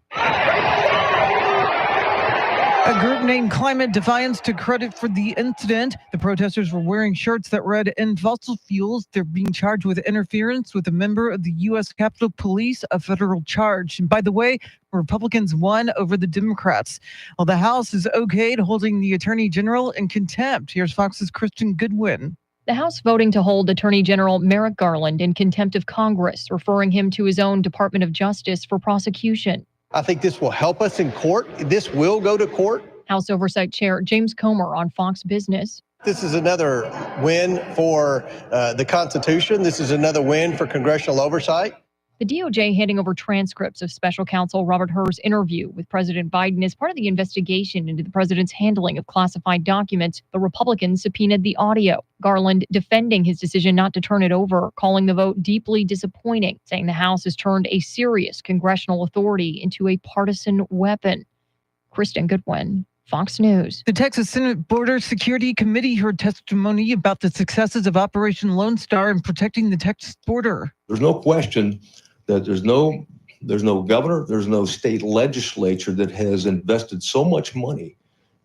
A group named Climate Defiance took credit for the incident. The protesters were wearing shirts that read "End Fossil Fuels." They're being charged with interference with a member of the U.S. Capitol Police, a federal charge. And by the way, Republicans won over the Democrats. Well, the House is okayed holding the Attorney General in contempt. Here's Fox's Kristen Goodwin. The House voting to hold Attorney General Merrick Garland in contempt of Congress, referring him to his own Department of Justice for prosecution. I think this will help us in court. This will go to court. House Oversight Chair James Comer on Fox Business. This is another win for the Constitution. This is another win for congressional oversight. The DOJ handing over transcripts of special counsel Robert Hur's interview with President Biden as part of the investigation into the president's handling of classified documents. The Republicans subpoenaed the audio. Garland defending his decision not to turn it over, calling the vote deeply disappointing, saying the House has turned a serious congressional authority into a partisan weapon. Kristen Goodwin, Fox News. The Texas Senate Border Security Committee heard testimony about the successes of Operation Lone Star in protecting the Texas border. There's no question that there's no governor, there's no state legislature that has invested so much money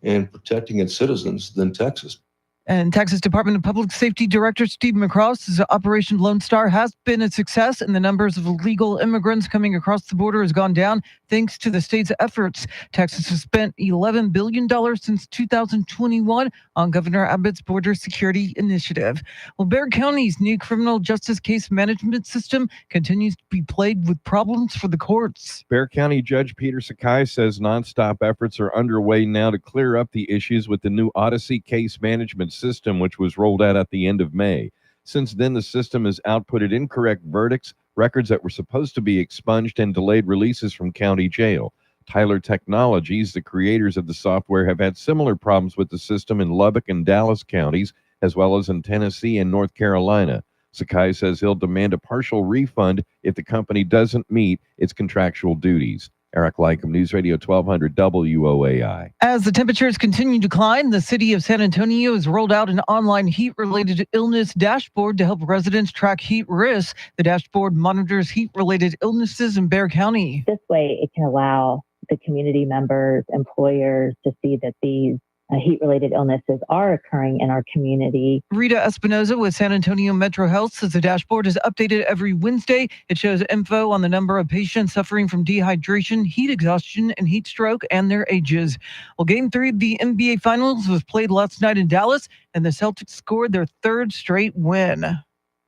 in protecting its citizens than Texas. And Texas Department of Public Safety Director Steve McCross says Operation Lone Star has been a success, and the numbers of illegal immigrants coming across the border has gone down thanks to the state's efforts. Texas has spent $11 billion since 2021 on Governor Abbott's border security initiative. Well, Bexar County's new criminal justice case management system continues to be plagued with problems for the courts. Bexar County Judge Peter Sakai says nonstop efforts are underway now to clear up the issues with the new Odyssey case management system, which was rolled out at the end of May. Since then, the system has outputted incorrect verdicts, records that were supposed to be expunged, and delayed releases from county jail. Tyler Technologies, the creators of the software, have had similar problems with the system in Lubbock and Dallas counties, as well as in Tennessee and North Carolina. Sakai says he'll demand a partial refund if the company doesn't meet its contractual duties. Eric Lycom, News Radio 1200 WOAI. As the temperatures continue to climb, the city of San Antonio has rolled out an online heat-related illness dashboard to help residents track heat risks. The dashboard monitors heat-related illnesses in Bexar County. This way, it can allow the community members, employers to see that these heat-related illnesses are occurring in our community. Rita Espinoza with San Antonio Metro Health says the dashboard is updated every Wednesday. It shows info on the number of patients suffering from dehydration, heat exhaustion, and heat stroke, and their ages. Well, Game 3 of the NBA Finals was played last night in Dallas, and the Celtics scored their third straight win.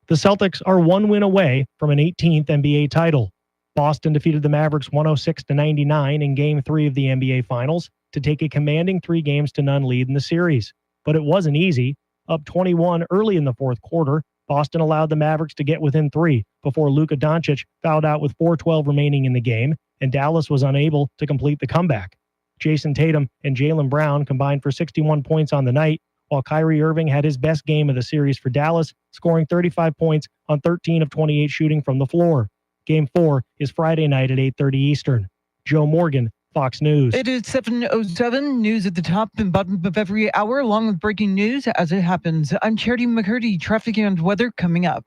The Celtics are one win away from an 18th NBA title. Boston defeated the Mavericks 106-99 in Game 3 of the NBA Finals to take a commanding 3-0 lead in the series. But it wasn't easy. Up 21 early in the fourth quarter, Boston allowed the Mavericks to get within 3 before Luka Doncic fouled out with 4:12 remaining in the game, and Dallas was unable to complete the comeback. Jason Tatum and Jaylen Brown combined for 61 points on the night, while Kyrie Irving had his best game of the series for Dallas, scoring 35 points on 13 of 28 shooting from the floor. Game 4 is Friday night at 8:30 Eastern. Joe Morgan, Fox News. It is 7:07. News at the top and bottom of every hour, along with breaking news as it happens. I'm Charity McCurdy. Traffic and weather coming up.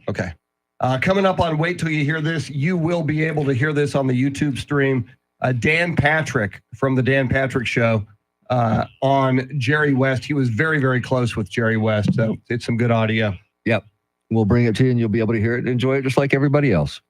Okay. Coming up on Wait Till You Hear This, you will be able to hear this on the YouTube stream. Dan Patrick from the Dan Patrick Show on Jerry West. He was very, very close with Jerry West, so it's some good audio. Yep. We'll bring it to you and you'll be able to hear it and enjoy it just like everybody else.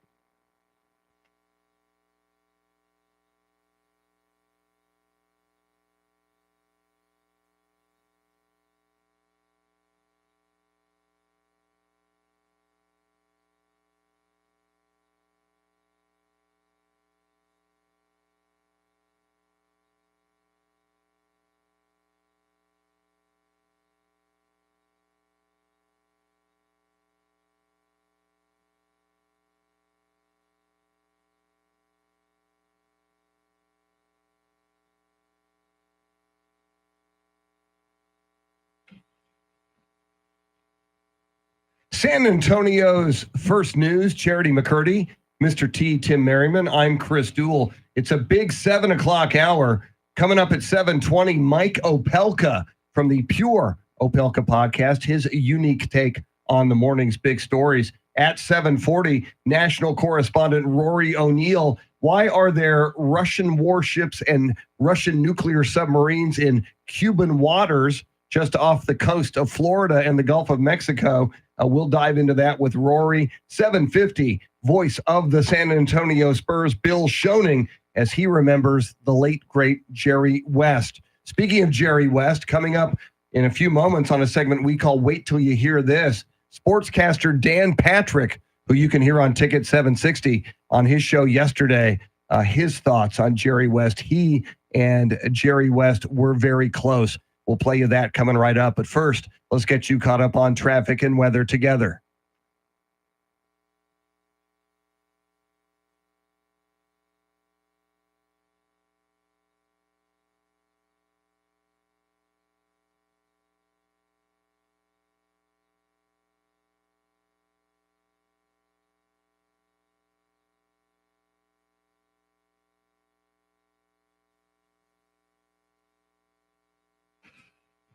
San Antonio's first news, Charity McCurdy, Mr. T, Tim Merriman. I'm Chris Duell. It's a big 7 o'clock hour. Coming up at 7:20, Mike Opelka from the Pure Opelka podcast, his unique take on the morning's big stories. At 7:40, national correspondent Rory O'Neill. Why are there Russian warships and Russian nuclear submarines in Cuban waters just off the coast of Florida and the Gulf of Mexico? We'll dive into that with Rory. 7:50, voice of the San Antonio Spurs, Bill Schoening, as he remembers the late, great Jerry West. Speaking of Jerry West, coming up in a few moments on a segment we call Wait Till You Hear This, sportscaster Dan Patrick, who you can hear on Ticket 760 on his show yesterday, his thoughts on Jerry West. He and Jerry West were very close. We'll play you that coming right up. But first, let's get you caught up on traffic and weather together.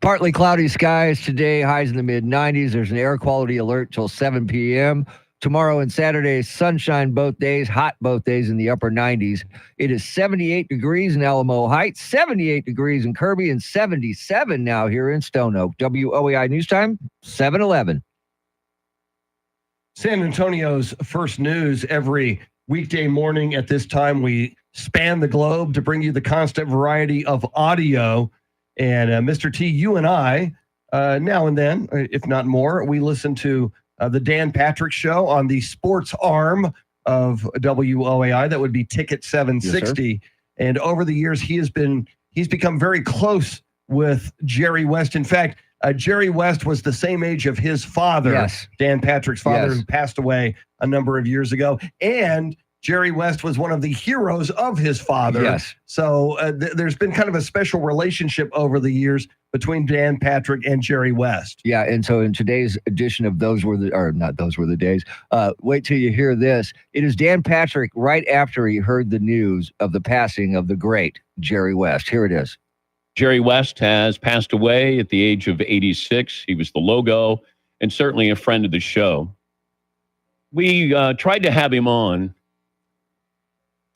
Partly cloudy skies today, highs in the mid-90s. There's an air quality alert till 7 p.m. Tomorrow and Saturday, sunshine both days, hot both days in the upper 90s. It is 78 degrees in Alamo Heights, 78 degrees in Kirby, and 77 now here in Stone Oak. WOAI News Time, 7:11. San Antonio's first news every weekday morning at this time. We span the globe to bring you the constant variety of audio. And Mr. T, you and I, now and then, if not more, we listen to the Dan Patrick Show on the sports arm of WOAI. That would be Ticket 760. Yes, and over the years, he's become very close with Jerry West. In fact, Jerry West was the same age of his father, Yes. Dan Patrick's father, Yes. who passed away a number of years ago. And Jerry West was one of the heroes of his father. Yes. So there's been kind of a special relationship over the years between Dan Patrick and Jerry West. Yeah, and so in today's edition of Those Were the Days, wait till you hear this. It is Dan Patrick right after he heard the news of the passing of the great Jerry West. Here it is. Jerry West has passed away at the age of 86. He was the logo and certainly a friend of the show. We tried to have him on.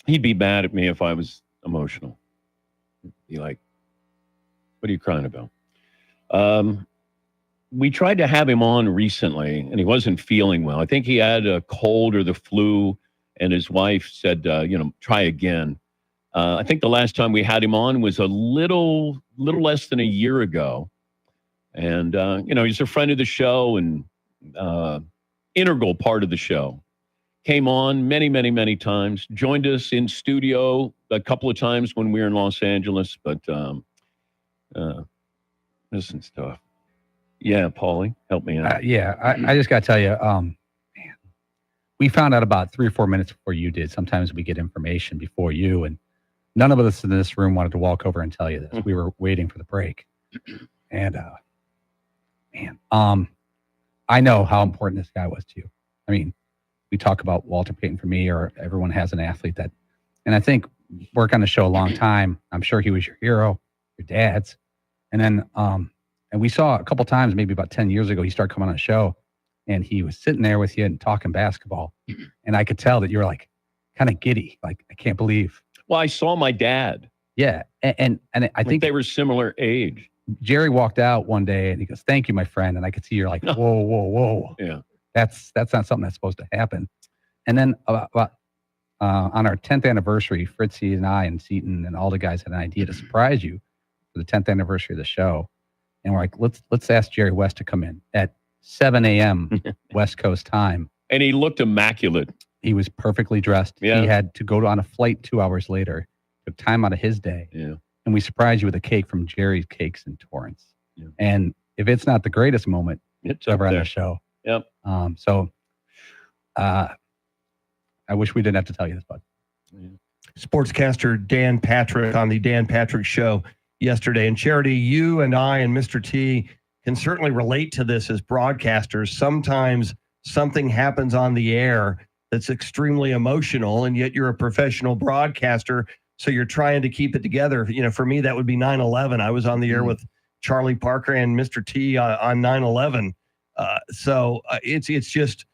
He'd be mad at me if I was emotional. He'd be like, what are you crying about? We tried to have him on recently, and he wasn't feeling well. I think he had a cold or the flu, and his wife said, try again. I think the last time we had him on was a little less than a year ago. And, he's a friend of the show and integral part of the show. Came on many, many, many times, joined us in studio a couple of times when we were in Los Angeles, but this is tough. Yeah, Paulie, help me out. I just got to tell you, man, we found out about 3 or 4 minutes before you did. Sometimes we get information before you, and none of us in this room wanted to walk over and tell you this. We were waiting for the break. And, I know how important this guy was to you. I mean, we talk about Walter Payton for me, or everyone has an athlete that, and I think work on the show a long time. I'm sure he was your hero, your dad's. And then, and we saw a couple times, maybe about 10 years ago, he started coming on the show and he was sitting there with you and talking basketball. And I could tell that you were like kind of giddy. Like, I can't believe. Well, I saw my dad. Yeah. And I think they were similar age. Jerry walked out one day and he goes, "Thank you, my friend." And I could see you're like, whoa. Yeah. That's not something that's supposed to happen. And then on our 10th anniversary, Fritzy and I and Seaton and all the guys had an idea to surprise you for the 10th anniversary of the show. And we're like, let's ask Jerry West to come in at 7 a.m. West Coast time. And he looked immaculate. He was perfectly dressed. Yeah. He had to go on a flight 2 hours later, took time out of his day. Yeah. And we surprised you with a cake from Jerry's Cakes in Torrance. Yeah. And if it's not the greatest moment It's ever up on there. the show. Yep. I wish we didn't have to tell you this, bud. Sportscaster Dan Patrick on the Dan Patrick Show yesterday. And Charity, you and I and Mr. T can certainly relate to this as broadcasters. Sometimes something happens on the air that's extremely emotional, and yet you're a professional broadcaster, so you're trying to keep it together. For me, that would be 9/11. I was on the air with Charlie Parker and Mr. T on 9/11. So it's just,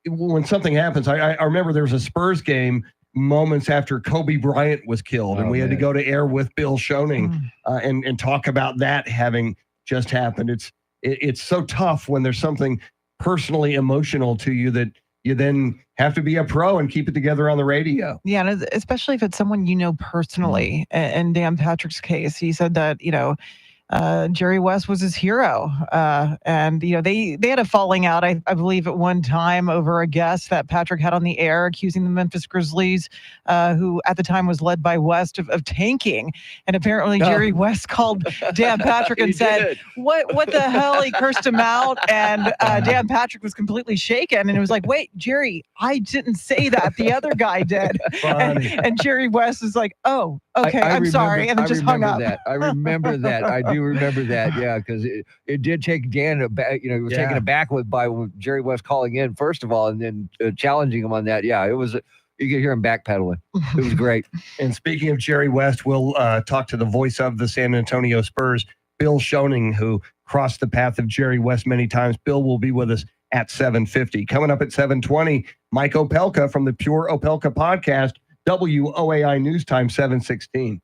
when something happens, I remember there was a Spurs game moments after Kobe Bryant was killed, and we had to go to air with Bill Schoening and talk about that having just happened. It's so tough when there's something personally emotional to you that you then have to be a pro and keep it together on the radio. Yeah, and especially if it's someone you know personally. In Dan Patrick's case, he said that, Jerry West was his hero. And, they had a falling out, I believe, at one time over a guest that Patrick had on the air accusing the Memphis Grizzlies, who at the time was led by West, of tanking. And apparently Jerry West called Dan Patrick and said, what the hell? He cursed him out. And Dan Patrick was completely shaken. And it was like, wait, Jerry, I didn't say that. The other guy did. And Jerry West is like, oh, okay, I'm sorry. And then just hung up. I remember that. I do remember that. Yeah, because it did take Dan aback. He was taken aback by Jerry West calling in, first of all, and then challenging him on that. Yeah, it was. You could hear him backpedaling. It was great. And speaking of Jerry West, we'll talk to the voice of the San Antonio Spurs, Bill Schoening, who crossed the path of Jerry West many times. Bill will be with us at 7:50. Coming up at 7:20, Mike Opelka from the Pure Opelka podcast, WOAI News Time 7:16.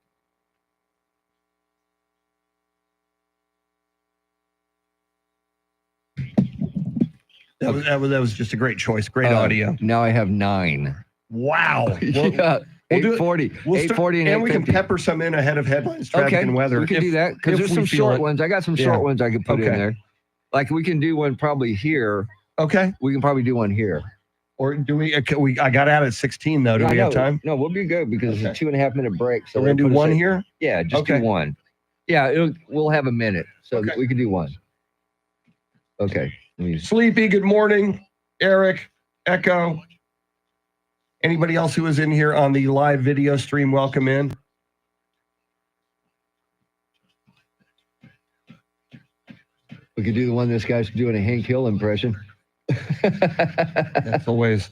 That was just a great choice. Great audio. Now I have 9. Wow. Yeah. We'll do it. 840. 840 and we can 850. pepper some in ahead of headlines, traffic, and weather. We can do that because there's some short ones. I got some short ones I could put in there. Like we can do one probably here. Okay. We can probably do one here. Or do we? I got out at 16 though. Do we have time? No, we'll be good because it's a 2.5 minute break. So we're gonna do one here. Yeah, just do one. Yeah, we'll have a minute, so we can do one. Okay. Sleepy, good morning. Eric, Echo. Anybody else who is in here on the live video stream, welcome in. We could do the one this guy's doing a Hank Hill impression. That's always.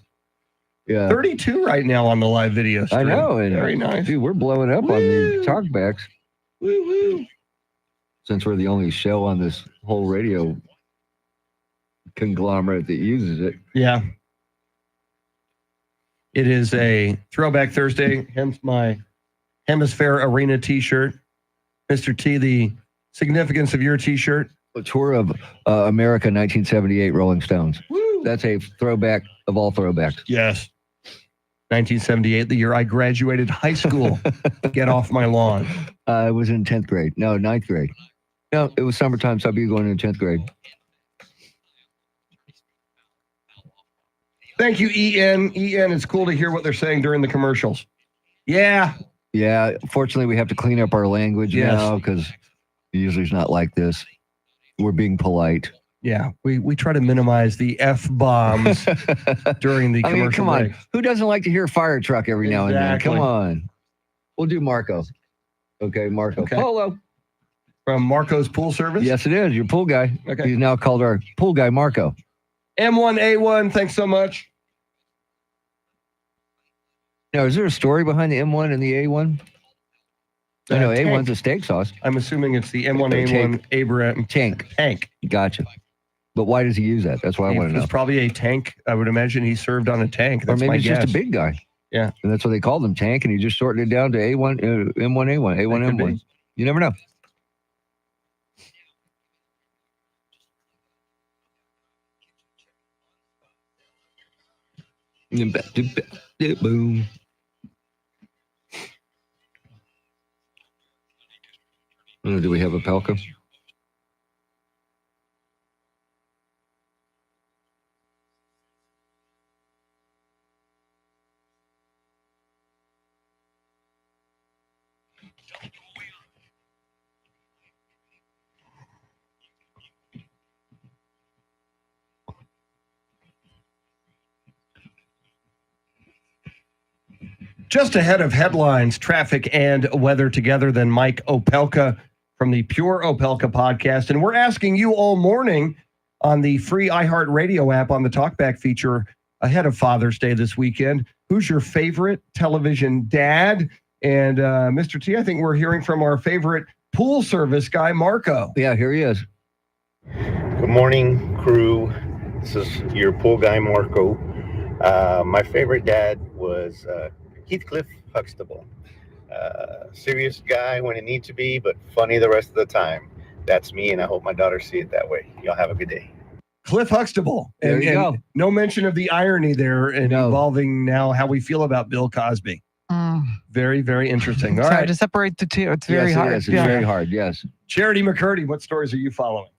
Yeah. 32 right now on the live video stream. I know. And very nice. Dude, we're blowing up on the talkbacks. Woo-woo. Since we're the only show on this whole radio conglomerate that uses it. Yeah. It is a Throwback Thursday, hence my Hemisphere Arena t-shirt. Mr. T, the significance of your t-shirt. A tour of America 1978 Rolling Stones. Woo. That's a throwback of all throwbacks. Yes. 1978, the year I graduated high school. Get off my lawn. I was in 10th grade. No, 9th grade. No, it was summertime, so I'd be going in 10th grade. Thank you, EN. EN, it's cool to hear what they're saying during the commercials. Yeah. Yeah, fortunately, we have to clean up our language now because usually it's not like this. We're being polite. Yeah, we try to minimize the F-bombs during the commercial. I mean, come on. break. Who doesn't like to hear a fire truck every now and then? Exactly. Come on. We'll do Marco. Okay, Marco. Okay. Polo. From Marco's Pool Service? Yes, it is. Your pool guy. Okay. He's now called our pool guy, Marco. M1A1, thanks so much. Now, is there a story behind the M1 and the A1? I know Tank. A1's a steak sauce. I'm assuming it's the M1A1 Abraham Tank. tank. Gotcha. But why does he use that? That's what I want to know. It's probably a tank. I would imagine he served on a tank. Or That's maybe my it's guess. just a big guy. Yeah. And that's what they called him, tank, and he just shortened it down to A1, M1, A1, A1, That could M1. be. You never know. Boom. Do we have a Pelka? Just ahead of headlines, traffic, and weather together, then Mike Opelka from the Pure Opelka podcast. And we're asking you all morning on the free iHeartRadio app on the Talkback feature ahead of Father's Day this weekend, who's your favorite television dad? And Mr. T, I think we're hearing from our favorite pool service guy, Marco. Yeah, here he is. Good morning, crew. This is your pool guy, Marco. My favorite dad was Heathcliff Huxtable. Serious guy when it needs to be, but funny the rest of the time. That's me, and I hope my daughters see it that way. Y'all have a good day. Cliff Huxtable. There you go. No mention of the irony there and involving now how we feel about Bill Cosby. Very, very interesting. All Sorry right. to separate the two. It's very Yes, it hard. is. It's very hard, yes. Charity McCurdy, what stories are you following?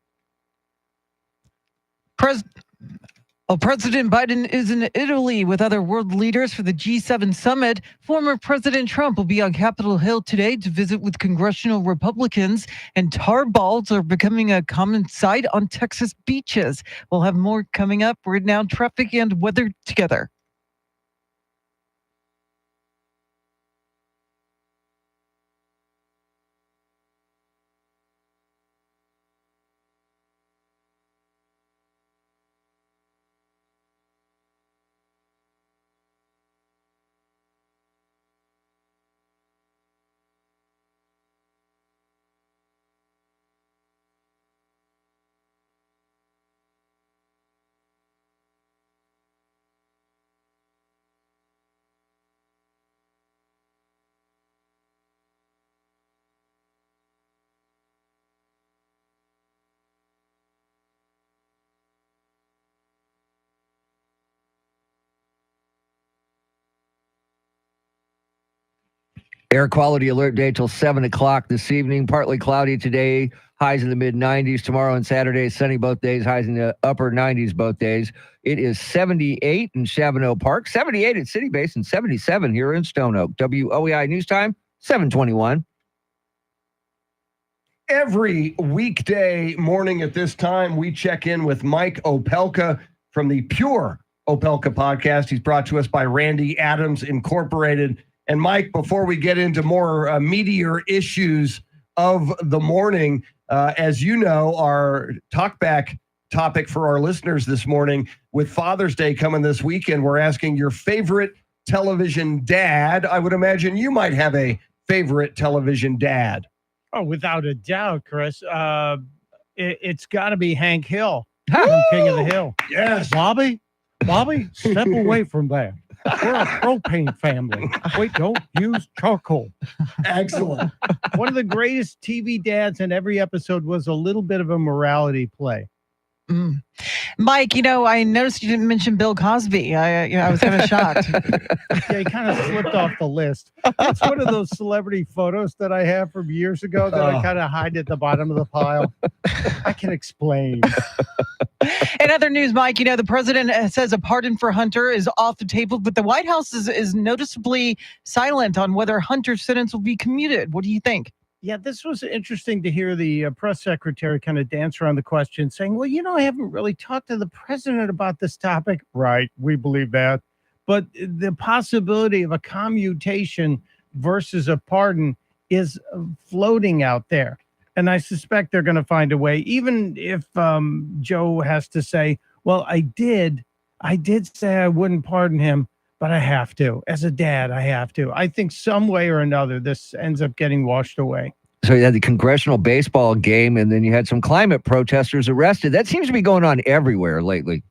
President Biden is in Italy with other world leaders for the G7 summit. Former President Trump will be on Capitol Hill today to visit with congressional Republicans, and tar balls are becoming a common sight on Texas beaches. We'll have more coming up. We're now traffic and weather together. Air quality alert day till 7 o'clock this evening. Partly cloudy today. Highs in the mid 90s. Tomorrow and Saturday, sunny both days. Highs in the upper 90s both days. It is 78 in Chavano Park, 78 at City Base, and 77 here in Stone Oak. WOEI News Time, 7:21. Every weekday morning at this time, we check in with Mike Opelka from the Pure Opelka podcast. He's brought to us by Randy Adams Incorporated. And Mike, before we get into more meatier issues of the morning, as you know, our talkback topic for our listeners this morning, with Father's Day coming this weekend, we're asking your favorite television dad. I would imagine you might have a favorite television dad. Oh, without a doubt, Chris. It's got to be Hank Hill from King of the Hill. Yes. Bobby, step away from that. We're a propane family. Wait, don't use charcoal. Excellent. One of the greatest TV dads in every episode was a little bit of a morality play. Mike, I noticed you didn't mention Bill Cosby. I was kind of shocked. Yeah, he kind of slipped off the list. It's one of those celebrity photos that I have from years ago that I kind of hide at the bottom of the pile. I can explain. In other news, Mike, the president says a pardon for Hunter is off the table, but the White House is noticeably silent on whether Hunter's sentence will be commuted. What do you think? Yeah, this was interesting to hear the press secretary kind of dance around the question, saying, well, I haven't really talked to the president about this topic. Right, we believe that. But the possibility of a commutation versus a pardon is floating out there. And I suspect they're going to find a way, even if Joe has to say, well, I did say I wouldn't pardon him, but I have to. As a dad, I have to. I think some way or another, this ends up getting washed away. So you had the congressional baseball game, and then you had some climate protesters arrested. That seems to be going on everywhere lately.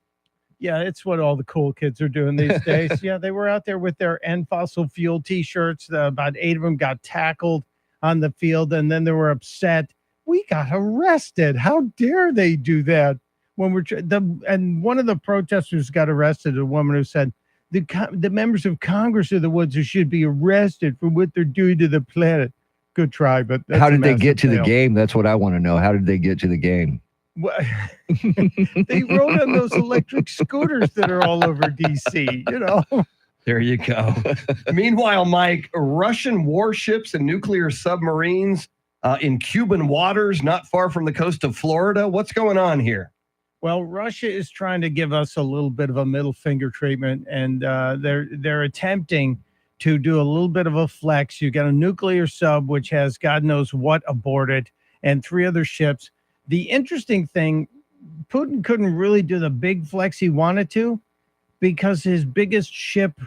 Yeah, it's what all the cool kids are doing these days. Yeah, they were out there with their End Fossil Fuel T-shirts. About 8 of them got tackled on the field, and then they were upset. We got arrested. How dare they do that? And one of the protesters got arrested, a woman who said, the members of Congress are the ones who should be arrested for what they're doing to the planet. Good try, but that's how did they get to the game? That's what I want to know. How did they get to the game? Well, they rode on those electric scooters that are all over D.C., There you go. Meanwhile, Mike, Russian warships and nuclear submarines in Cuban waters, not far from the coast of Florida. What's going on here? Well, Russia is trying to give us a little bit of a middle finger treatment, and they're attempting to do a little bit of a flex. You got a nuclear sub, which has God knows what aboard it, and 3 other ships. The interesting thing, Putin couldn't really do the big flex he wanted to because his biggest ship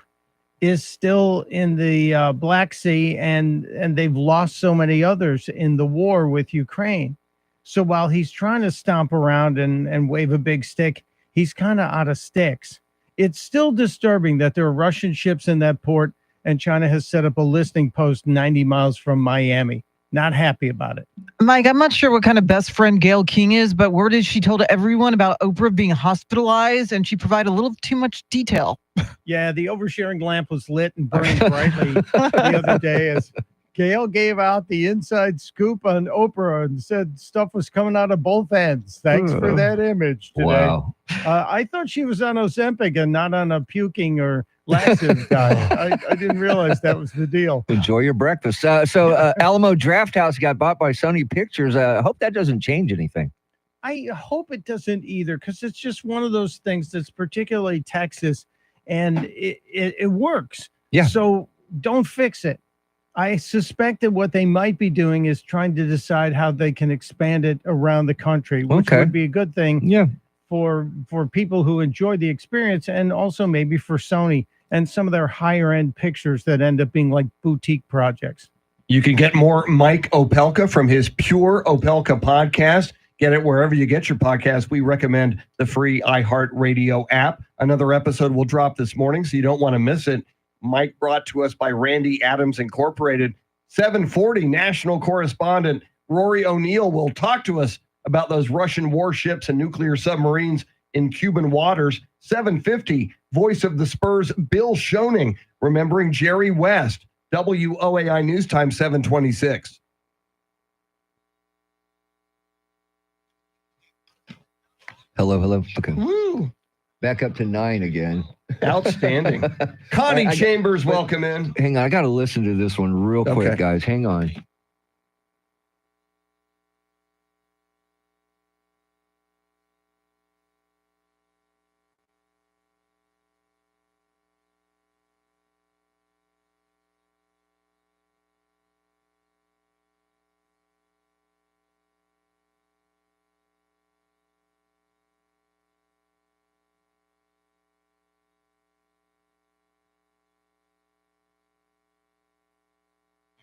is still in the Black Sea, and they've lost so many others in the war with Ukraine. So while he's trying to stomp around and wave a big stick, he's kind of out of sticks. It's still disturbing that there are Russian ships in that port, and China has set up a listening post 90 miles from Miami. Not happy about it. Mike, I'm not sure what kind of best friend Gayle King is, but word is she told everyone about Oprah being hospitalized, and she provided a little too much detail. Yeah, the oversharing lamp was lit and burning brightly the other day as Gayle gave out the inside scoop on Oprah and said stuff was coming out of both ends. Thanks for that image today. Wow. I thought she was on Ozempic and not on a puking or laxative diet. I didn't realize that was the deal. Enjoy your breakfast. So Alamo Drafthouse got bought by Sony Pictures. I hope that doesn't change anything. I hope it doesn't either, because it's just one of those things that's particularly Texas, and it works. Yeah. So don't fix it. I suspect that what they might be doing is trying to decide how they can expand it around the country, which would be a good thing. Yeah. For people who enjoy the experience, and also maybe for Sony and some of their higher end pictures that end up being like boutique projects. You can get more Mike Opelka from his Pure Opelka podcast. Get it wherever you get your podcast. We recommend the free iHeartRadio app. Another episode will drop this morning, so you don't want to miss it. Mike brought to us by Randy Adams Incorporated. 740 national correspondent Rory O'Neill will talk to us about those Russian warships and nuclear submarines in Cuban waters. 750, voice of the Spurs, Bill Schoening, remembering Jerry West. WOAI News Time, 726. Hello. Okay. Woo. Back up to 9 again. Outstanding. Connie Chambers, welcome in. Hang on, I got to listen to this one real quick, guys. Hang on.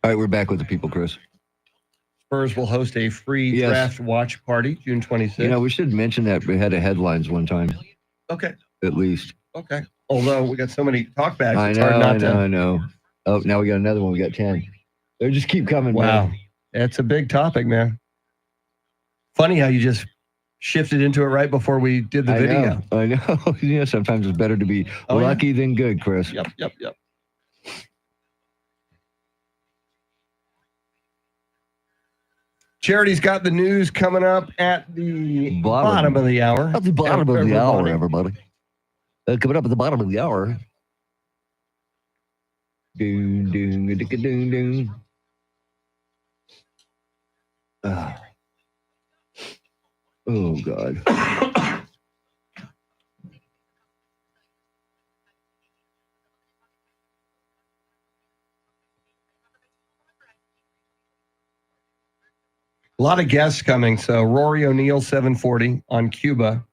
All right, we're back with the people, Chris. Spurs will host a free Yes. draft watch party June 26th. You know, we should mention that we had a headlines one time, Okay. at least. Okay. Although we got so many talkbacks, I it's know, hard not to. I know. Oh, now we got another one. We got 10. They just keep coming, Wow. man. It's a big topic, man. Funny how you just shifted into it right before we did the video. I know. Yeah, sometimes it's better to be Oh, yeah. lucky than good, Chris. Yep. Charity's got the news coming up at the bottom of the hour. At the bottom of the hour, Everybody. everybody. Coming up at the bottom of the hour. Doon, doon, dicka, doon, doon. Ah. Oh, God. A lot of guests coming. So Rory O'Neill, 740 on Cuba.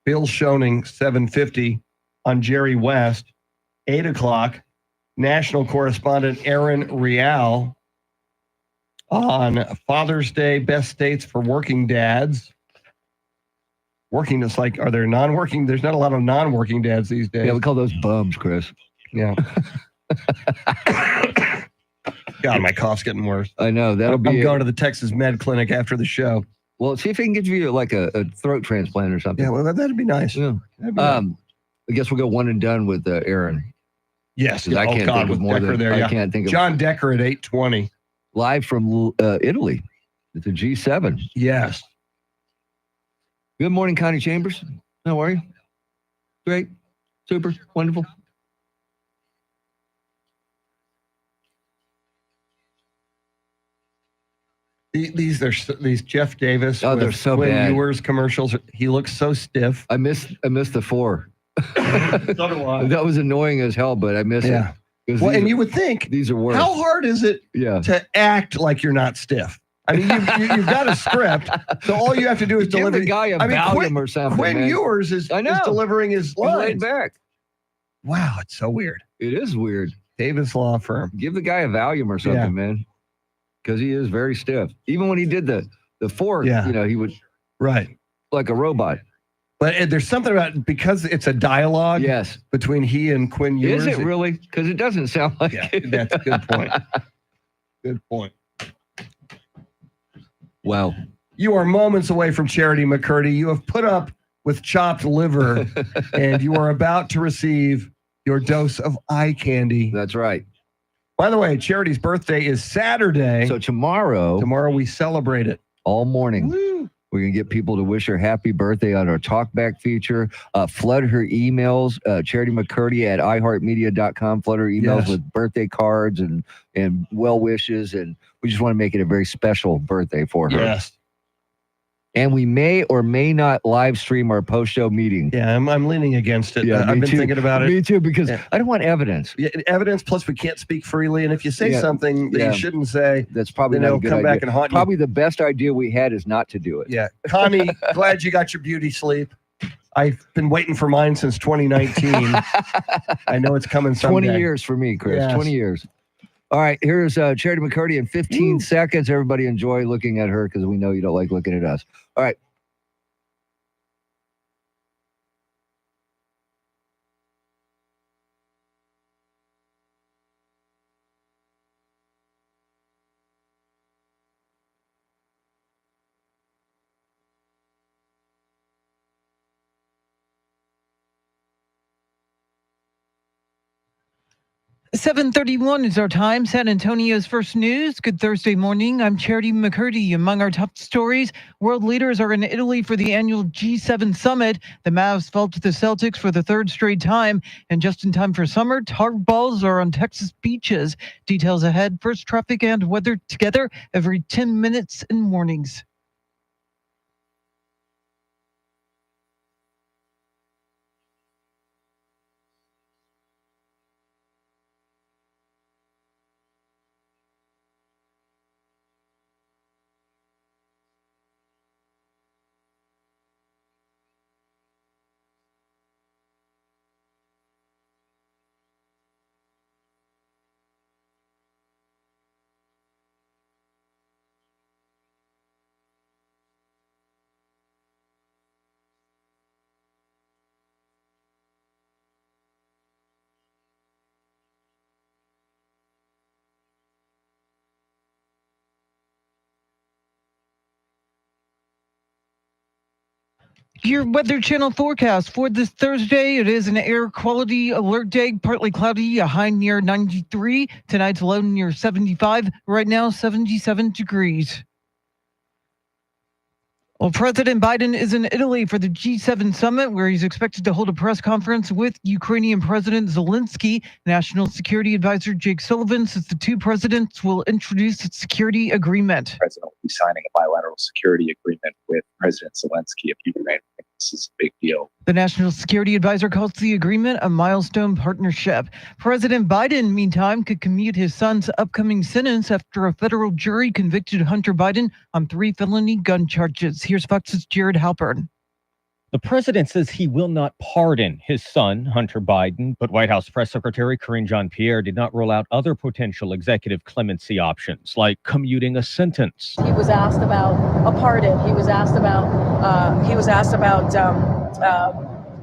Bill Schoening, 750 on Jerry West. 8 o'clock. National correspondent Aaron Real on Father's Day, best states for working dads. Working is like, are there non-working? There's not a lot of non-working dads these days. Yeah, we call those bums, Chris. Yeah. God, my cough's getting worse. I know. That'll I'm be going to the Texas Med Clinic after the show. Well, see if they can get you like a throat transplant or something. Yeah, well, that'd be nice. Yeah. That'd be nice. I guess we'll go one and done with Aaron. Yes. 'Cause I can't think of with more Decker than there. I Yeah. can't think of. John Decker at 8:20. Live from Italy. It's a G7. Yes. Good morning, Connie Chambers. How are you? Great. Super. Wonderful. These Jeff Davis. Oh, they're with so Quinn bad. Ewers commercials. He looks so stiff. I missed the 4. So do I. That was annoying as hell, but I missed Yeah. it. 'Cause Well, these and are- you would think, these are worse. how hard is it Yeah. to act like you're not stiff? I mean, you've got a script, so all you have to do is Give deliver. the guy a Valium or something, Quinn man. Ewers is I know. delivering his He's laid lines. back. Wow, it's so weird. It is weird. Davis Law Firm. Give the guy a Valium or something, Yeah. man. Because he is very stiff. Even when he did the 4, Yeah. you know, he would Right. like a robot. But there's something about, because it's a dialogue Yes. between he and Quinn Ewers. Is it really? Because it doesn't sound like Yeah, it. that's a good point. Good point. Wow. You are moments away from Charity McCurdy. You have put up with chopped liver, and you are about to receive your dose of eye candy. That's right. By the way, Charity's birthday is Saturday. So tomorrow we celebrate it all morning. Woo. We're going to get people to wish her happy birthday on our talkback feature. Flood her emails, Charity McCurdy at iHeartMedia.com. Flood her emails Yes. with birthday cards and well wishes. And we just want to make it a very special birthday for her. Yes. And we may or may not live stream our post show meeting. Yeah, I'm leaning against it. Yeah, I've me been too. thinking about it. Me too, because Yeah. I don't want evidence. Yeah, evidence, plus we can't speak freely. And if you say Yeah. something that Yeah. you shouldn't say, That's probably then not a it'll good come idea. back and haunt you. Probably the best idea we had is not to do it. Yeah. Connie, glad you got your beauty sleep. I've been waiting for mine since 2019. I know it's coming someday. 20 years for me, Chris. Yes. 20 years. All right, here's Charity McCurdy in 15 seconds. Everybody enjoy looking at her because we know you don't like looking at us. All right. $7:31 is our time. San Antonio's first news. Good Thursday morning. I'm Charity McCurdy. Among our top stories, world leaders are in Italy for the annual G7 summit. The Mavs fell to the Celtics for the third straight time. And just in time for summer, tar balls are on Texas beaches. Details ahead. First, traffic and weather together every 10 minutes in mornings. Your Weather Channel forecast for this Thursday. It is an air quality alert day, partly cloudy, a high near 93. Tonight's low near 75. Right now, 77 degrees. Well, President Biden is in Italy for the G7 summit, where he's expected to hold a press conference with Ukrainian President Zelensky. National Security Advisor Jake Sullivan says the two presidents will introduce a security agreement. The president will be signing a bilateral security agreement with President Zelensky of Ukraine. I think this is a big deal. The National Security Advisor calls the agreement a milestone partnership. President Biden, meantime, could commute his son's upcoming sentence after a federal jury convicted Hunter Biden on 3 felony gun charges. Here's Fox's Jared Halpern. The president says he will not pardon his son, Hunter Biden, but White House Press Secretary Karine Jean-Pierre did not rule out other potential executive clemency options, like commuting a sentence. He was asked about a pardon. He was asked about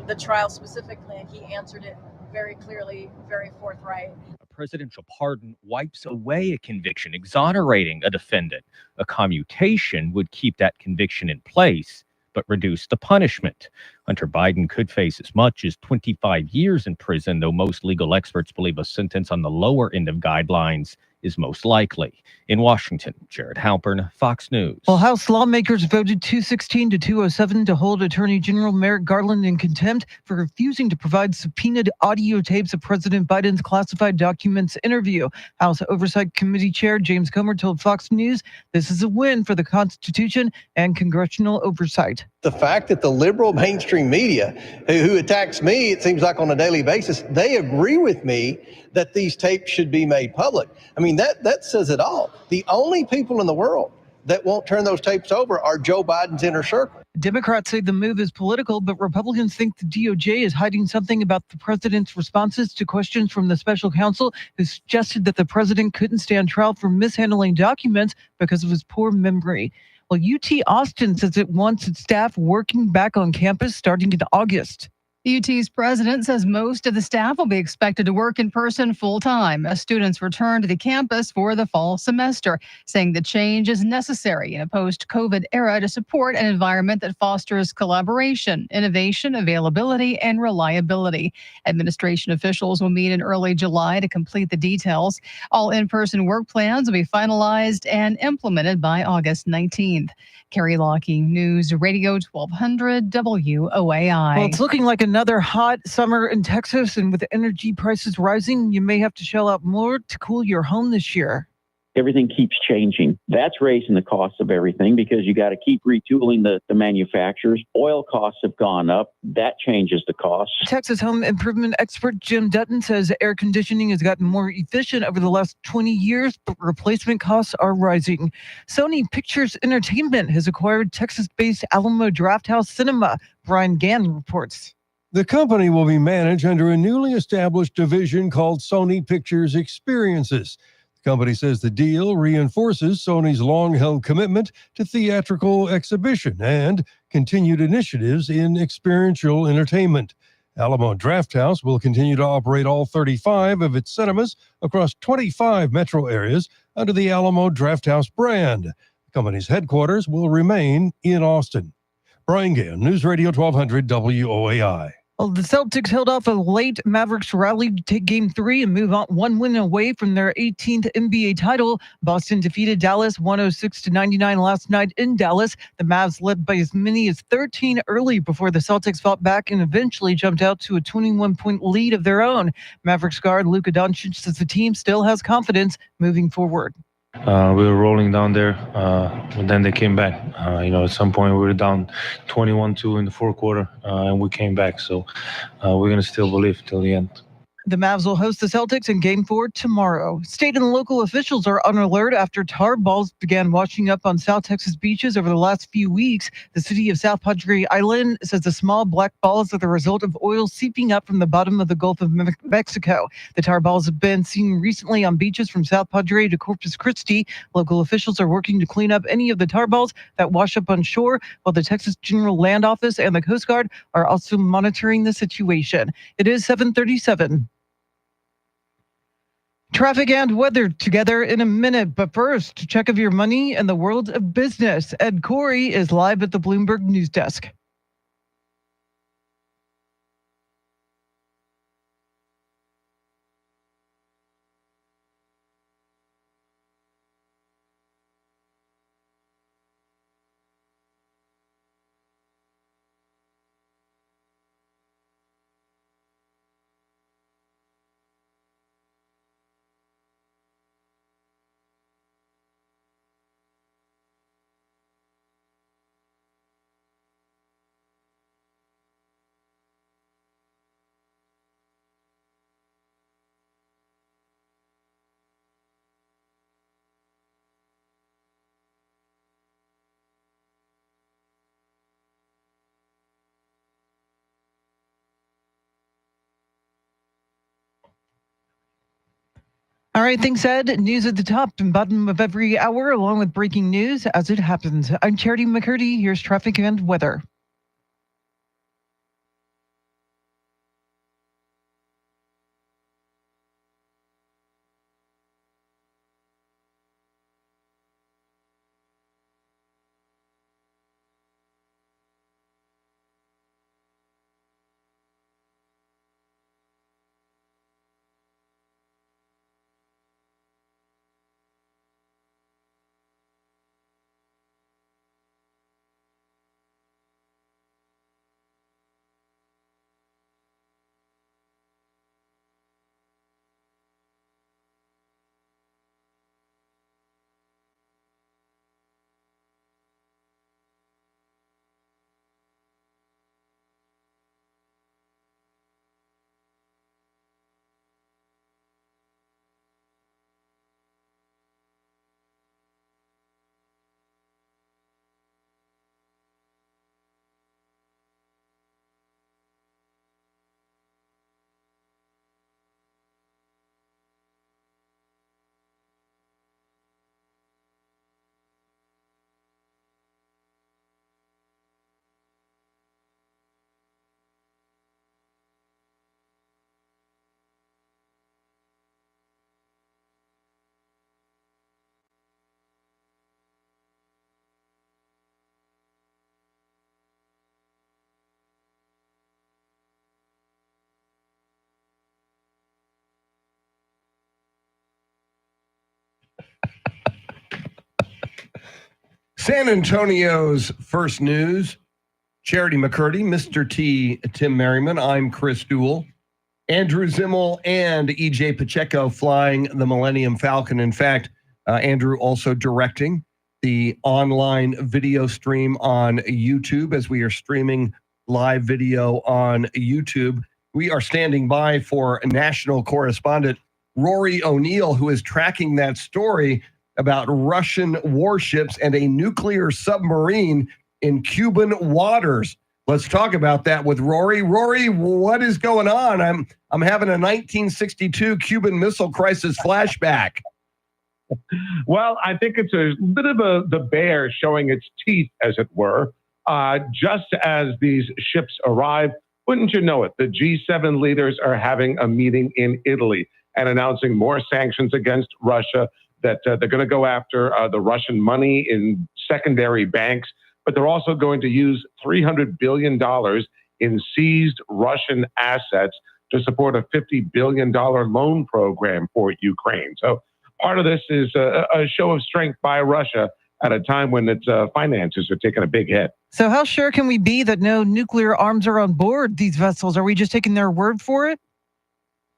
the trial specifically, and he answered it very clearly, very forthright. A presidential pardon wipes away a conviction, exonerating a defendant. A commutation would keep that conviction in place, but reduce the punishment. Hunter Biden could face as much as 25 years in prison, though most legal experts believe a sentence on the lower end of guidelines is most likely. In Washington, Jared Halpern, Fox News. Well, House lawmakers voted 216 to 207 to hold Attorney General Merrick Garland in contempt for refusing to provide subpoenaed audio tapes of President Biden's classified documents interview. House Oversight Committee Chair James Comer told Fox News this is a win for the Constitution and congressional oversight. The fact that the liberal mainstream media, who attacks me, it seems like on a daily basis, they agree with me that these tapes should be made public. I mean, that says it all. The only people in the world that won't turn those tapes over are Joe Biden's inner circle. Democrats say the move is political, but Republicans think the DOJ is hiding something about the president's responses to questions from the special counsel, who suggested that the president couldn't stand trial for mishandling documents because of his poor memory. Well, UT Austin says it wants its staff working back on campus starting in August. The UT's president says most of the staff will be expected to work in person full-time as students return to the campus for the fall semester, saying the change is necessary in a post-COVID era to support an environment that fosters collaboration, innovation, availability, and reliability. Administration officials will meet in early July to complete the details. All in-person work plans will be finalized and implemented by August 19th. Carrie Lockie, News Radio 1200 WOAI. Well, it's looking like another hot summer in Texas, and with energy prices rising, you may have to shell out more to cool your home this year. Everything keeps changing. That's raising the cost of everything because you got to keep retooling the manufacturers. Oil costs have gone up. That changes the cost. Texas home improvement expert Jim Dutton says air conditioning has gotten more efficient over the last 20 years, but replacement costs are rising. Sony Pictures Entertainment has acquired Texas-based Alamo Drafthouse Cinema. Brian Gann reports. The company will be managed under a newly established division called Sony Pictures Experiences. The company says the deal reinforces Sony's long-held commitment to theatrical exhibition and continued initiatives in experiential entertainment. Alamo Drafthouse will continue to operate all 35 of its cinemas across 25 metro areas under the Alamo Drafthouse brand. The company's headquarters will remain in Austin. Brian Gann, News Radio 1200 WOAI. Well, the Celtics held off a late Mavericks rally to take Game 3 and move on one win away from their 18th NBA title. Boston defeated Dallas 106-99 last night in Dallas. The Mavs led by as many as 13 early before the Celtics fought back and eventually jumped out to a 21-point lead of their own. Mavericks guard Luka Doncic says the team still has confidence moving forward. We were rolling down there, but then they came back. At some point we were down 21-2 in the fourth quarter, and we came back. So we're going to still believe till the end. The Mavs will host the Celtics in Game 4 tomorrow. State and local officials are on alert after tar balls began washing up on South Texas beaches over the last few weeks. The city of South Padre Island says the small black balls are the result of oil seeping up from the bottom of the Gulf of Mexico. The tar balls have been seen recently on beaches from South Padre to Corpus Christi. Local officials are working to clean up any of the tar balls that wash up on shore, while the Texas General Land Office and the Coast Guard are also monitoring the situation. It is 7:37. Traffic and weather together in a minute, but first, check of your money and the world of business. Ed Corey is live at the Bloomberg News Desk. All right, thanks, Ed. News at the top and bottom of every hour, along with breaking news as it happens. I'm Charity McCurdy. Here's traffic and weather. San Antonio's first news. Charity McCurdy, Mr. T, Tim Merriman. I'm Chris Duell. Andrew Zimmel and EJ Pacheco flying the Millennium Falcon. In fact, Andrew also directing the online video stream on YouTube as we are streaming live video on YouTube. We are standing by for national correspondent Rory O'Neill, who is tracking that story about Russian warships and a nuclear submarine in Cuban waters. Let's talk about that with Rory. Rory, what is going on? I'm having a 1962 Cuban Missile Crisis flashback. Well, I think it's a bit of the bear showing its teeth, as it were. Just as these ships arrive, wouldn't you know it, the G7 leaders are having a meeting in Italy and announcing more sanctions against Russia, that they're going to go after the Russian money in secondary banks, but they're also going to use $300 billion in seized Russian assets to support a $50 billion loan program for Ukraine. So part of this is a show of strength by Russia at a time when its finances are taking a big hit. So how sure can we be that no nuclear arms are on board these vessels? Are we just taking their word for it?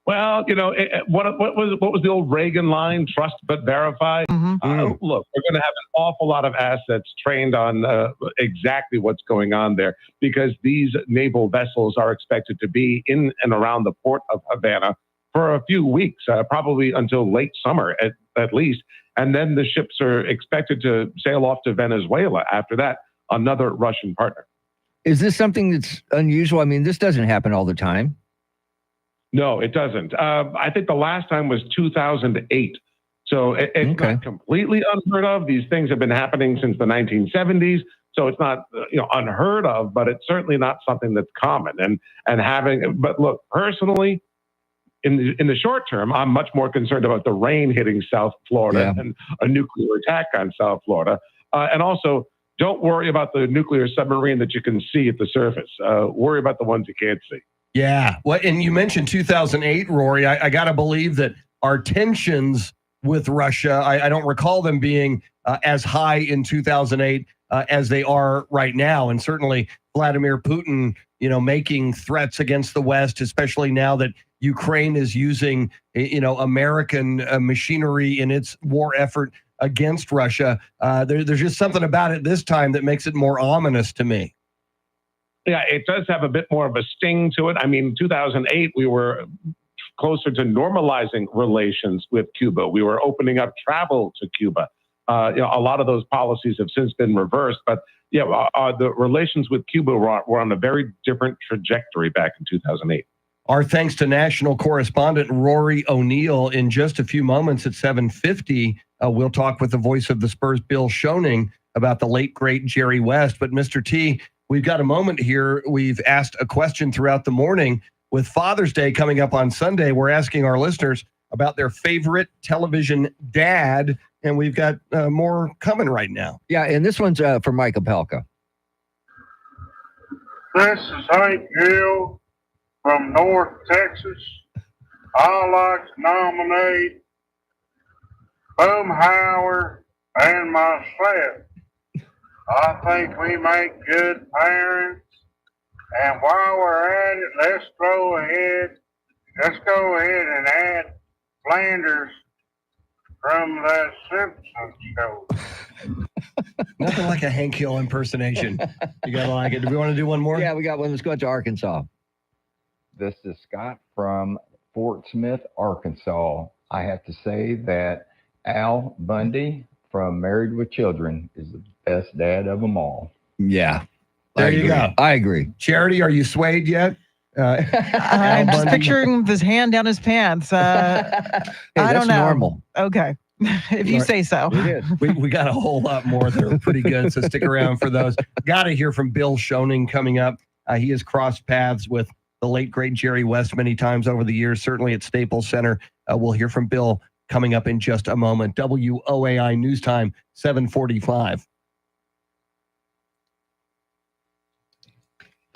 Well, you know, what was the old Reagan line? Trust but verify. Look, we're going to have an awful lot of assets trained on exactly what's going on there, because these naval vessels are expected to be in and around the port of Havana for a few weeks, probably until late summer at least. And then the ships are expected to sail off to Venezuela after that, another Russian partner. Is this something that's unusual? I mean, this doesn't happen all the time. No, it doesn't. I think the last time was 2008. So it's not completely unheard of. These things have been happening since the 1970s. So it's not unheard of, but it's certainly not something that's common. And having, but look, personally, in the short term, I'm much more concerned about the rain hitting South Florida and a nuclear attack on South Florida. And also, don't worry about the nuclear submarine that you can see at the surface. Worry about the ones you can't see. Yeah. Well, and you mentioned 2008, Rory. I got to believe that our tensions with Russia, I don't recall them being as high in 2008 as they are right now. And certainly Vladimir Putin, making threats against the West, especially now that Ukraine is using, American machinery in its war effort against Russia. There's just something about it this time that makes it more ominous to me. Yeah, it does have a bit more of a sting to it. I mean, 2008, we were closer to normalizing relations with Cuba. We were opening up travel to Cuba. A lot of those policies have since been reversed. But the relations with Cuba were on a very different trajectory back in 2008. Our thanks to national correspondent Rory O'Neill. In just a few moments at 7:50, we'll talk with the voice of the Spurs, Bill Schoening, about the late, great Jerry West. But Mr. T, we've got a moment here. We've asked a question throughout the morning. With Father's Day coming up on Sunday, we're asking our listeners about their favorite television dad, and we've got more coming right now. Yeah, and this one's for Mike Opelka. This is Hank Gill from North Texas. I'd like to nominate Boomhauer and myself. I think we make good parents. And while we're at it, let's go ahead and add Flanders from the Simpsons show. Nothing like a Hank Hill impersonation. You gotta like it. Do we want to do one more? Yeah, we got one. Let's go to Arkansas. This is Scott from Fort Smith, Arkansas. I have to say that Al Bundy from Married with Children is the best dad of them all. Yeah. There you go. I agree. Charity, are you swayed yet? I'm just picturing this hand down his pants. I don't know. Normal. Okay. If you say so. We got a whole lot more that are pretty good, so stick around for those. Got to hear from Bill Schoening coming up. He has crossed paths with the late, great Jerry West many times over the years, certainly at Staples Center. We'll hear from Bill coming up in just a moment. WOAI News Time, 7:45.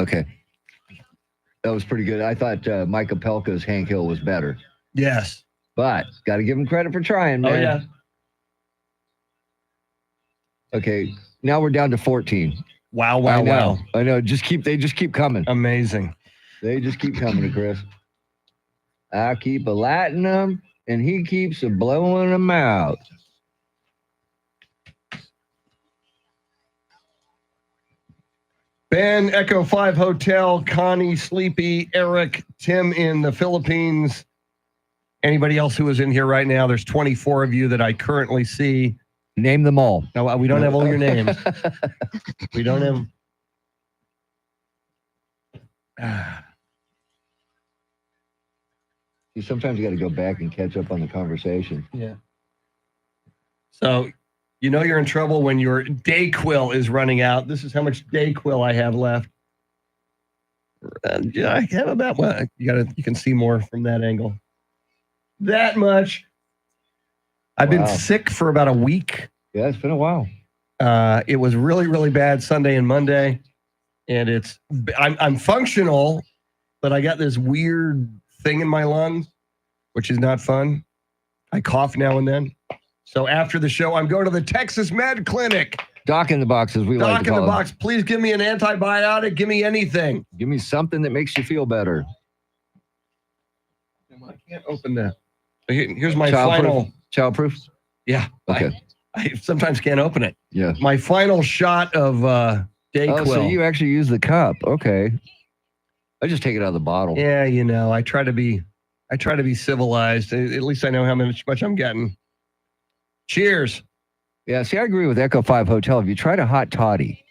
Okay. That was pretty good. I thought Mike Opelka's Hank Hill was better. Yes. But got to give him credit for trying, man. Oh, yeah. Okay. Now we're down to 14. Wow. I know. They just keep coming. Amazing. They just keep coming, Chris. I keep lighting them, and he keeps blowing them out. Ben, Echo 5 Hotel, Connie, Sleepy, Eric, Tim in the Philippines. Anybody else who is in here right now? There's 24 of you that I currently see. Name them all. No, we don't have all your names. We don't have. Sometimes you got to go back and catch up on the conversation. Yeah. So, you're in trouble when your Dayquil is running out. This is how much Dayquil I have left. I have about you can see more from that angle. That much. I've been sick for about a week. Yeah, it's been a while. It was really, really bad Sunday and Monday, and I'm functional, but I got this weird thing in my lungs, which is not fun. I cough now and then. So after the show, I'm going to the Texas Med Clinic. Doc in the box, as we like to Doc in call the it. box. Please give me an antibiotic. Give me anything. Give me something that makes you feel better. I can't open that. Here's my Childproof? final. Childproof? Yeah. Okay. I sometimes can't open it. Yeah. My final shot of Dayquil. Oh, so you actually use the cup. Okay. I just take it out of the bottle. Yeah, I try to be civilized. At least I know how much I'm getting. Cheers. Yeah, see, I agree with Echo 5 Hotel. Have you tried a hot toddy?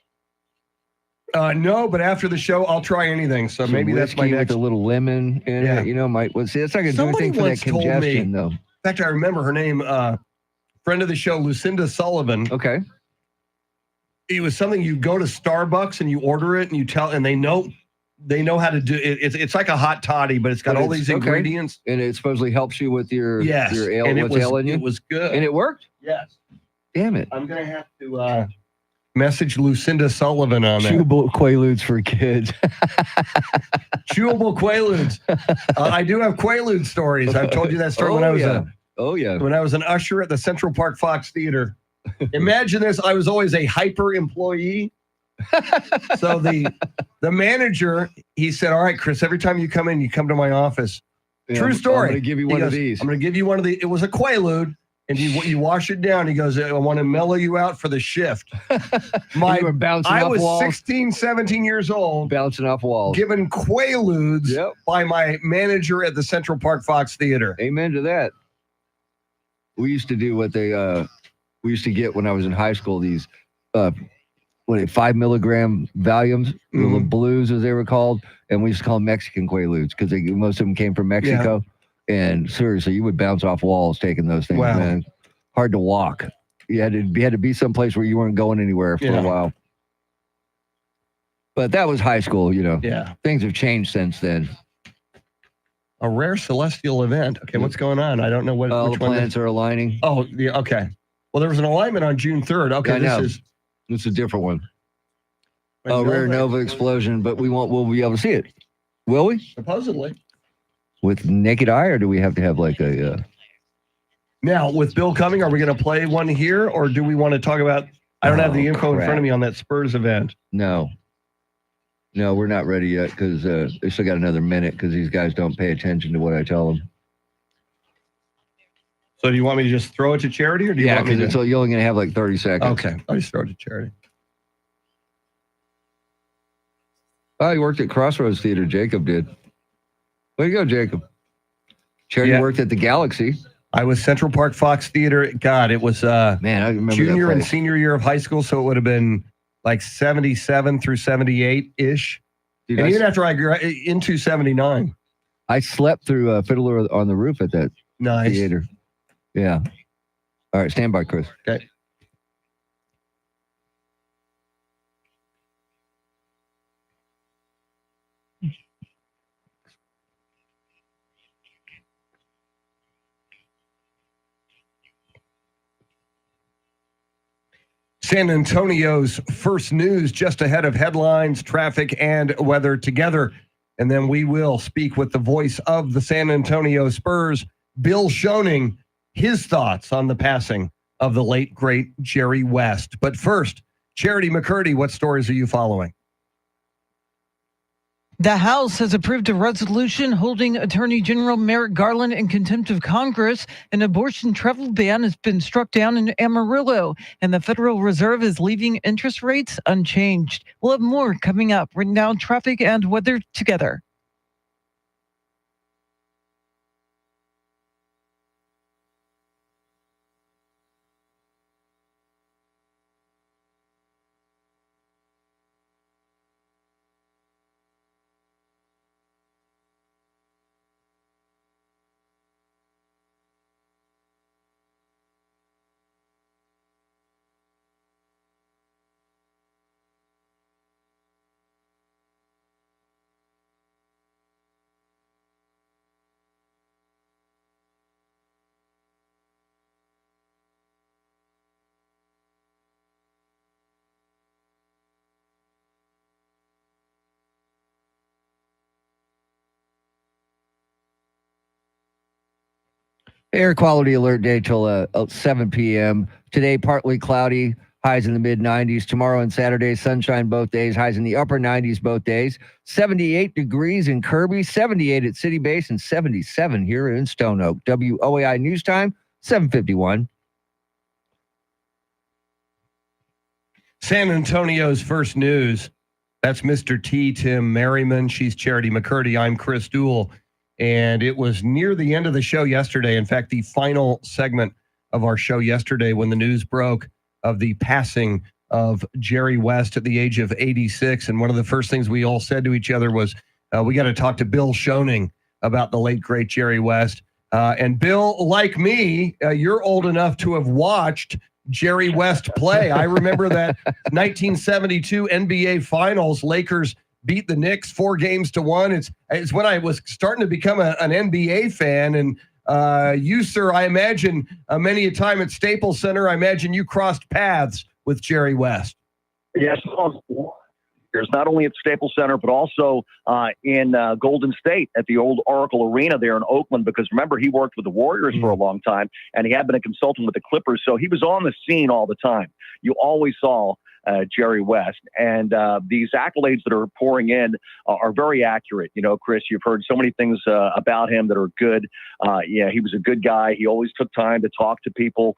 No, but after the show, I'll try anything. So maybe that's my whiskey next. with a little lemon in it. See, that's not going to do anything for that told me- congestion, though. In fact, I remember her name. Friend of the show, Lucinda Sullivan. Okay. It was something you go to Starbucks and you order it and you tell, and they know how to do it. It's like a hot toddy, but it's got all these ingredients. And it supposedly helps you with your ale. And What's ailing you? it was good. And it worked? Yes. Damn it. I'm going to have to message Lucinda Sullivan on that. Chewable Quaaludes for kids. Chewable Quaaludes. I do have Quaalude stories. I've told you that story when I was when I was an usher at the Central Park Fox Theater. Imagine this. I was always a hyper employee. So the manager, he said, "All right, Chris, every time you come in, you come to my office." Yeah, True story. I'm going to give you one of these. I'm going to give you one of the. It was a Quaalude. And you wash it down. He goes, I want to mellow you out for the shift. You were bouncing I off was walls. 16, 17 years old. Bouncing off walls. Given Quaaludes by my manager at the Central Park Fox Theater. Amen to that. We used to do what we used to get when I was in high school, these what 5 milligram Valiums, the blues as they were called, and we used to call them Mexican Quaaludes because most of them came from Mexico. And seriously, you would bounce off walls taking those things, man. Hard to walk. You had to be someplace where you weren't going anywhere for a while. But that was high school, Yeah. Things have changed since then. A rare celestial event. Okay, what's going on? I don't know what. All which the one planets are aligning. Oh, yeah. Okay. Well, there was an alignment on June 3rd. Okay, This is a different one. A rare nova explosion, but we'll be able to see it. Will we? Supposedly. With naked eye, or do we have to have like a? Now, with Bill coming, are we going to play one here, or do we want to talk about? I don't have the info in front of me on that Spurs event. No, we're not ready yet because they still got another minute because these guys don't pay attention to what I tell them. So do you want me to just throw it to Charity, or do you want me to? Because you're only going to have like 30 seconds. Okay, I'll just throw it to Charity. Oh, he worked at Crossroads Theater. Jacob did. Way to go, Jacob. Charity worked at the Galaxy. I was Central Park Fox Theater. God, it was I remember junior that and place. senior year of high school, so it would have been like 77 through 78 ish, and even after I grew into 79. I slept through Fiddler on the Roof at that theater. Yeah. All right, stand by, Chris. Okay. San Antonio's first news just ahead of headlines, traffic, and weather together. And then we will speak with the voice of the San Antonio Spurs, Bill Schoening, his thoughts on the passing of the late, great Jerry West. But first, Charity McCurdy, what stories are you following? The House has approved a resolution holding Attorney General Merrick Garland in contempt of Congress. An abortion travel ban has been struck down in Amarillo, and the Federal Reserve is leaving interest rates unchanged. We'll have more coming up. Right now, traffic and weather together. Air quality alert day till 7 p.m. Today, partly cloudy, highs in the mid 90s. Tomorrow and Saturday, sunshine both days, highs in the upper 90s both days. 78 degrees in Kirby, 78 at City Base, and 77 here in Stone Oak. WOAI News Time, 7:51. San Antonio's first news. That's Mr. T. Tim Merriman. She's Charity McCurdy. I'm Chris Duell. And it was near the end of the show yesterday. In fact, the final segment of our show yesterday when the news broke of the passing of Jerry West at the age of 86. And one of the first things we all said to each other was, we got to talk to Bill Schoening about the late, great Jerry West. And Bill, like me, you're old enough to have watched Jerry West play. I remember that 1972 NBA Finals, Lakers beat the Knicks 4-1. It's when I was starting to become an NBA fan. And you, sir, I imagine many a time at Staples Center, I imagine you crossed paths with Jerry West. Yes, there's not only at Staples Center, but also in Golden State at the old Oracle Arena there in Oakland, because remember, he worked with the Warriors for a long time, and he had been a consultant with the Clippers, so he was on the scene all the time. You always saw Jerry West. And these accolades that are pouring in are very accurate. You know, Chris, you've heard so many things about him that are good. Yeah, he was a good guy. He always took time to talk to people.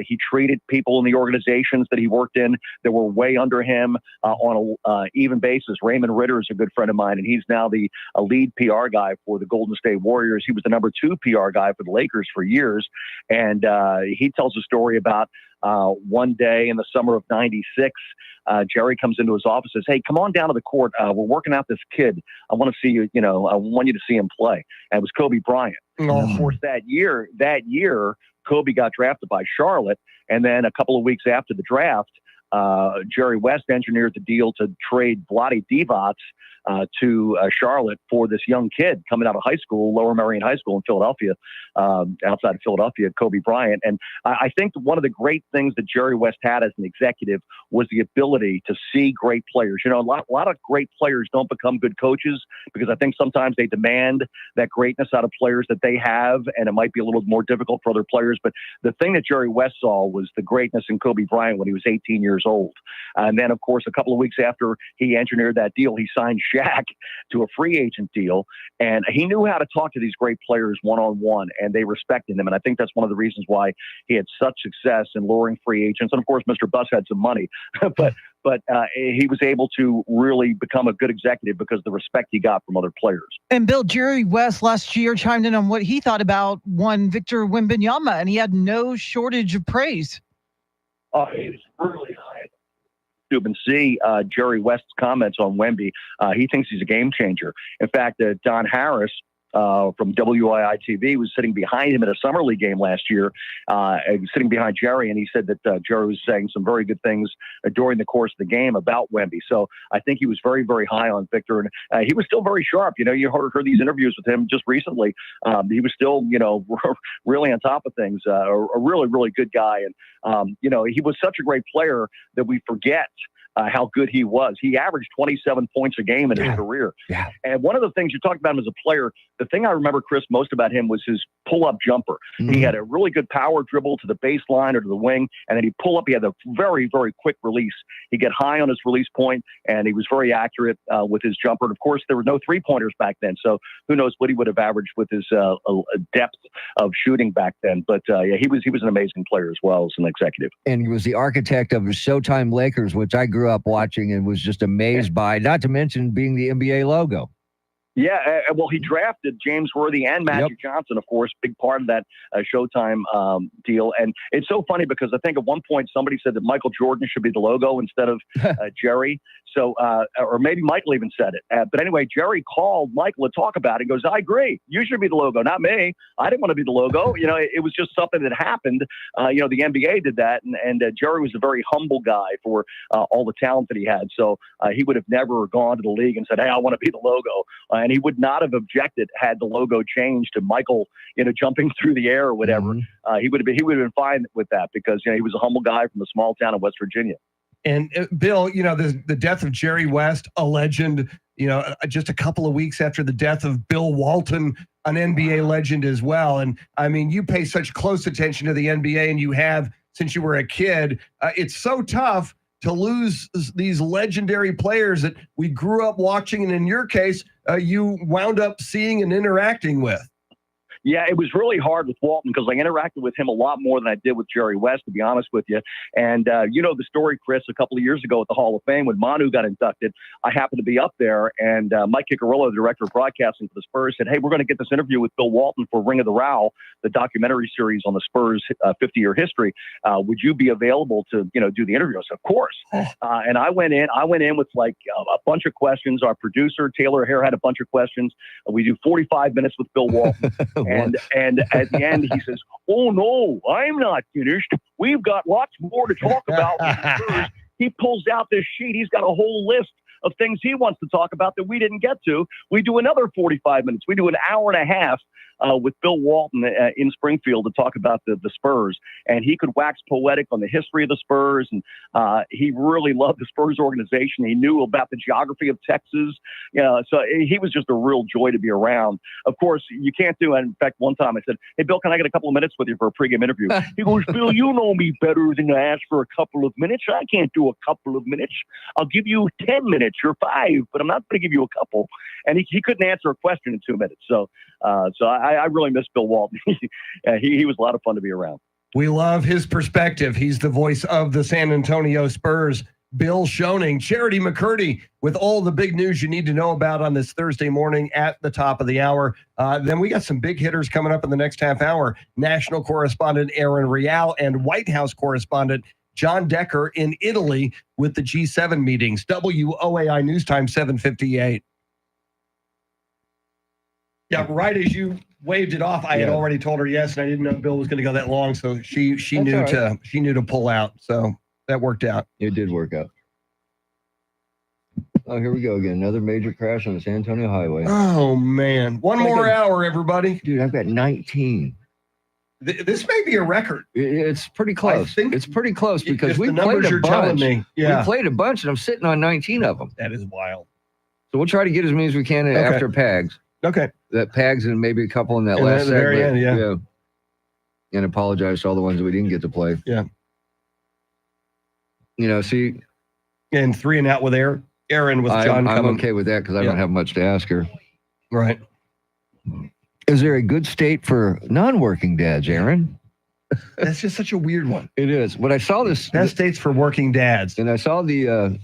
He treated people in the organizations that he worked in that were way under him on an even basis. Raymond Ritter is a good friend of mine, and he's now the lead PR guy for the Golden State Warriors. He was the #2 PR guy for the Lakers for years. And he tells a story about one day in the summer of '96, Jerry comes into his office and says, "Hey, come on down to the court. We're working out this kid. I want to see you. I want you to see him play." And it was Kobe Bryant. And of course, that year, Kobe got drafted by Charlotte, and then a couple of weeks after the draft, Jerry West engineered the deal to trade Vlade Divac to Charlotte for this young kid coming out of high school, Lower Merion High School in Philadelphia, outside of Philadelphia, Kobe Bryant. And I think one of the great things that Jerry West had as an executive was the ability to see great players. A lot of great players don't become good coaches because I think sometimes they demand that greatness out of players that they have, and it might be a little more difficult for other players. But the thing that Jerry West saw was the greatness in Kobe Bryant when he was 18 years old. And then, of course, a couple of weeks after he engineered that deal, he signed Shaq to a free agent deal. And he knew how to talk to these great players one-on-one, and they respected him. And I think that's one of the reasons why he had such success in luring free agents. And, of course, Mr. Buss had some money. but he was able to really become a good executive because of the respect he got from other players. And Bill, Jerry West last year chimed in on what he thought about one Victor Wembanyama, and he had no shortage of praise. Oh, he was really high. And see Jerry West's comments on Wemby. He thinks he's a game changer. In fact, Don Harris from WII-TV was sitting behind him at a summer league game last year, sitting behind Jerry, and he said that Jerry was saying some very good things during the course of the game about Wemby. So I think he was very, very high on Victor, and he was still very sharp. You heard these interviews with him just recently. He was still, really on top of things. A really, really good guy, and he was such a great player that we forget how good he was. He averaged 27 points a game in his career. Yeah. And one of the things you talked about him as a player, the thing I remember, Chris, most about him was his pull-up jumper. Mm-hmm. He had a really good power dribble to the baseline or to the wing, and then he'd pull up. He had a very, very quick release. He'd get high on his release point, and he was very accurate with his jumper. And, of course, there were no three-pointers back then, so who knows what he would have averaged with his depth of shooting back then. But, he was an amazing player as well as an executive. And he was the architect of the Showtime Lakers, which I grew up watching and was just amazed by, not to mention being the NBA logo. Yeah, well, he drafted James Worthy and Magic Johnson, of course, big part of that Showtime deal. And it's so funny because I think at one point somebody said that Michael Jordan should be the logo instead of Jerry. So, or maybe Michael even said it. But anyway, Jerry called Michael to talk about it. He goes, "I agree. You should be the logo, not me. I didn't want to be the logo." It was just something that happened. The NBA did that, and Jerry was a very humble guy for all the talent that he had. So he would have never gone to the league and said, "Hey, I want to be the logo." And he would not have objected had the logo changed to Michael, jumping through the air or whatever. Mm-hmm. He would have been fine with that because he was a humble guy from a small town in West Virginia. And Bill, the death of Jerry West, a legend. Just a couple of weeks after the death of Bill Walton, an NBA legend as well. And I mean, you pay such close attention to the NBA, and you have since you were a kid. It's so tough to lose these legendary players that we grew up watching, and in your case, you wound up seeing and interacting with. Yeah, it was really hard with Walton because I interacted with him a lot more than I did with Jerry West, to be honest with you. And the story, Chris, a couple of years ago at the Hall of Fame when Manu got inducted, I happened to be up there, and Mike Ciccarello, the director of broadcasting for the Spurs, said, "Hey, we're going to get this interview with Bill Walton for Ring of the Row, the documentary series on the Spurs' 50-year history. Would you be available to, do the interview?" I said, "Of course." And I went in with like a bunch of questions. Our producer, Taylor Hare, had a bunch of questions. We do 45 minutes with Bill Walton. And at the end, he says, "Oh, no, I'm not finished. We've got lots more to talk about." He pulls out this sheet. He's got a whole list of things he wants to talk about that we didn't get to. We do another 45 minutes. We do an hour and a half with Bill Walton in Springfield to talk about the Spurs. And he could wax poetic on the history of the Spurs. And he really loved the Spurs organization. He knew about the geography of Texas. So he was just a real joy to be around. Of course, you can't do it. In fact, one time I said, "Hey, Bill, can I get a couple of minutes with you for a pregame interview?" He goes, "Bill, you know me better than to ask for a couple of minutes. I can't do a couple of minutes. I'll give you 10 minutes or 5, but I'm not going to give you a couple." And he couldn't answer a question in 2 minutes. So I really miss Bill Walton. He was a lot of fun to be around. We love his perspective. He's the voice of the San Antonio Spurs. Bill Schoening, Charity McCurdy, with all the big news you need to know about on this Thursday morning at the top of the hour. Then we got some big hitters coming up in the next half hour. National correspondent Aaron Real and White House correspondent John Decker in Italy with the G7 meetings. WOAI News Time 7:58. Yeah, right as you waved it off, I had already told her yes, and I didn't know Bill was going to go that long, so she knew all right. she knew to pull out. So that worked out. It did work out. Oh, here we go again. Another major crash on the San Antonio Highway. Oh man, one more hour, everybody. Dude, I've got 19. This may be a record. It's pretty close. It's pretty close because if we the numbers played a you're telling bunch. me, yeah. We played a bunch, and I'm sitting on 19 of them. That is wild. So we'll try to get as many as we can after PAGs. Okay. That PAGs and maybe a couple in that And last at the very segment. end, yeah. And apologize to all the ones that we didn't get to play. Yeah. You know, see. And 3 and out with Aaron with John I'm coming. okay with that because I Yeah. don't have much to ask her. Right. Is there a good state for non-working dads, Aaron? That's just such a weird one. It is. When I saw this, Best states for working dads. and I saw the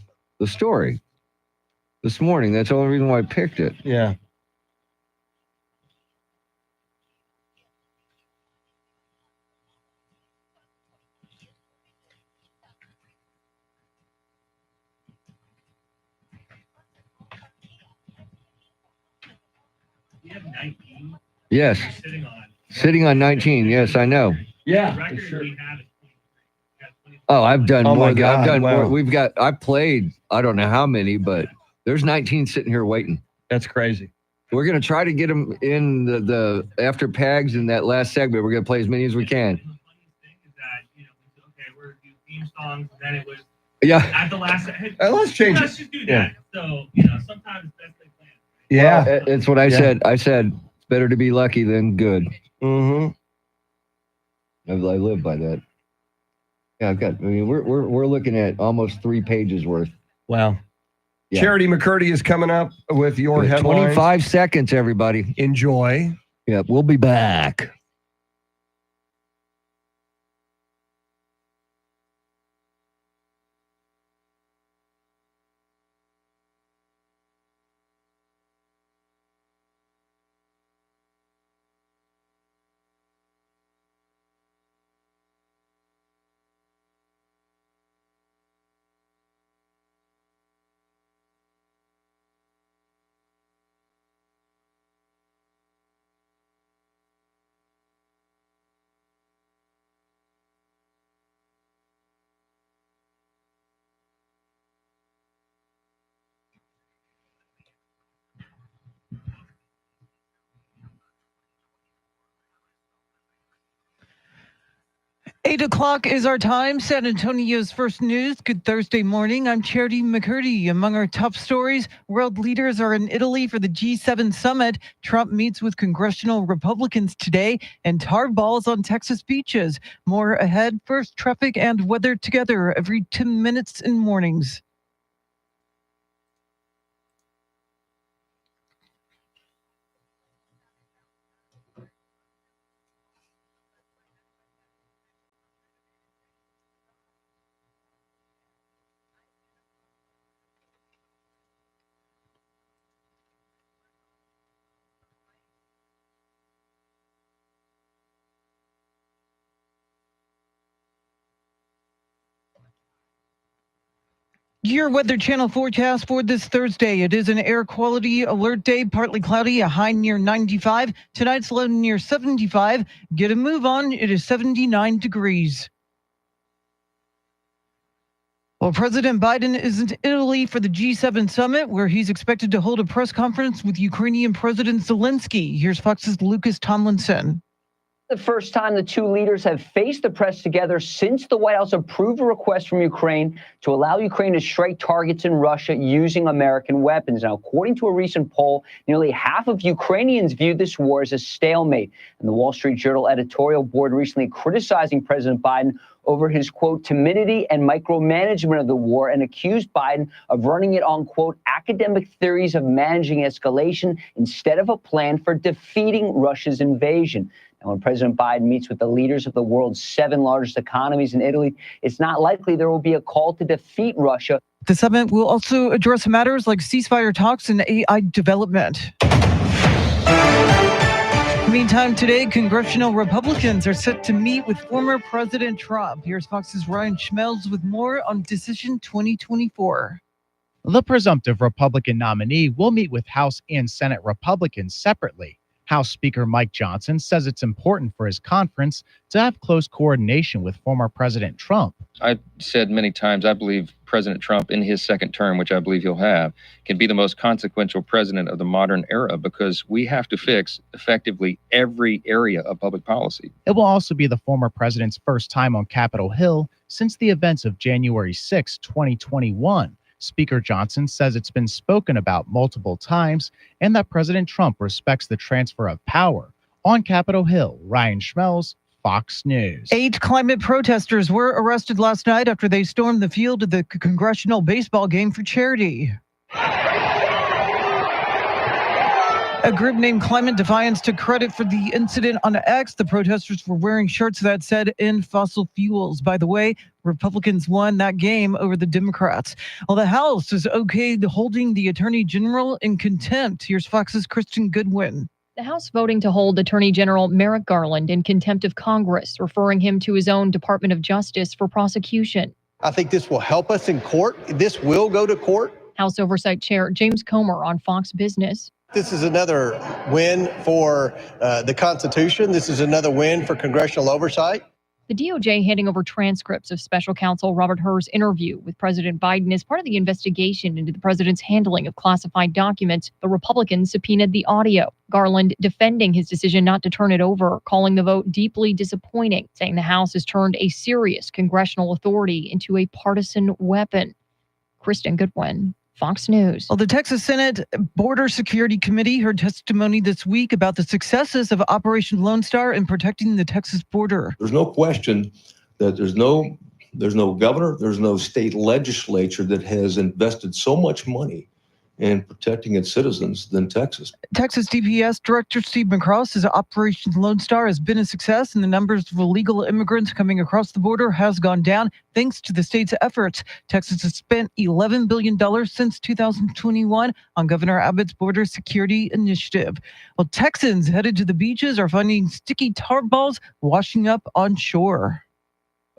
story this morning. That's the only reason why I picked it. Yeah. Yes. Sitting on 19. Yes, I know. Yeah. Oh, I've done Oh my more. God, I've done wow. more. I've played, I don't know how many, but there's 19 sitting here waiting. That's crazy. We're going to try to get them in the after PAGs in that last segment. We're going to play as many as we can. Yeah. At the last, let's change let's it. just do that. Yeah. So, sometimes that's the plan. Yeah. Well, it's what I Yeah. said. I said it's better to be lucky than good. Mm-hmm. I live by that. Yeah, we're looking at almost 3 pages worth. Wow. Yeah. Charity McCurdy is coming up with your Yeah, headlines. 25 seconds, everybody. Enjoy. Yeah, we'll be back. Eight o'clock is our time. San Antonio's first news. Good Thursday morning. I'm Charity McCurdy. Among our top stories, world leaders are in Italy for the G7 summit. Trump meets with congressional Republicans today, and tar balls on Texas beaches. More ahead. First, traffic and weather together every 10 minutes in mornings. Your Weather Channel forecast for this Thursday. It is an air quality alert day, partly cloudy, a high near 95. Tonight's low near 75. Get a move on. It is 79 degrees. Well, President Biden is in Italy for the G7 summit, where he's expected to hold a press conference with Ukrainian President Zelensky. Here's Fox's Lucas Tomlinson. The first time the two leaders have faced the press together since the White House approved a request from Ukraine to allow Ukraine to strike targets in Russia using American weapons. Now, according to a recent poll, nearly half of Ukrainians viewed this war as a stalemate. And the Wall Street Journal editorial board recently criticizing President Biden over his, quote, timidity and micromanagement of the war and accused Biden of running it on, quote, academic theories of managing escalation instead of a plan for defeating Russia's invasion. And when President Biden meets with the leaders of the world's 7 largest economies in Italy, it's not likely there will be a call to defeat Russia. The summit will also address matters like ceasefire talks and AI development. Meantime, today, congressional Republicans are set to meet with former President Trump. Here's Fox's Ryan Schmelz with more on Decision 2024. The presumptive Republican nominee will meet with House and Senate Republicans separately. House Speaker Mike Johnson says it's important for his conference to have close coordination with former President Trump. I've said many times, I believe President Trump in his second term, which I believe he'll have, can be the most consequential president of the modern era because we have to fix effectively every area of public policy. It will also be the former president's first time on Capitol Hill since the events of January 6, 2021. Speaker Johnson says it's been spoken about multiple times and that President Trump respects the transfer of power. On Capitol Hill, Ryan Schmelz, Fox News. 8 climate protesters were arrested last night after they stormed the field of the congressional baseball game for charity. A group named Climate Defiance took credit for the incident on X. The protesters were wearing shirts that said "End fossil fuels." By the way, Republicans won that game over the Democrats. Well, the House is okayed holding the Attorney General in contempt. Here's Fox's Kristen Goodwin. The House voting to hold Attorney General Merrick Garland in contempt of Congress, referring him to his own Department of Justice for prosecution. I think this will help us in court. This will go to court. House Oversight Chair James Comer on Fox Business. This is another win for the Constitution. This is another win for congressional oversight. The DOJ handing over transcripts of special counsel Robert Hur's interview with President Biden as part of the investigation into the president's handling of classified documents. The Republicans subpoenaed the audio. Garland defending his decision not to turn it over, calling the vote deeply disappointing, saying the House has turned a serious congressional authority into a partisan weapon. Kristen Goodwin, Fox News. Well, the Texas Senate Border Security Committee heard testimony this week about the successes of Operation Lone Star in protecting the Texas border. There's no question that there's no governor, there's no state legislature that has invested so much money in protecting its citizens than Texas. Texas DPS Director Steve McCross says Operation Lone Star has been a success and the numbers of illegal immigrants coming across the border has gone down thanks to the state's efforts. Texas has spent $11 billion since 2021 on Governor Abbott's border security initiative. Well, Texans headed to the beaches are finding sticky tar balls washing up on shore.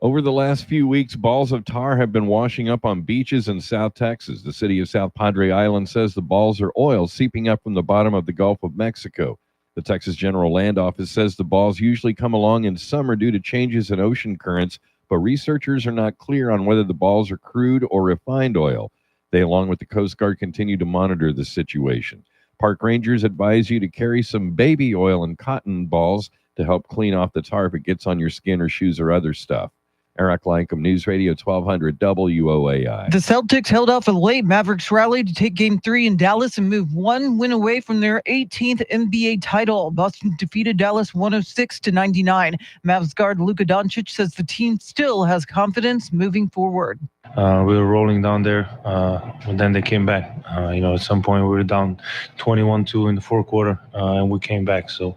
Over the last few weeks, balls of tar have been washing up on beaches in South Texas. The city of South Padre Island says the balls are oil seeping up from the bottom of the Gulf of Mexico. The Texas General Land Office says the balls usually come along in summer due to changes in ocean currents, but researchers are not clear on whether the balls are crude or refined oil. They, along with the Coast Guard, continue to monitor the situation. Park rangers advise you to carry some baby oil and cotton balls to help clean off the tar if it gets on your skin or shoes or other stuff. Eric Lankum, News Radio 1200 WOAI. The Celtics held off a late Mavericks rally to take Game 3 in Dallas and move one win away from their 18th NBA title. Boston defeated Dallas 106-99. Mavs guard Luka Doncic says the team still has confidence moving forward. We were rolling down there, and then they came back. At some point we were down 21-2 in the fourth quarter, and we came back. So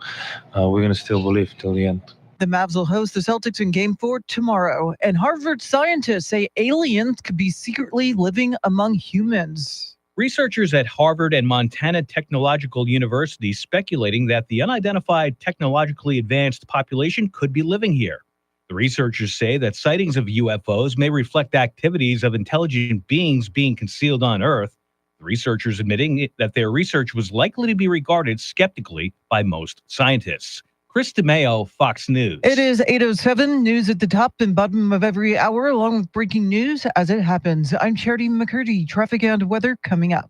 we're going to still believe till the end. The Mavs will host the Celtics in Game 4 tomorrow. And Harvard scientists say aliens could be secretly living among humans. Researchers at Harvard and Montana Technological University speculating that the unidentified technologically advanced population could be living here. The researchers say that sightings of UFOs may reflect activities of intelligent beings being concealed on Earth. The researchers admitting that their research was likely to be regarded skeptically by most scientists. Chris DeMeo, Fox News. It is 8:07, news at the top and bottom of every hour, along with breaking news as it happens. I'm Charity McCurdy. Traffic and weather coming up.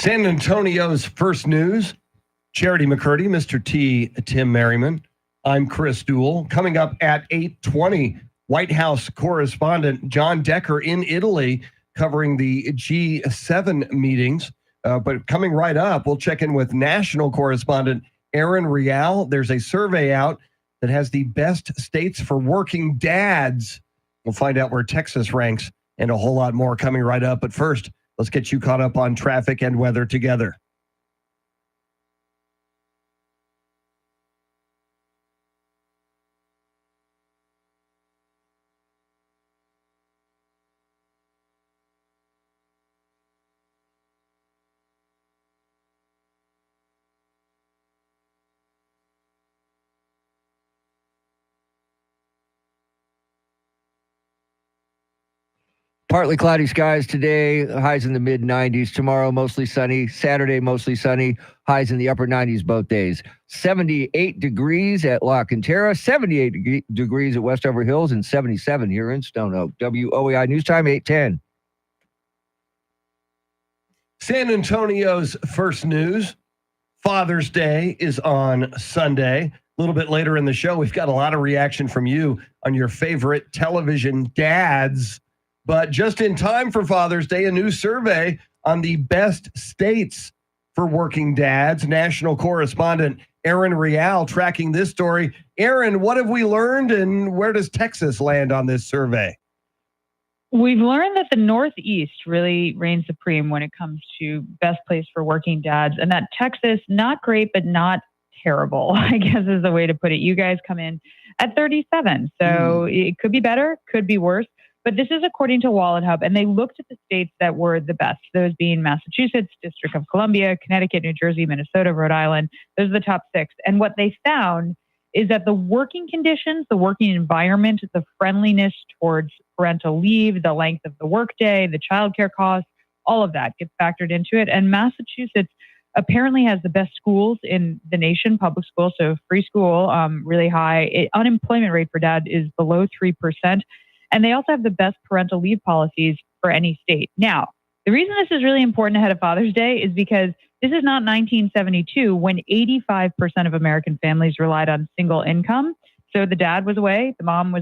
San Antonio's first news. Charity McCurdy, Mr. T, Tim Merriman. I'm Chris Duell. Coming up at 8:20, White House correspondent John Decker in Italy covering the G7 meetings. But coming right up, we'll check in with national correspondent Aaron Real. There's a survey out that has the best states for working dads. We'll find out where Texas ranks and a whole lot more coming right up. But first, let's get you caught up on traffic and weather together. Partly cloudy skies today, highs in the mid 90s. Tomorrow, mostly sunny. Saturday, mostly sunny. Highs in the upper 90s both days. 78 degrees at La Cantera, 78 degrees at Westover Hills, and 77 here in Stone Oak. WOAI News Time, 8:10. San Antonio's first news. Father's Day is on Sunday. A little bit later in the show, we've got a lot of reaction from you on your favorite television dads. But just in time for Father's Day, a new survey on the best states for working dads. National correspondent Aaron Real tracking this story. Aaron, what have we learned and where does Texas land on this survey? We've learned that the Northeast really reigns supreme when it comes to best place for working dads, and that Texas, not great, but not terrible, I guess is the way to put it. You guys come in at 37. So it could be better, could be worse. But this is according to WalletHub, and they looked at the states that were the best, those being Massachusetts, District of Columbia, Connecticut, New Jersey, Minnesota, Rhode Island. Those are the top 6. And what they found is that the working conditions, the working environment, the friendliness towards parental leave, the length of the workday, the childcare costs, all of that gets factored into it. And Massachusetts apparently has the best schools in the nation, public schools, so free school, really high. Unemployment rate for dad is below 3%. And they also have the best parental leave policies for any state. Now, the reason this is really important ahead of Father's Day is because this is not 1972 when 85% of American families relied on single income. So the dad was away, the mom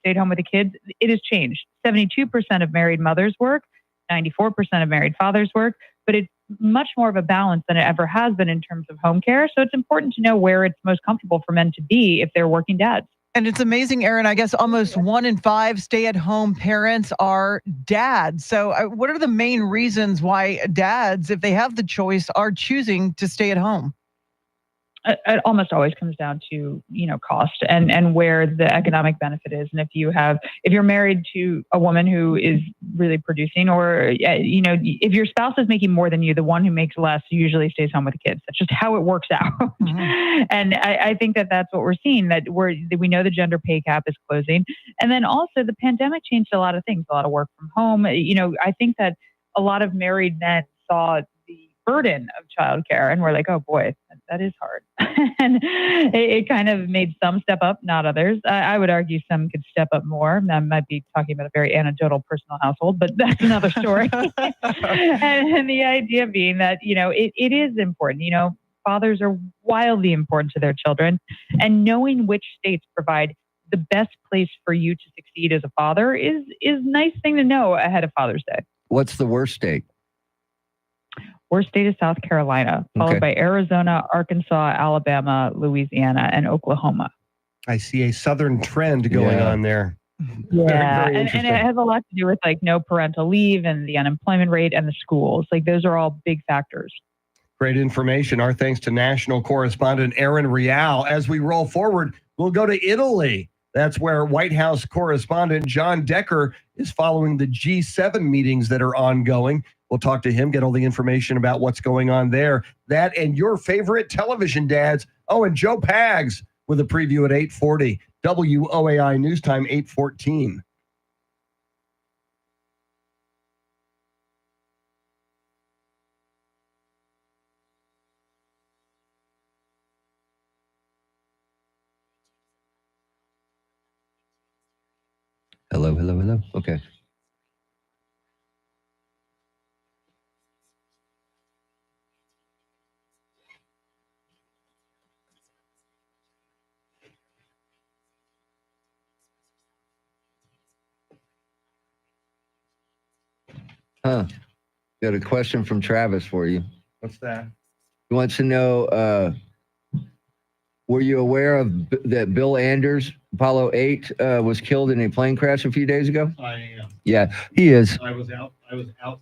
stayed home with the kids. It has changed. 72% of married mothers work, 94% of married fathers work, but it's much more of a balance than it ever has been in terms of home care. So it's important to know where it's most comfortable for men to be if they're working dads. And it's amazing, Aaron. I guess almost 1 in 5 stay-at-home parents are dads. So what are the main reasons why dads, if they have the choice, are choosing to stay at home? It almost always comes down to, cost and where the economic benefit is. And if you're married to a woman who is really producing, or, if your spouse is making more than you, the one who makes less usually stays home with the kids. That's just how it works out. Mm-hmm. And I think that that's what we're seeing, that we know the gender pay gap is closing. And then also the pandemic changed a lot of things, a lot of work from home. I think that a lot of married men saw the burden of childcare and we're like, oh boy, that is hard. And it kind of made some step up, not others. I would argue some could step up more. I might be talking about a very anecdotal personal household, but that's another story. and the idea being that, it is important. Fathers are wildly important to their children, and knowing which states provide the best place for you to succeed as a father is a nice thing to know ahead of Father's Day. What's the worst state? Worst state is South Carolina, followed by Arizona, Arkansas, Alabama, Louisiana, and Oklahoma. I see a southern trend going on there. Yeah, very and it has a lot to do with no parental leave and the unemployment rate and the schools. Those are all big factors. Great information. Our thanks to national correspondent Aaron Real. As we roll forward, we'll go to Italy. That's where White House correspondent John Decker is following the G7 meetings that are ongoing. We'll talk to him, get all the information about what's going on there. That and your favorite television dads. Oh, and Joe Pags with a preview at 8:40. WOAI News Time, 8:14. Hello, hello, hello. Okay. Huh. Got a question from Travis for you. What's that? He wants to know, were you aware of that Bill Anders, Apollo 8, was killed in a plane crash a few days ago? I am. Yeah, he is. I was out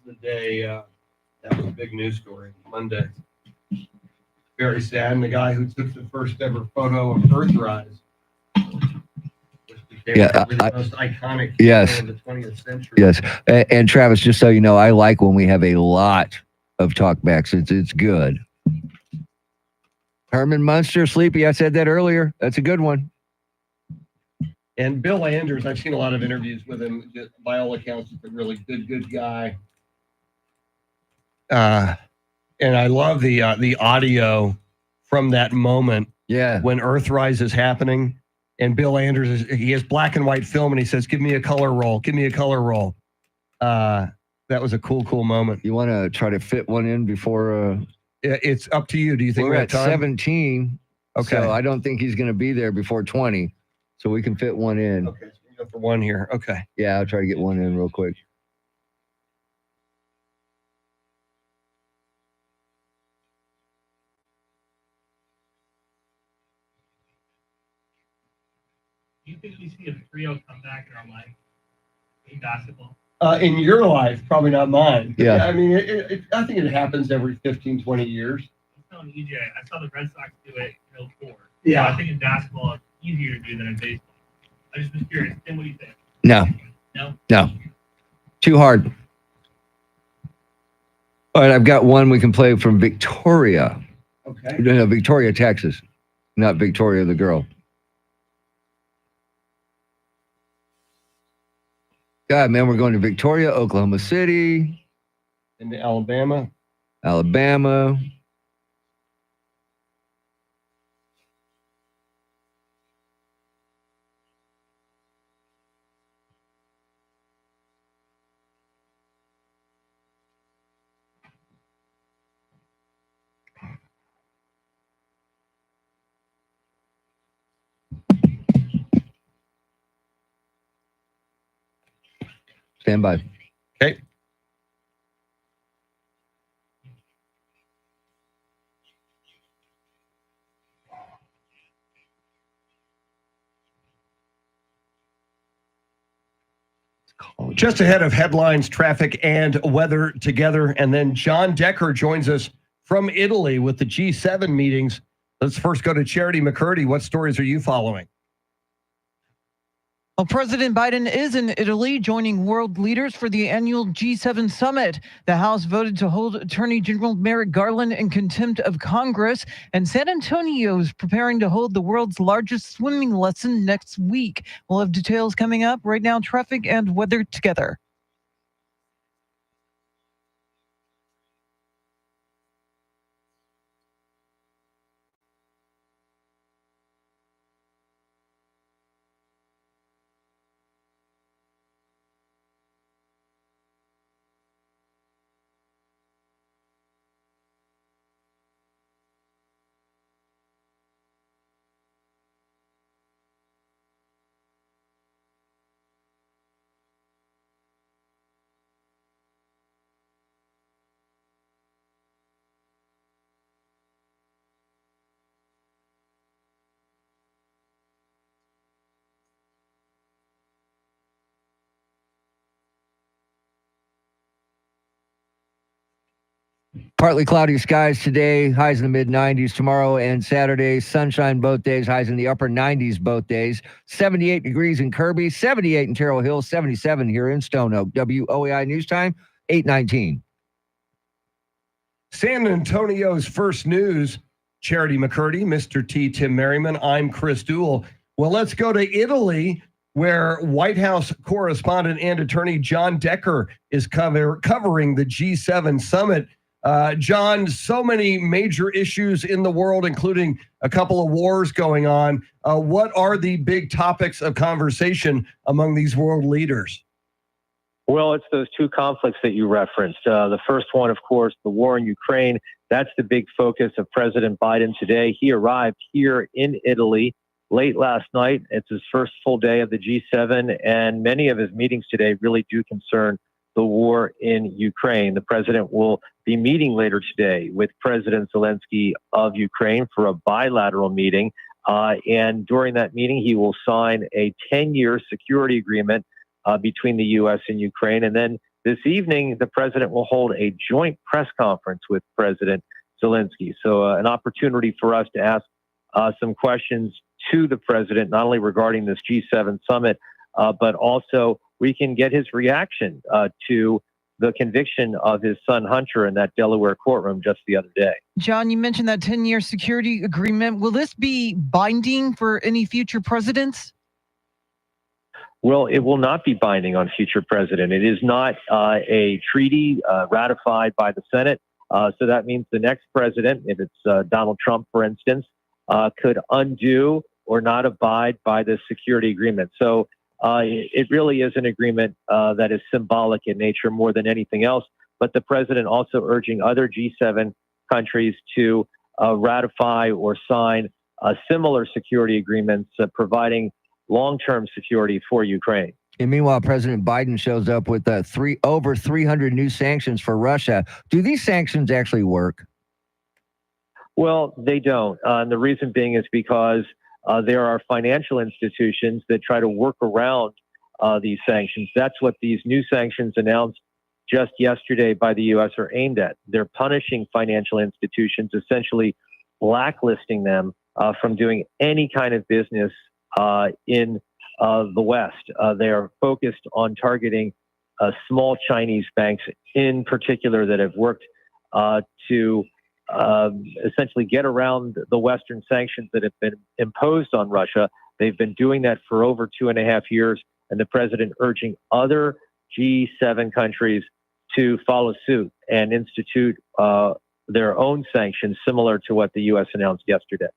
the day. That was a big news story Monday. Very sad. And the guy who took the first ever photo of Earthrise, which became probably the most iconic yes. photo of the 20th century. Yes. And Travis, just so you know, I like when we have a lot of talkbacks. It's good. Herman Munster, Sleepy, I said that earlier. That's a good one. And Bill Anders, I've seen a lot of interviews with him. Just, by all accounts, he's a really good guy. And I love the audio from that moment. Yeah. When Earthrise is happening, and Bill Anders he has black and white film, and he says, "Give me a color roll. Give me a color roll." That was a cool moment. You want to try to fit one in before? It's up to you. Do you think we're we at have time? 17? Okay. So I don't think he's going to be there before 20. So we can fit one in. Okay, so we go for one here. Okay. Yeah, I'll try to get one in real quick. Do you think we see a trio come back in our life in basketball? In your life, probably not mine. Yeah. I mean, I think it happens every 15, 20 years. I was telling EJ, I saw the Red Sox do it in 04. Yeah. So I think in basketball, it's easier to do than in baseball. I just was curious. Tim, what do you think? No. No? Too hard. All right, I've got one we can play from Victoria. Okay. No, Victoria, Texas. Not Victoria, the girl. God, man, we're going to Victoria, Oklahoma City. Into Alabama. Alabama. Stand by. Okay. Just ahead of headlines, traffic, and weather together. And then John Decker joins us from Italy with the G7 meetings. Let's first go to Charity McCurdy. What stories are you following? Well, President Biden is in Italy joining world leaders for the annual G7 summit. The House voted to hold Attorney General Merrick Garland in contempt of Congress, and San Antonio is preparing to hold the world's largest swimming lesson next week. We'll have details coming up. Right now, traffic and weather together. Partly cloudy skies today, highs in the mid 90s. Tomorrow and Saturday, sunshine both days, highs in the upper 90s both days. 78 degrees in Kirby, 78 in Terrell Hills, 77 here in Stone Oak. WOAI News Time, 8:19. San Antonio's first news, Charity McCurdy, Mr. T. Tim Merriman. I'm Chris Duell. Well, let's go to Italy, where White House correspondent and attorney John Decker is covering the G7 summit. John, so many major issues in the world, including a couple of wars going on. What are the big topics of conversation among these world leaders? Well, it's those two conflicts that you referenced. The first one, of course, the war in Ukraine. That's the big focus of President Biden today. He arrived here in Italy late last night. It's his first full day of the G7, and many of his meetings today really do concern the war in Ukraine. The president will be meeting later today with President Zelensky of Ukraine for a bilateral meeting. And during that meeting, he will sign a 10-year security agreement between the U.S. and Ukraine. And then this evening, the president will hold a joint press conference with President Zelensky. So an opportunity for us to ask some questions to the president, not only regarding this G7 summit, but also we can get his reaction to the conviction of his son Hunter in that Delaware courtroom just the other day. John, you mentioned that 10-year security agreement. Will this be binding for any future presidents? Well, it will not be binding on future president. It is not a treaty ratified by the Senate. So that means the next president, if it's Donald Trump, for instance, could undo or not abide by the security agreement. So it really is an agreement that is symbolic in nature more than anything else. But the president also urging other G7 countries to ratify or sign similar security agreements, providing long-term security for Ukraine. And meanwhile, President Biden shows up with over 300 new sanctions for Russia. Do these sanctions actually work? Well, they don't. And the reason being is because there are financial institutions that try to work around these sanctions. That's what these new sanctions announced just yesterday by the U.S. are aimed at. They're punishing financial institutions, essentially blacklisting them from doing any kind of business in the West. They are focused on targeting small Chinese banks in particular that have worked to essentially get around the Western sanctions that have been imposed on Russia. They've been doing that for over 2.5 years, and the president urging other G7 countries to follow suit and institute their own sanctions similar to what the U.S. announced yesterday.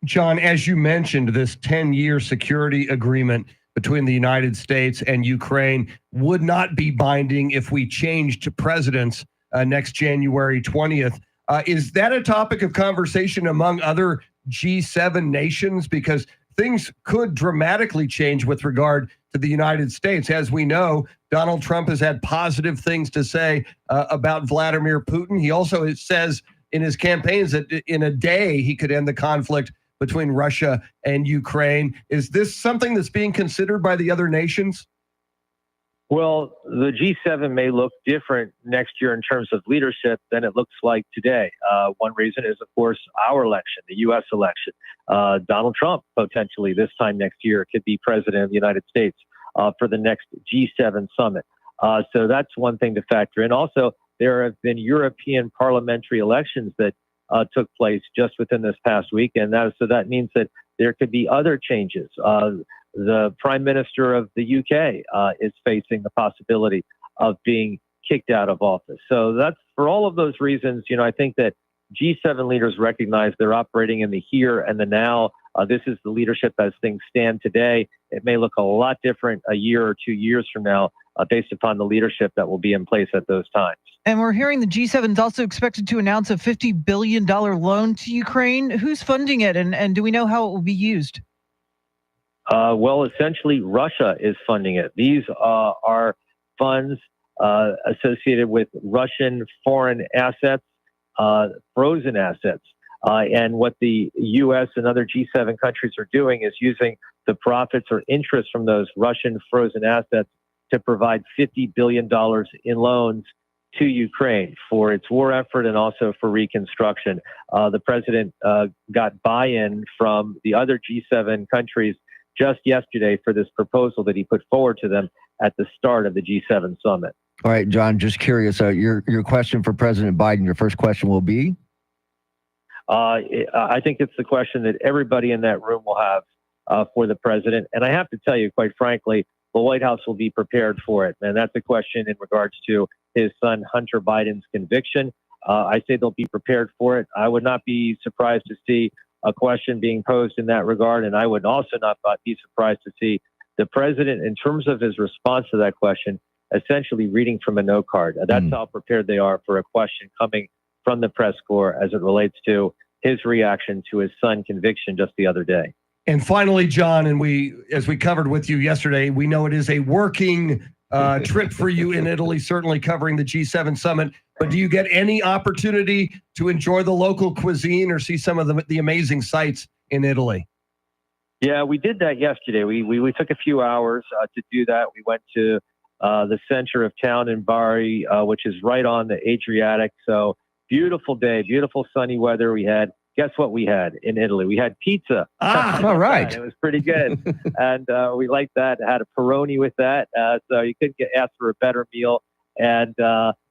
John, as you mentioned, this 10-year security agreement between the United States and Ukraine would not be binding if we changed presidents next January 20th. Is that a topic of conversation among other G7 nations? Because things could dramatically change with regard to the United States. As we know, Donald Trump has had positive things to say about Vladimir Putin. He also says in his campaigns that in a day he could end the conflict between Russia and Ukraine. Is this something that's being considered by the other nations? Well, the G7 may look different next year in terms of leadership than it looks like today. One reason is, of course, our election, the U.S. election. Donald Trump, potentially this time next year, could be president of the United States for the next G7 summit. So that's one thing to factor in. Also, there have been European parliamentary elections that took place just within this past week. And so that means that there could be other changes. The Prime Minister of the UK is facing the possibility of being kicked out of office. So that's for all of those reasons. I think that G7 leaders recognize they're operating in the here and the now. This is the leadership as things stand today. It may look a lot different a year or 2 years from now based upon the leadership that will be in place at those times. And we're hearing the G7 is also expected to announce a $50 billion loan to Ukraine. Who's funding it, and do we know how it will be used? Well, essentially, Russia is funding it. These are funds associated with Russian foreign assets, frozen assets. And what the U.S. and other G7 countries are doing is using the profits or interest from those Russian frozen assets to provide $50 billion in loans to Ukraine for its war effort and also for reconstruction. The president got buy-in from the other G7 countries just yesterday for this proposal that he put forward to them at the start of the G7 summit. All right, John, just curious, your question for President Biden, your first question will be? I think it's the question that everybody in that room will have for the president. And I have to tell you, quite frankly, the White House will be prepared for it. And that's a question in regards to his son, Hunter Biden's conviction. I say they'll be prepared for it. I would not be surprised to see a question being posed in that regard. And I would also not be surprised to see the president, in terms of his response to that question, essentially reading from a note card. That's how prepared they are for a question coming from the press corps as it relates to his reaction to his son's conviction just the other day. And finally, John, and as we covered with you yesterday, we know it is a working trip for you in Italy, certainly covering the G7 summit. But do you get any opportunity to enjoy the local cuisine or see some of the amazing sights in Italy? Yeah, we did that yesterday. We took a few hours to do that. We went to the center of town in Bari, which is right on the Adriatic. So beautiful day, beautiful sunny weather we had. Guess what we had in Italy? We had pizza. All right. It was pretty good. And we liked that. Had a Peroni with that. So you couldn't ask for a better meal. And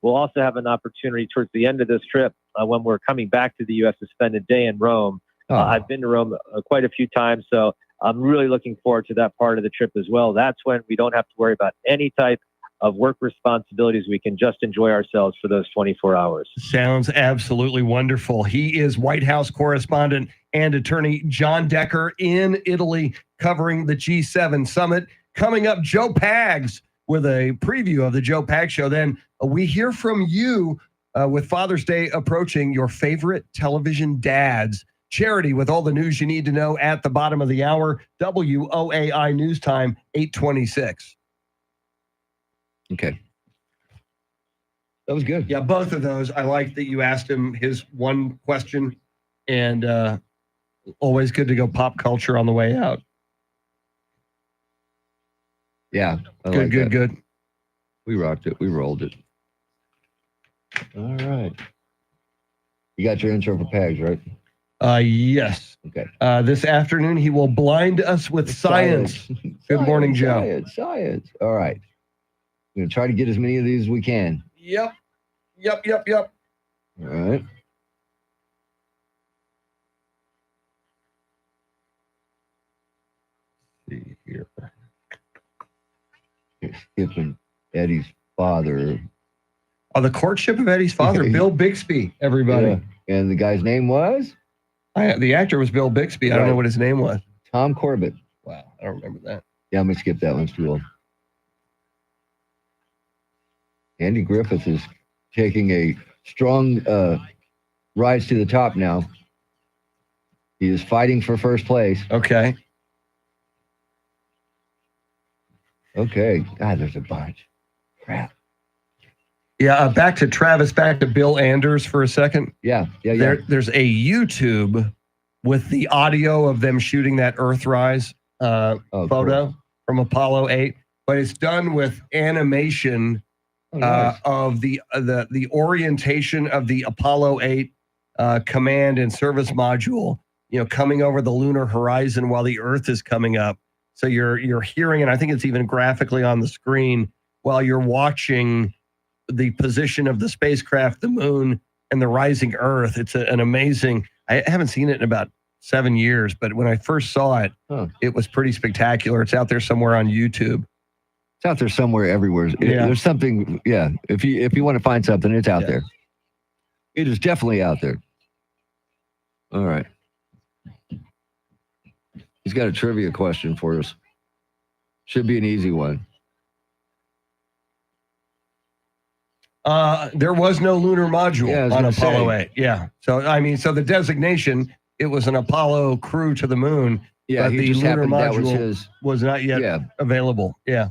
we'll also have an opportunity towards the end of this trip when we're coming back to the U.S. to spend a day in Rome. I've been to Rome quite a few times, so I'm really looking forward to that part of the trip as well. That's when we don't have to worry about any type of work responsibilities. We can just enjoy ourselves for those 24 hours. Sounds absolutely wonderful. He is White House correspondent and attorney John Decker in Italy covering the G7 summit. Coming up, Joe Pags with a preview of the Joe Pags show. Then we hear from you with Father's Day approaching, your favorite television dads. Charity with all the news you need to know at the bottom of the hour. WOAI News Time, 8:26. Okay. That was good. Yeah, both of those. I like that you asked him his one question, and always good to go pop culture on the way out. Yeah. Good. We rocked it. We rolled it. All right. You got your intro for Pags, right? Yes. Okay. This afternoon, he will blind us with science. Good morning, Joe. Science. All right. I'm going to try to get as many of these as we can. Yep. All right. Let's see here. Skipping Eddie's father. Oh, the courtship of Eddie's father, Bill Bixby, everybody. Yeah. And the guy's name was? The actor was Bill Bixby. I don't know what his name was. Tom Corbett. Wow, I don't remember that. Yeah, I'm going to skip that one. It's too old. Andy Griffith is taking a strong rise to the top now. He is fighting for first place. Okay. God, there's a bunch. Crap. Yeah, back to Travis, back to Bill Anders for a second. Yeah. There's a YouTube with the audio of them shooting that Earthrise photo from Apollo 8, but it's done with animation of the orientation of the Apollo 8 command and service module, coming over the lunar horizon while the Earth is coming up. So you're hearing, and I think it's even graphically on the screen while you're watching the position of the spacecraft, the moon, and the rising Earth. It's an amazing. I haven't seen it in about 7 years, but when I first saw it, it was pretty spectacular. It's out there somewhere on YouTube. It's out there somewhere, everywhere. There's something. Yeah, if you want to find something, it's out there. It is definitely out there. All right. He's got a trivia question for us. Should be an easy one. There was no lunar module on Apollo 8. Yeah. So the designation, it was an Apollo crew to the moon. Yeah, but he the just lunar happened, that was module his. was not yet available. Yeah.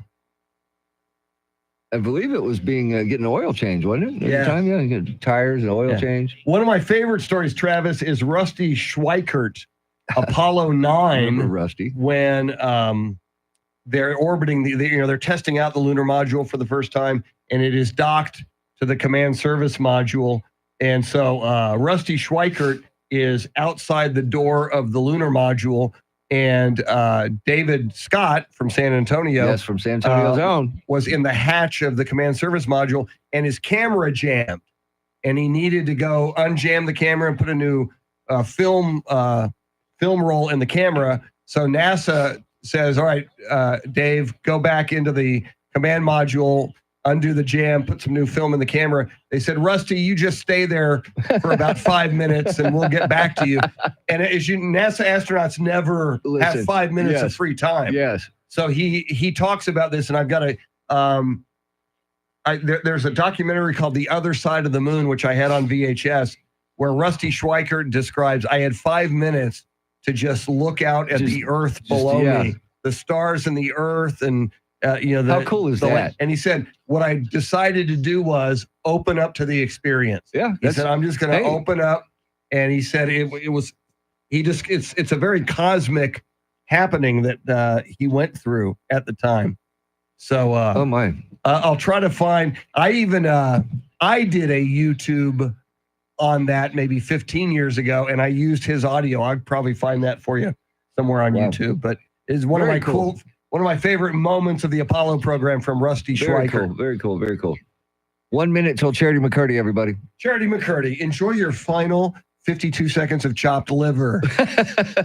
I believe it was getting an oil change, wasn't it? At the time, getting tires and oil change. One of my favorite stories, Travis, is Rusty Schweickart, Apollo 9. Rusty. When they're orbiting they're testing out the lunar module for the first time, and it is docked to the command service module. And so Rusty Schweickart is outside the door of the lunar module, and David Scott from San Antonio, yes, from San Antonio's own, was in the hatch of the command service module, and his camera jammed, and he needed to go unjam the camera and put a new film roll in the camera. So NASA says, all right, Dave, go back into the command module, undo the jam, put some new film in the camera. They said, Rusty, you just stay there for about 5 minutes and we'll get back to you. And as NASA astronauts never have 5 minutes of free time. Yes. So he talks about this, and I've got there's a documentary called The Other Side of the Moon, which I had on VHS, where Rusty Schweickart describes, I had 5 minutes to just look out at the Earth below me, the stars and the Earth, and How cool is that? And he said, what I decided to do was open up to the experience. Yeah. He said, I'm just going to open up. And he said it's a very cosmic happening that he went through at the time. So, oh my, I'll try to find, I did a YouTube on that maybe 15 years ago, and I used his audio. I'd probably find that for you somewhere on YouTube, but it's one Very of my one of my favorite moments of the Apollo program from Rusty Very Schweiker. cool. Very cool. Very cool. 1 minute till Charity McCurdy, everybody. Charity McCurdy, enjoy your final 52 seconds of chopped liver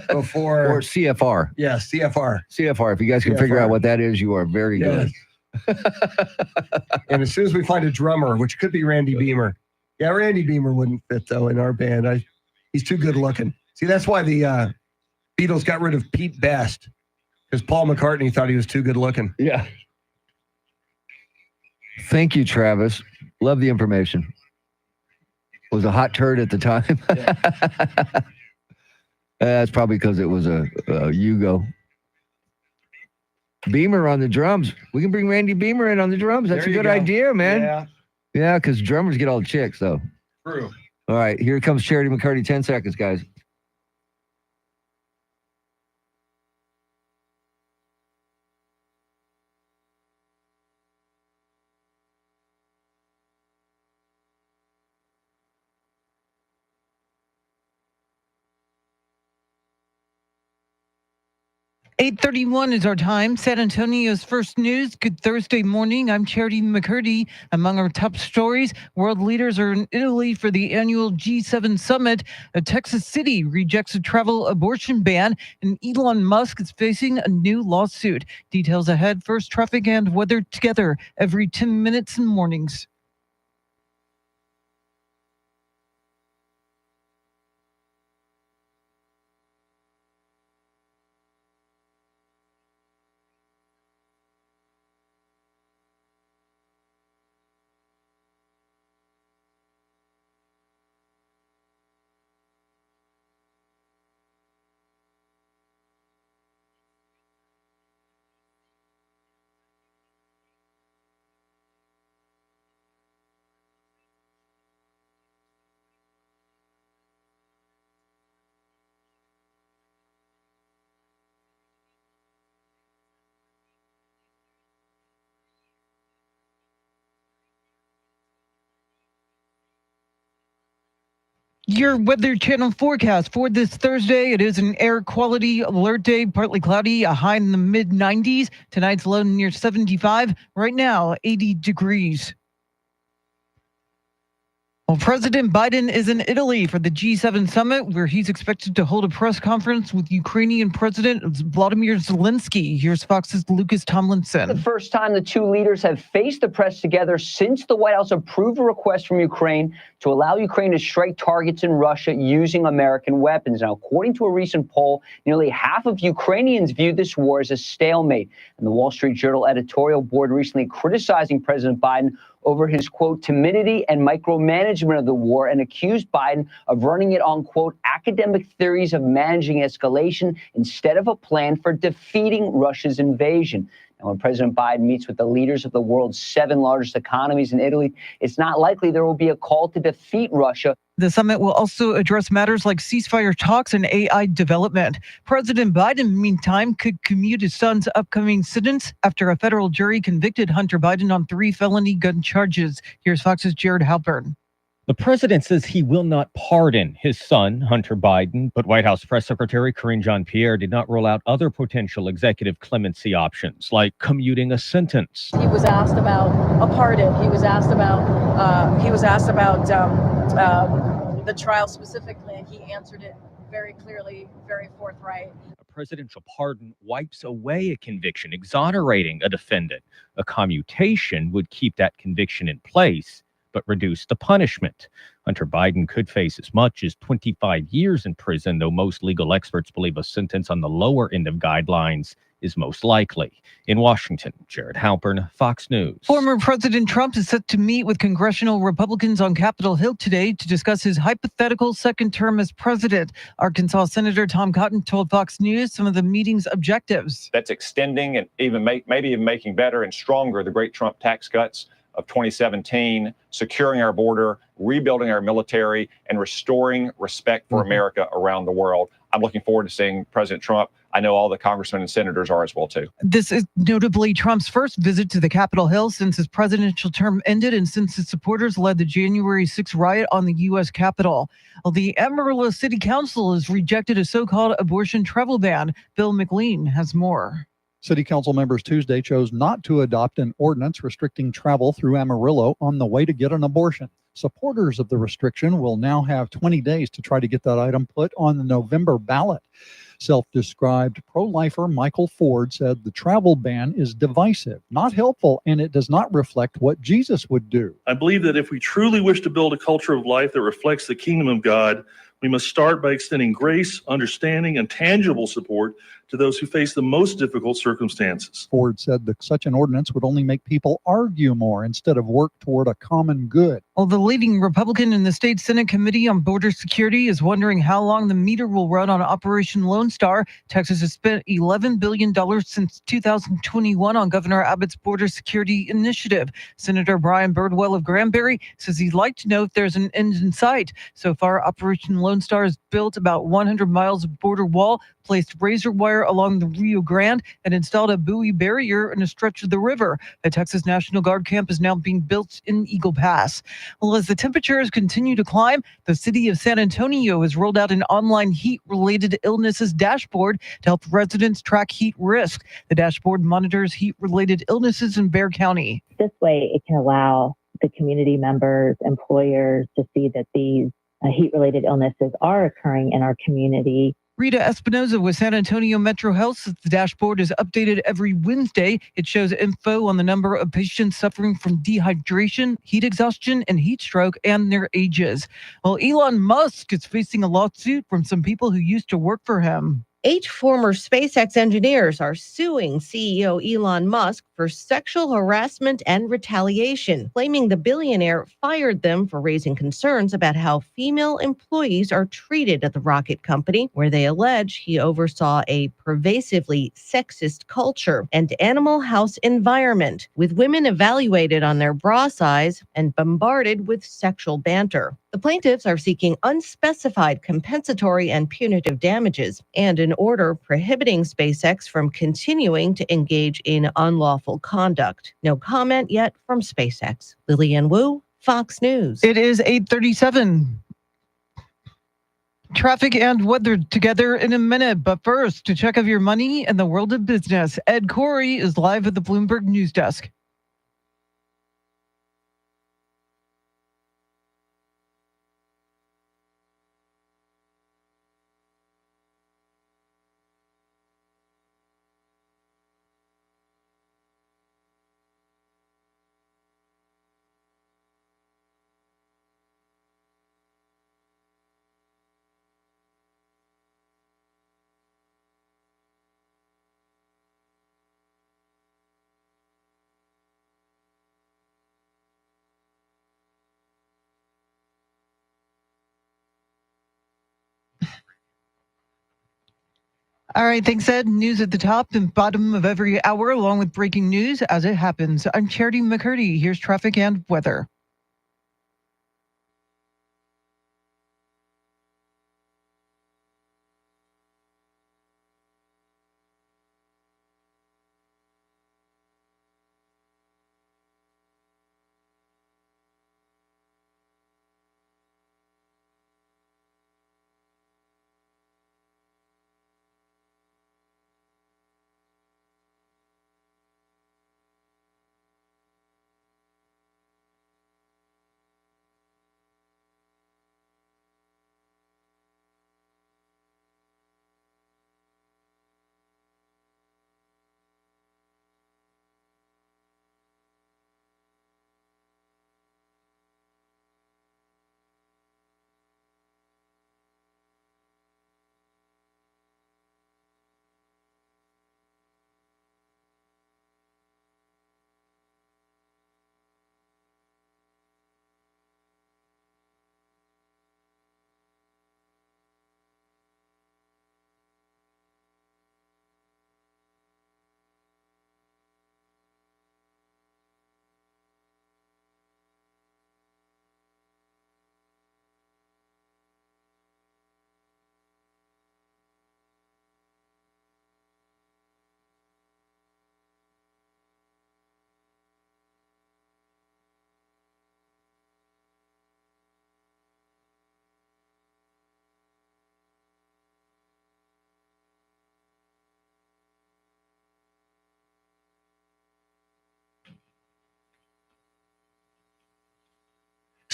before. Or CFR. Yeah, CFR. CFR. If you guys can figure CFR. out what that is, you are very good. And as soon as we find a drummer, which could be Randy Beamer. Yeah, Randy Beamer wouldn't fit, though, in our band. He's too good looking. See, that's why the Beatles got rid of Pete Best, because Paul McCartney thought he was too good looking. Yeah. Thank you, Travis. Love the information. Was a hot turd at the time. That's probably because it was a Yugo. Beamer on the drums. We can bring Randy Beamer in on the drums. That's There a you good go. idea, man. Yeah, Yeah, because drummers get all the chicks, though. true. All right, here comes Charity McCarty. 10 seconds, guys. .31 is our time. San Antonio's first news. Good Thursday morning. I'm Charity McCurdy. Among our top stories, world leaders are in Italy for the annual G7 summit. A Texas city rejects a travel abortion ban, and Elon Musk is facing a new lawsuit. Details ahead. First, traffic and weather together every 10 minutes in mornings. Your Weather Channel forecast for this Thursday. It is an air quality alert day, partly cloudy, a high in the mid 90s. Tonight's low near 75. Right now, 80 degrees. Well, President Biden is in Italy for the G7 summit, where he's expected to hold a press conference with Ukrainian President Vladimir Zelensky. Here's Fox's Lucas Tomlinson. The first time the two leaders have faced the press together since the White House approved a request from Ukraine to allow Ukraine to strike targets in Russia using American weapons. Now, according to a recent poll, nearly half of Ukrainians viewed this war as a stalemate. And the Wall Street Journal editorial board recently criticizing President Biden over his, quote, timidity and micromanagement of the war, and accused Biden of running it on, quote, academic theories of managing escalation instead of a plan for defeating Russia's invasion. Now, when President Biden meets with the leaders of the world's 7 largest economies in Italy, it's not likely there will be a call to defeat Russia. The summit will also address matters like ceasefire talks and AI development. President Biden, meantime, could commute his son's upcoming sentence after a federal jury convicted Hunter Biden on 3 felony gun charges. Here's Fox's Jared Halpern. The president says he will not pardon his son, Hunter Biden, but White House Press Secretary Karine Jean-Pierre did not rule out other potential executive clemency options, like commuting a sentence. He was asked about a pardon. He was asked about the trial specifically, and he answered it very clearly, very forthright. A presidential pardon wipes away a conviction, exonerating a defendant. A commutation would keep that conviction in place, but reduce the punishment. Hunter Biden could face as much as 25 years in prison, though most legal experts believe a sentence on the lower end of guidelines is most likely. In Washington, Jared Halpern, Fox News. Former President Trump is set to meet with congressional Republicans on Capitol Hill today to discuss his hypothetical second term as president. Arkansas Senator Tom Cotton told Fox News some of the meeting's objectives. That's extending and maybe even making better and stronger the great Trump tax cuts of 2017, securing our border, rebuilding our military, and restoring respect for America around the world. I'm looking forward to seeing President Trump. I know all the congressmen and senators are as well, too. This is notably Trump's first visit to the Capitol Hill since his presidential term ended and since his supporters led the January 6th riot on the U.S. Capitol. Well, the Amarillo City Council has rejected a so-called abortion travel ban. Bill McLean has more. City Council members Tuesday chose not to adopt an ordinance restricting travel through Amarillo on the way to get an abortion. Supporters of the restriction will now have 20 days to try to get that item put on the November ballot. Self-described pro-lifer Michael Ford said the travel ban is divisive, not helpful, and it does not reflect what Jesus would do. I believe that if we truly wish to build a culture of life that reflects the kingdom of God, we must start by extending grace, understanding, and tangible support to those who face the most difficult circumstances. Ford said that such an ordinance would only make people argue more instead of work toward a common good. Well, the leading Republican in the state Senate Committee on Border Security is wondering how long the meter will run on Operation Lone Star. Texas has spent $11 billion since 2021 on Governor Abbott's border security initiative. Senator Brian Birdwell of Granbury says he'd like to know if there's an end in sight. So far, Operation Lone Star has built about 100 miles of border wall, placed razor wire along the Rio Grande, and installed a buoy barrier in a stretch of the river. A Texas National Guard camp is now being built in Eagle Pass. Well, as the temperatures continue to climb, the city of San Antonio has rolled out an online heat-related illnesses dashboard to help residents track heat risk. The dashboard monitors heat-related illnesses in Bexar County. This way, it can allow the community members, employers to see that these heat-related illnesses are occurring in our community. Rita Espinoza with San Antonio Metro Health says the dashboard is updated every Wednesday. It shows info on the number of patients suffering from dehydration, heat exhaustion, and heat stroke, and their ages. Well, Elon Musk is facing a lawsuit from some people who used to work for him. 8 former SpaceX engineers are suing CEO Elon Musk for sexual harassment and retaliation, claiming the billionaire fired them for raising concerns about how female employees are treated at the rocket company, where they allege he oversaw a pervasively sexist culture and animal house environment, with women evaluated on their bra size and bombarded with sexual banter. The plaintiffs are seeking unspecified compensatory and punitive damages and an order prohibiting SpaceX from continuing to engage in unlawful conduct. No comment yet from SpaceX. Lillian Wu, Fox News. It is 8:37. Traffic and weather together in a minute, but first, to check of your money and the world of business, Ed Corey is live at the Bloomberg News Desk. All right, thanks, Ed. News at the top and bottom of every hour, along with breaking news as it happens. I'm Charity McCurdy. Here's traffic and weather.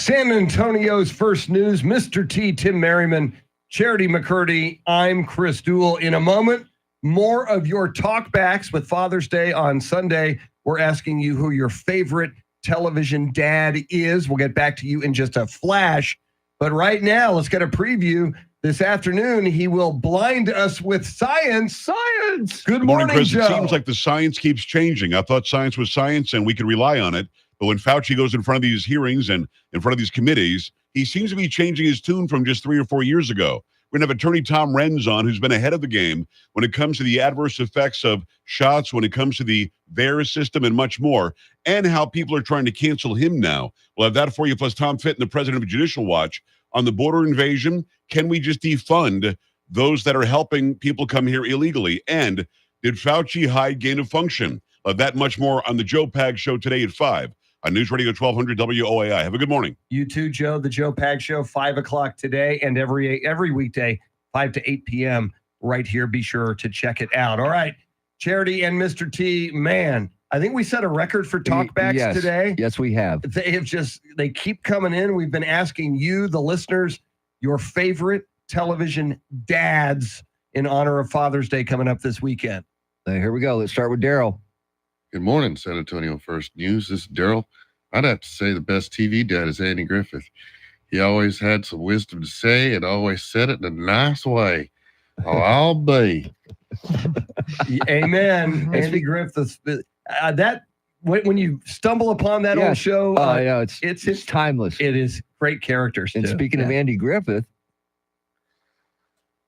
San Antonio's First News, Mr. T, Tim Merriman, Charity McCurdy. I'm Chris Duell. In a moment, more of your talkbacks with Father's Day on Sunday. We're asking you who your favorite television dad is. We'll get back to you in just a flash. But right now, let's get a preview. This afternoon, he will blind us with science. Science! Good morning, Chris. Joe. It seems like the science keeps changing. I thought science was science and we could rely on it. But when Fauci goes in front of these hearings and in front of these committees, he seems to be changing his tune from just 3 or 4 years ago. We're going to have attorney Tom Renz on, who's been ahead of the game when it comes to the adverse effects of shots, when it comes to the VAERS system and much more, and how people are trying to cancel him now. We'll have that for you, plus Tom Fitton, the president of Judicial Watch, on the border invasion. Can we just defund those that are helping people come here illegally? And did Fauci hide gain of function? That much more on the Joe Pag Show today at 5 on News Radio 1200 WOAI. Have a good morning. You too, Joe. The Joe Pag Show, 5 o'clock today and every weekday, 5 to 8 p.m. right here. Be sure to check it out. All right. Charity and Mr. T, man, I think we set a record for talkbacks today. Yes, we have. They keep coming in. We've been asking you, the listeners, your favorite television dads in honor of Father's Day coming up this weekend. Here we go. Let's start with Daryl. Good morning, San Antonio First News. This is Daryl. I'd have to say the best TV dad is Andy Griffith. He always had some wisdom to say and always said it in a nice way. Oh, I'll be. Amen. Andy Griffith. When you stumble upon that old show, it's timeless. It is great characters. And speaking of Andy Griffith,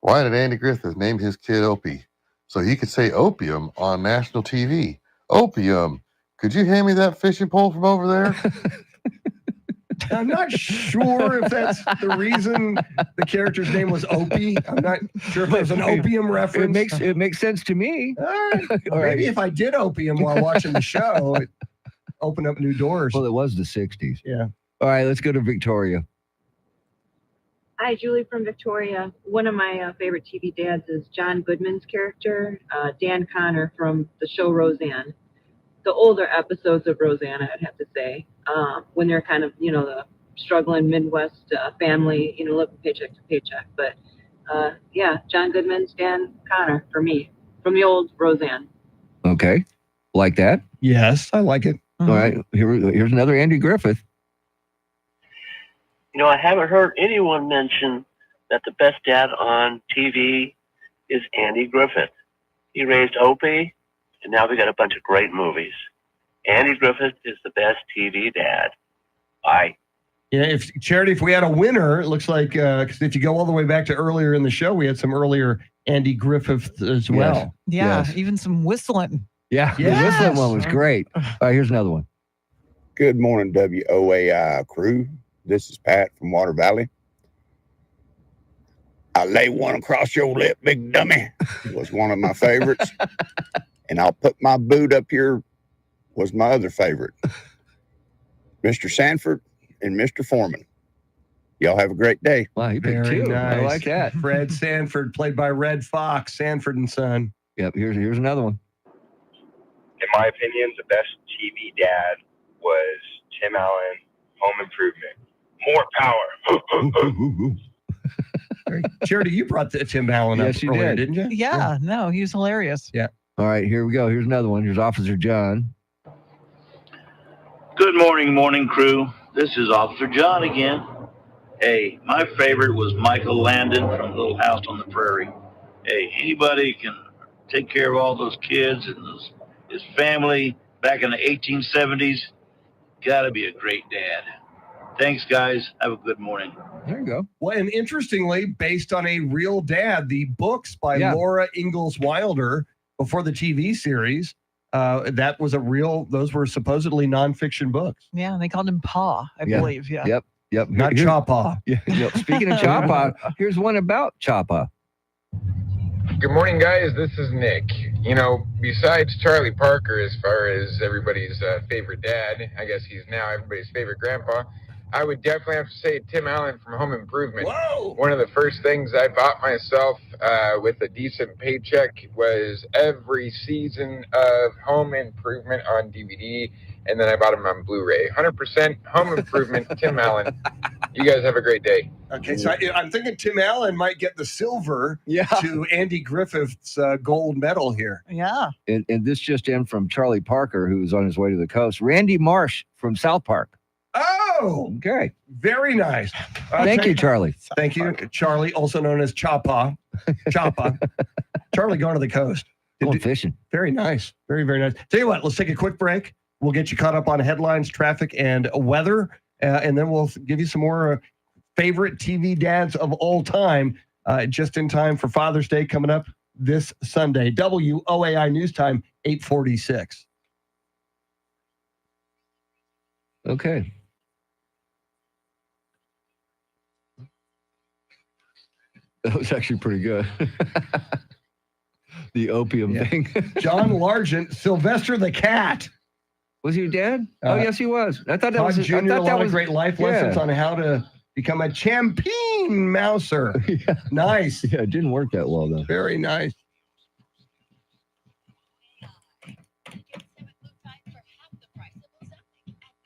why did Andy Griffith name his kid Opie? So he could say opium on national TV. Opium. Could you hand me that fishing pole from over there? I'm not sure if that's the reason the character's name was Opie. I'm not sure if there's an opium reference. It makes sense to me. All right. Maybe if I did opium while watching the show, it opened up new doors. Well, it was the 60s. Yeah. All right, let's go to Victoria. Hi, Julie from Victoria. One of my favorite TV dads is John Goodman's character, Dan Connor from the show Roseanne. The older episodes of Roseanne, I'd have to say, when they're kind of, the struggling Midwest family, living paycheck to paycheck. But John Goodman's Dan Connor for me, from the old Roseanne. Okay. Like that? Yes, I like it. All right. Here's another Andy Griffith. I haven't heard anyone mention that the best dad on TV is Andy Griffith. He raised Opie, and now we got a bunch of great movies. Andy Griffith is the best TV dad. Bye. Yeah, if we had a winner, it looks like, because if you go all the way back to earlier in the show, we had some earlier Andy Griffith as well. Yeah, even some whistling. Yeah, the whistling one was great. All right, here's another one. Good morning, WOAI crew. This is Pat from Water Valley. I lay one across your lip, big dummy, was one of my favorites. And I'll put my boot up here was my other favorite. Mr. Sanford and Mr. Foreman. Y'all have a great day. Wow, you picked Very two. nice. I like that. Fred Sanford, played by Red Fox, Sanford and Son. Yep, here's another one. In my opinion, the best TV dad was Tim Allen, Home Improvement. More power. Charity, you brought Tim Allen up Yes, you earlier, did. didn't you? Yeah, no, he was hilarious. Yeah. All right, here we go. Here's another one. Here's Officer John. Good morning, crew. This is Officer John again. Hey, my favorite was Michael Landon from Little House on the Prairie. Hey, anybody can take care of all those kids and his family back in the 1870s, gotta be a great dad. Thanks, guys. Have a good morning. There you go. Well, and interestingly, based on a real dad, the books by Laura Ingalls Wilder before the TV series, those were supposedly nonfiction books. Yeah, they called him Pa, I believe. Yeah. Yep. Not Chapa. Yeah. Speaking of Chapa, here's one about Chapa. Good morning, guys. This is Nick. Besides Charlie Parker, as far as everybody's favorite dad, I guess he's now everybody's favorite grandpa, I would definitely have to say Tim Allen from Home Improvement. Whoa! One of the first things I bought myself with a decent paycheck was every season of Home Improvement on DVD, and then I bought them on Blu-ray. 100% Home Improvement, Tim Allen. You guys have a great day. Okay, so I'm thinking Tim Allen might get the silver Yeah. to Andy Griffith's gold medal here. Yeah. And this just in from Charlie Parker, who's on his way to the coast. Randy Marsh from South Park. Oh, Okay. very nice. Thank you, Charlie. Thank you, Charlie, also known as Chapa. Chapa. Charlie going to the coast. Going fishing. Very nice. Very, very nice. Tell you what, let's take a quick break. We'll get you caught up on headlines, traffic, and weather. And then we'll give you some more favorite TV dads of all time, just in time for Father's Day coming up this Sunday. WOAI News Time, 8:46. Okay. That was actually pretty good. The opium thing. John Largent, Sylvester the Cat. Was he your dad? Oh, yes, he was. I thought that Todd was. Jr. I a thought that lot was of great life yeah. lessons on how to become a champion mouser. Nice. Yeah, it didn't work that well though. Very nice.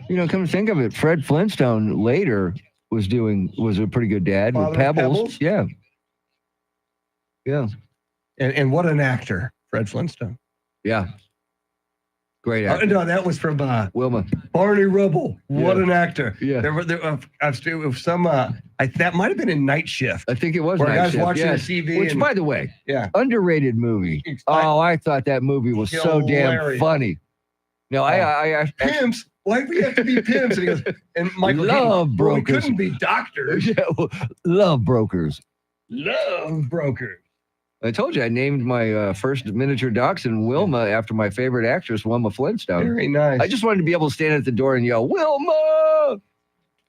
You know, come to think of it, Fred Flintstone later was a pretty good dad Father with of Pebbles. Pebbles? Yeah. Yeah. And what an actor, Fred Flintstone. Yeah. Great actor. No, that was from Wilma. Barney Rubble. What Yeah. an actor. Yeah. There was some, that might have been in Night Shift. I think it was Where Night guys Shift, watching yes. the TV. Which, and- by the way, yeah. underrated movie. I thought that movie was so damn Hilarious. funny. No, I Pimps? Why do we have to be pimps? And he goes, and Michael Love Keaton, well, we brokers. couldn't be doctors. Yeah, well, love brokers. Love brokers. I told you I named my first miniature dachshund Wilma after my favorite actress, Wilma Flintstone. Very nice. I just wanted to be able to stand at the door and yell, Wilma!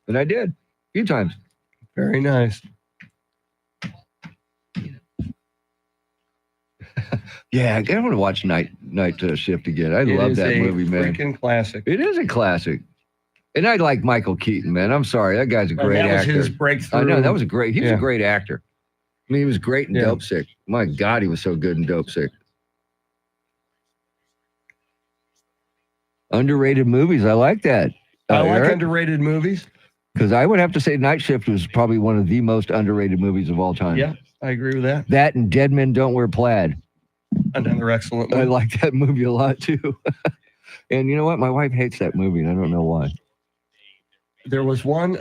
And I did a few times. Very nice. Yeah, I want to watch Night Shift again. I It love is that a movie, man. freaking classic. It is a classic. And I like Michael Keaton, man. I'm sorry. That guy's a great that was actor. his breakthrough. I know. That was a great. He was Yeah. a great actor. I mean, he was great in Yeah. Dope Sick. My God, he was so good in Dope Sick. Underrated movies. I like that. I like Eric? underrated movies. Because I would have to say Night Shift was probably one of the most underrated movies of all time. Yeah, I agree with that. That and Dead Men Don't Wear Plaid. Another excellent I one. like that movie a lot too. And you know what? My wife hates that movie, and I don't know why. There was one,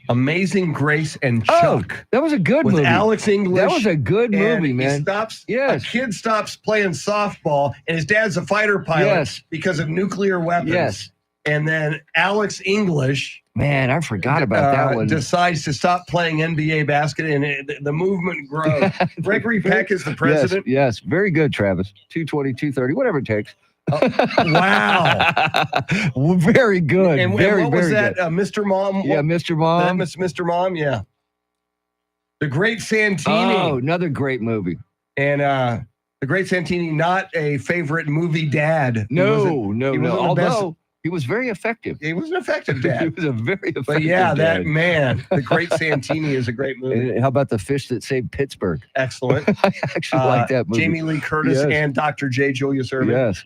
Amazing Grace and Chuck. That was a good with movie. Alex English. That was a good and movie, he man. stops. Yes. A kid stops playing softball, and his dad's a fighter pilot Yes. because of nuclear weapons. Yes. And then Alex English Man, I forgot about that one. decides to stop playing NBA basket, and the movement grows. Gregory Peck is the president. Yes, very good, Travis. 220, 230, whatever it takes. Wow. Very good. And very, what was very that? good. Mr. Mom? Yeah, Mr. Mom. That Mr. Mom, yeah. The Great Santini. Oh, another great movie. And the Great Santini, not a favorite movie dad. He No. wasn't the best- Although he was very effective. He was an effective He dad. was a very effective But yeah, that dad. man, The Great Santini is a great movie. And how about The Fish That Saved Pittsburgh? Excellent. I actually like that movie. Jamie Lee Curtis Yes. and Dr. J. Julius Erving. Yes.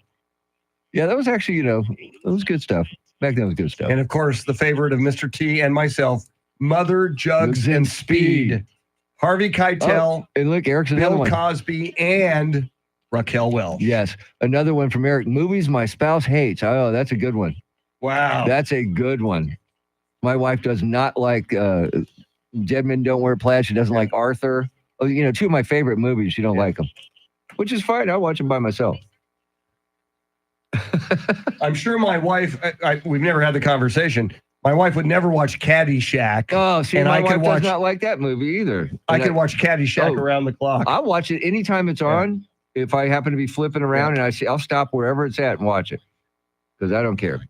Yeah, that was actually, that was good stuff. Back then it was good stuff. And of course, the favorite of Mr. T and myself, Mother, Jugs, and Speed. Harvey Keitel, and look, Eric's another Bill one. Cosby, and Raquel Welch. Yes. Another one from Eric. Movies my spouse hates. Oh, that's a good one. Wow. That's a good one. My wife does not like Dead Men Don't Wear Plaid. She doesn't like Arthur. Oh, two of my favorite movies. She don't like them, which is fine. I watch them by myself. I'm sure my wife, we've never had the conversation. My wife would never watch Caddyshack. Oh, see, and my I wife could watch, does not like that movie either. I And could watch Caddyshack Oh. around the clock. I'll watch it anytime it's on. If I happen to be flipping around and I see, I'll stop wherever it's at and watch it because I don't care.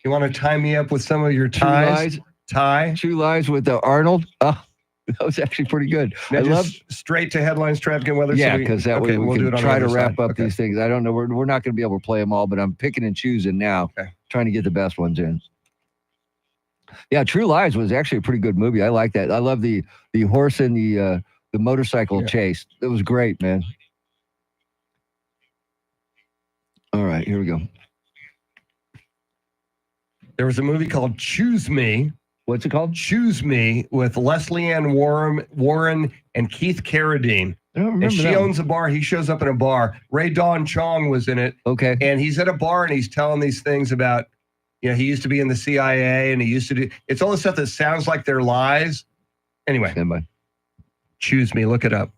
You want to tie me up with some of your ties? True Lies with Arnold. Oh, that was actually pretty good. Now I just love. straight to headlines, traffic, and weather. Yeah, because that way we we'll do can it on try the to other wrap side. up these things. I don't know. We're not going to be able to play them all, but I'm picking and choosing now, trying to get the best ones in. Yeah, True Lies was actually a pretty good movie. I like that. I love the horse and the The motorcycle chase. It was great, man. All right, here we go. There was a movie called Choose Me. What's it called? Choose Me with Leslie Ann Warren and Keith Carradine. I don't remember And she that one. owns a bar. He shows up in a bar. Ray Don Chong was in it. Okay. And he's at a bar and he's telling these things about, he used to be in the CIA and he used to do, it's all the stuff that sounds like they're lies. Anyway. Stand by. Choose Me. Look it up.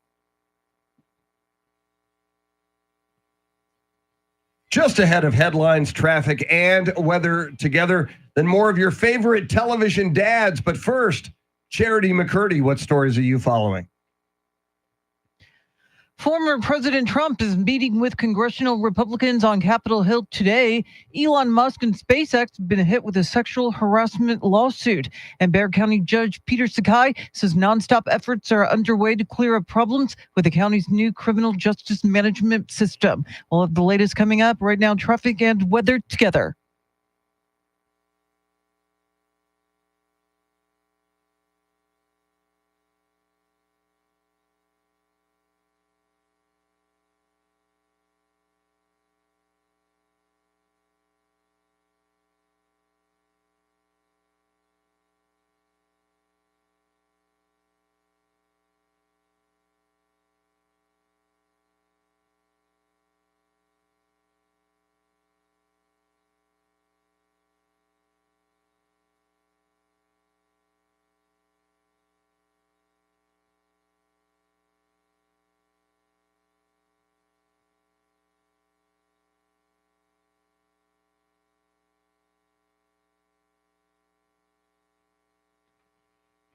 Just ahead of headlines, traffic, and weather together, then more of your favorite television dads. But first, Charity McCurdy, what stories are you following? Former President Trump is meeting with congressional Republicans on Capitol Hill today. Elon Musk and SpaceX have been hit with a sexual harassment lawsuit. And Bexar County Judge Peter Sakai says nonstop efforts are underway to clear up problems with the county's new criminal justice management system. We'll have the latest coming up right now, traffic and weather together.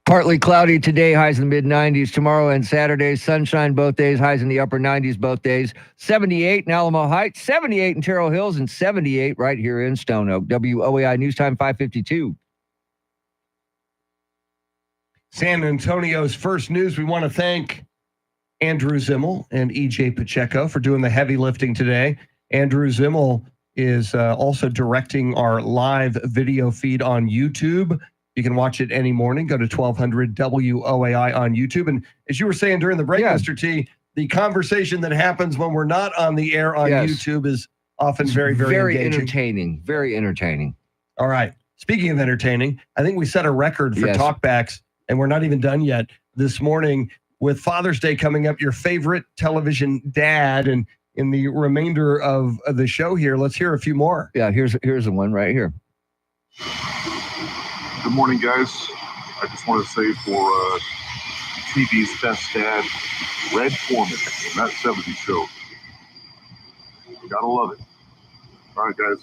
Partly cloudy today, highs in the mid-90s. Tomorrow and Saturday, sunshine both days, highs in the upper 90s both days. 78 in Alamo Heights, 78 in Terrell Hills, and 78 right here in Stone Oak. WOAI News Time 552. San Antonio's first news. We want to thank Andrew Zimmel and EJ Pacheco for doing the heavy lifting today. Andrew Zimmel is also directing our live video feed on YouTube. You can watch it any morning. Go to 1200 WOAI on YouTube. And as you were saying during the break, Mr. T, the conversation that happens when we're not on the air on YouTube is often very, very engaging. Entertaining. Very entertaining. All right. Speaking of entertaining, I think we set a record for talkbacks, and we're not even done yet this morning with Father's Day coming up, your favorite television dad. And in the remainder of the show here, let's hear a few more. Yeah, here's the one right here. Good morning, guys. I just want to say for TV's best dad, Red Foreman from That 70s Show. You gotta love it. All right, guys.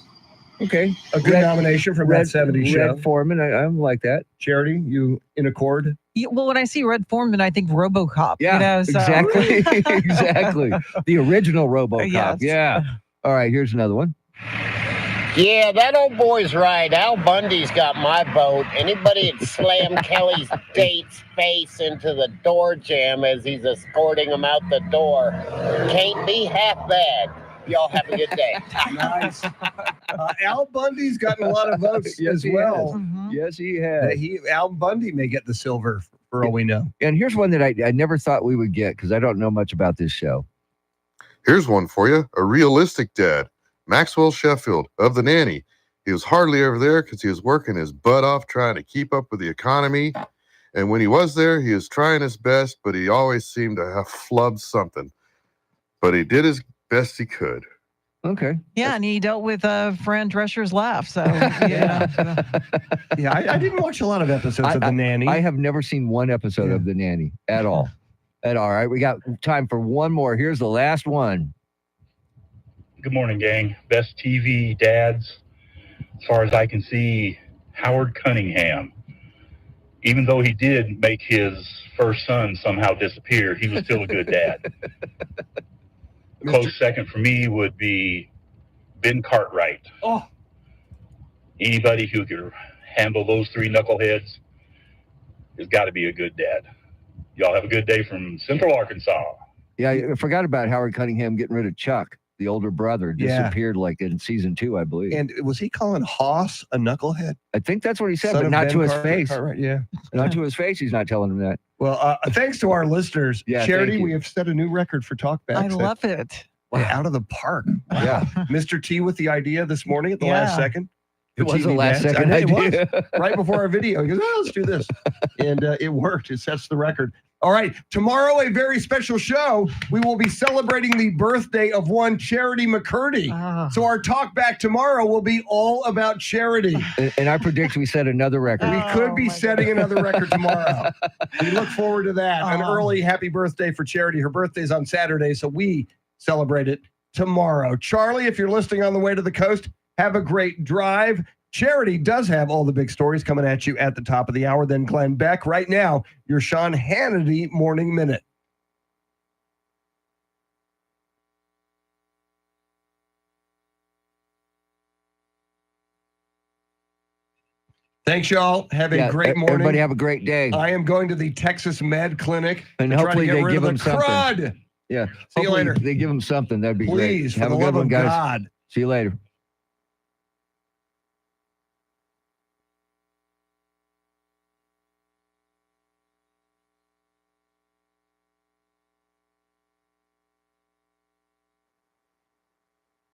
Okay. A good nomination from That 70s Show. Red Foreman, I like that. Charity, you in accord? Yeah, well, when I see Red Foreman, I think RoboCop. Yeah, exactly. Exactly. The original RoboCop. Yes. Yeah. All right, here's another one. Yeah, that old boy's right. Al Bundy's got my vote. Anybody that slammed Kelly's date's face into the door jamb as he's escorting him out the door can't be half bad. Y'all have a good day. Nice. Al Bundy's gotten a lot of votes Yes, as he well. has. Yes, he has. Al Bundy may get the silver for all we know. And here's one that I never thought we would get because I don't know much about this show. Here's one for you. A realistic dad. Maxwell Sheffield of The Nanny. He was hardly ever there because he was working his butt off trying to keep up with the economy. And when he was there, he was trying his best, but he always seemed to have flubbed something. But he did his best he could. Okay. Yeah, and he dealt with Fran Drescher's laugh. So, yeah. Yeah, I didn't watch a lot of episodes of The Nanny. I have never seen one episode of The Nanny at all. All right, we got time for one more. Here's the last one. Good morning, gang. Best TV dads, as far as I can see, Howard Cunningham. Even though he did make his first son somehow disappear, he was still a good dad. Close second for me would be Ben Cartwright. Oh. Anybody who could handle those three knuckleheads has got to be a good dad. Y'all have a good day from Central Arkansas. Yeah, I forgot about Howard Cunningham getting rid of Chuck. the older brother, Yeah. disappeared like in season 2, I believe. And was he calling Haas a knucklehead? I think that's what he said, Son but of not Ben to his Carter- face. Cartwright, yeah. Not to his face. He's not telling him that. Well, thanks to our listeners. Yeah, Charity, thank you. we have set a new record for talkbacks. I love it. Out of the park. Yeah. Mr. T with the idea this morning at the last Yeah. second. It was the TV last dads. second I know, it idea. was. Right before our video. He goes, oh, let's do this. And it worked. It sets the record. All right. Tomorrow, a very special show. We will be celebrating the birthday of one Charity McCurdy. So our talk back tomorrow will be all about charity. And I predict we set another record. We could be setting another record tomorrow. We look forward to that. An early happy birthday for Charity. Her birthday's on Saturday, so we celebrate it tomorrow. Charlie, if you're listening on the way to the coast, have a great drive. Charity does have all the big stories coming at you at the top of the hour. Then Glenn Beck. Right now, your Sean Hannity Morning Minute. Thanks, y'all. Have a great morning. Everybody have a great day. I am going to the Texas Med Clinic And to try to hopefully get they rid give of them the something. crud. Yeah. See you Hopefully later. They give them something. That'd be Please, great. for Have the a good love one, of guys. God. See you later.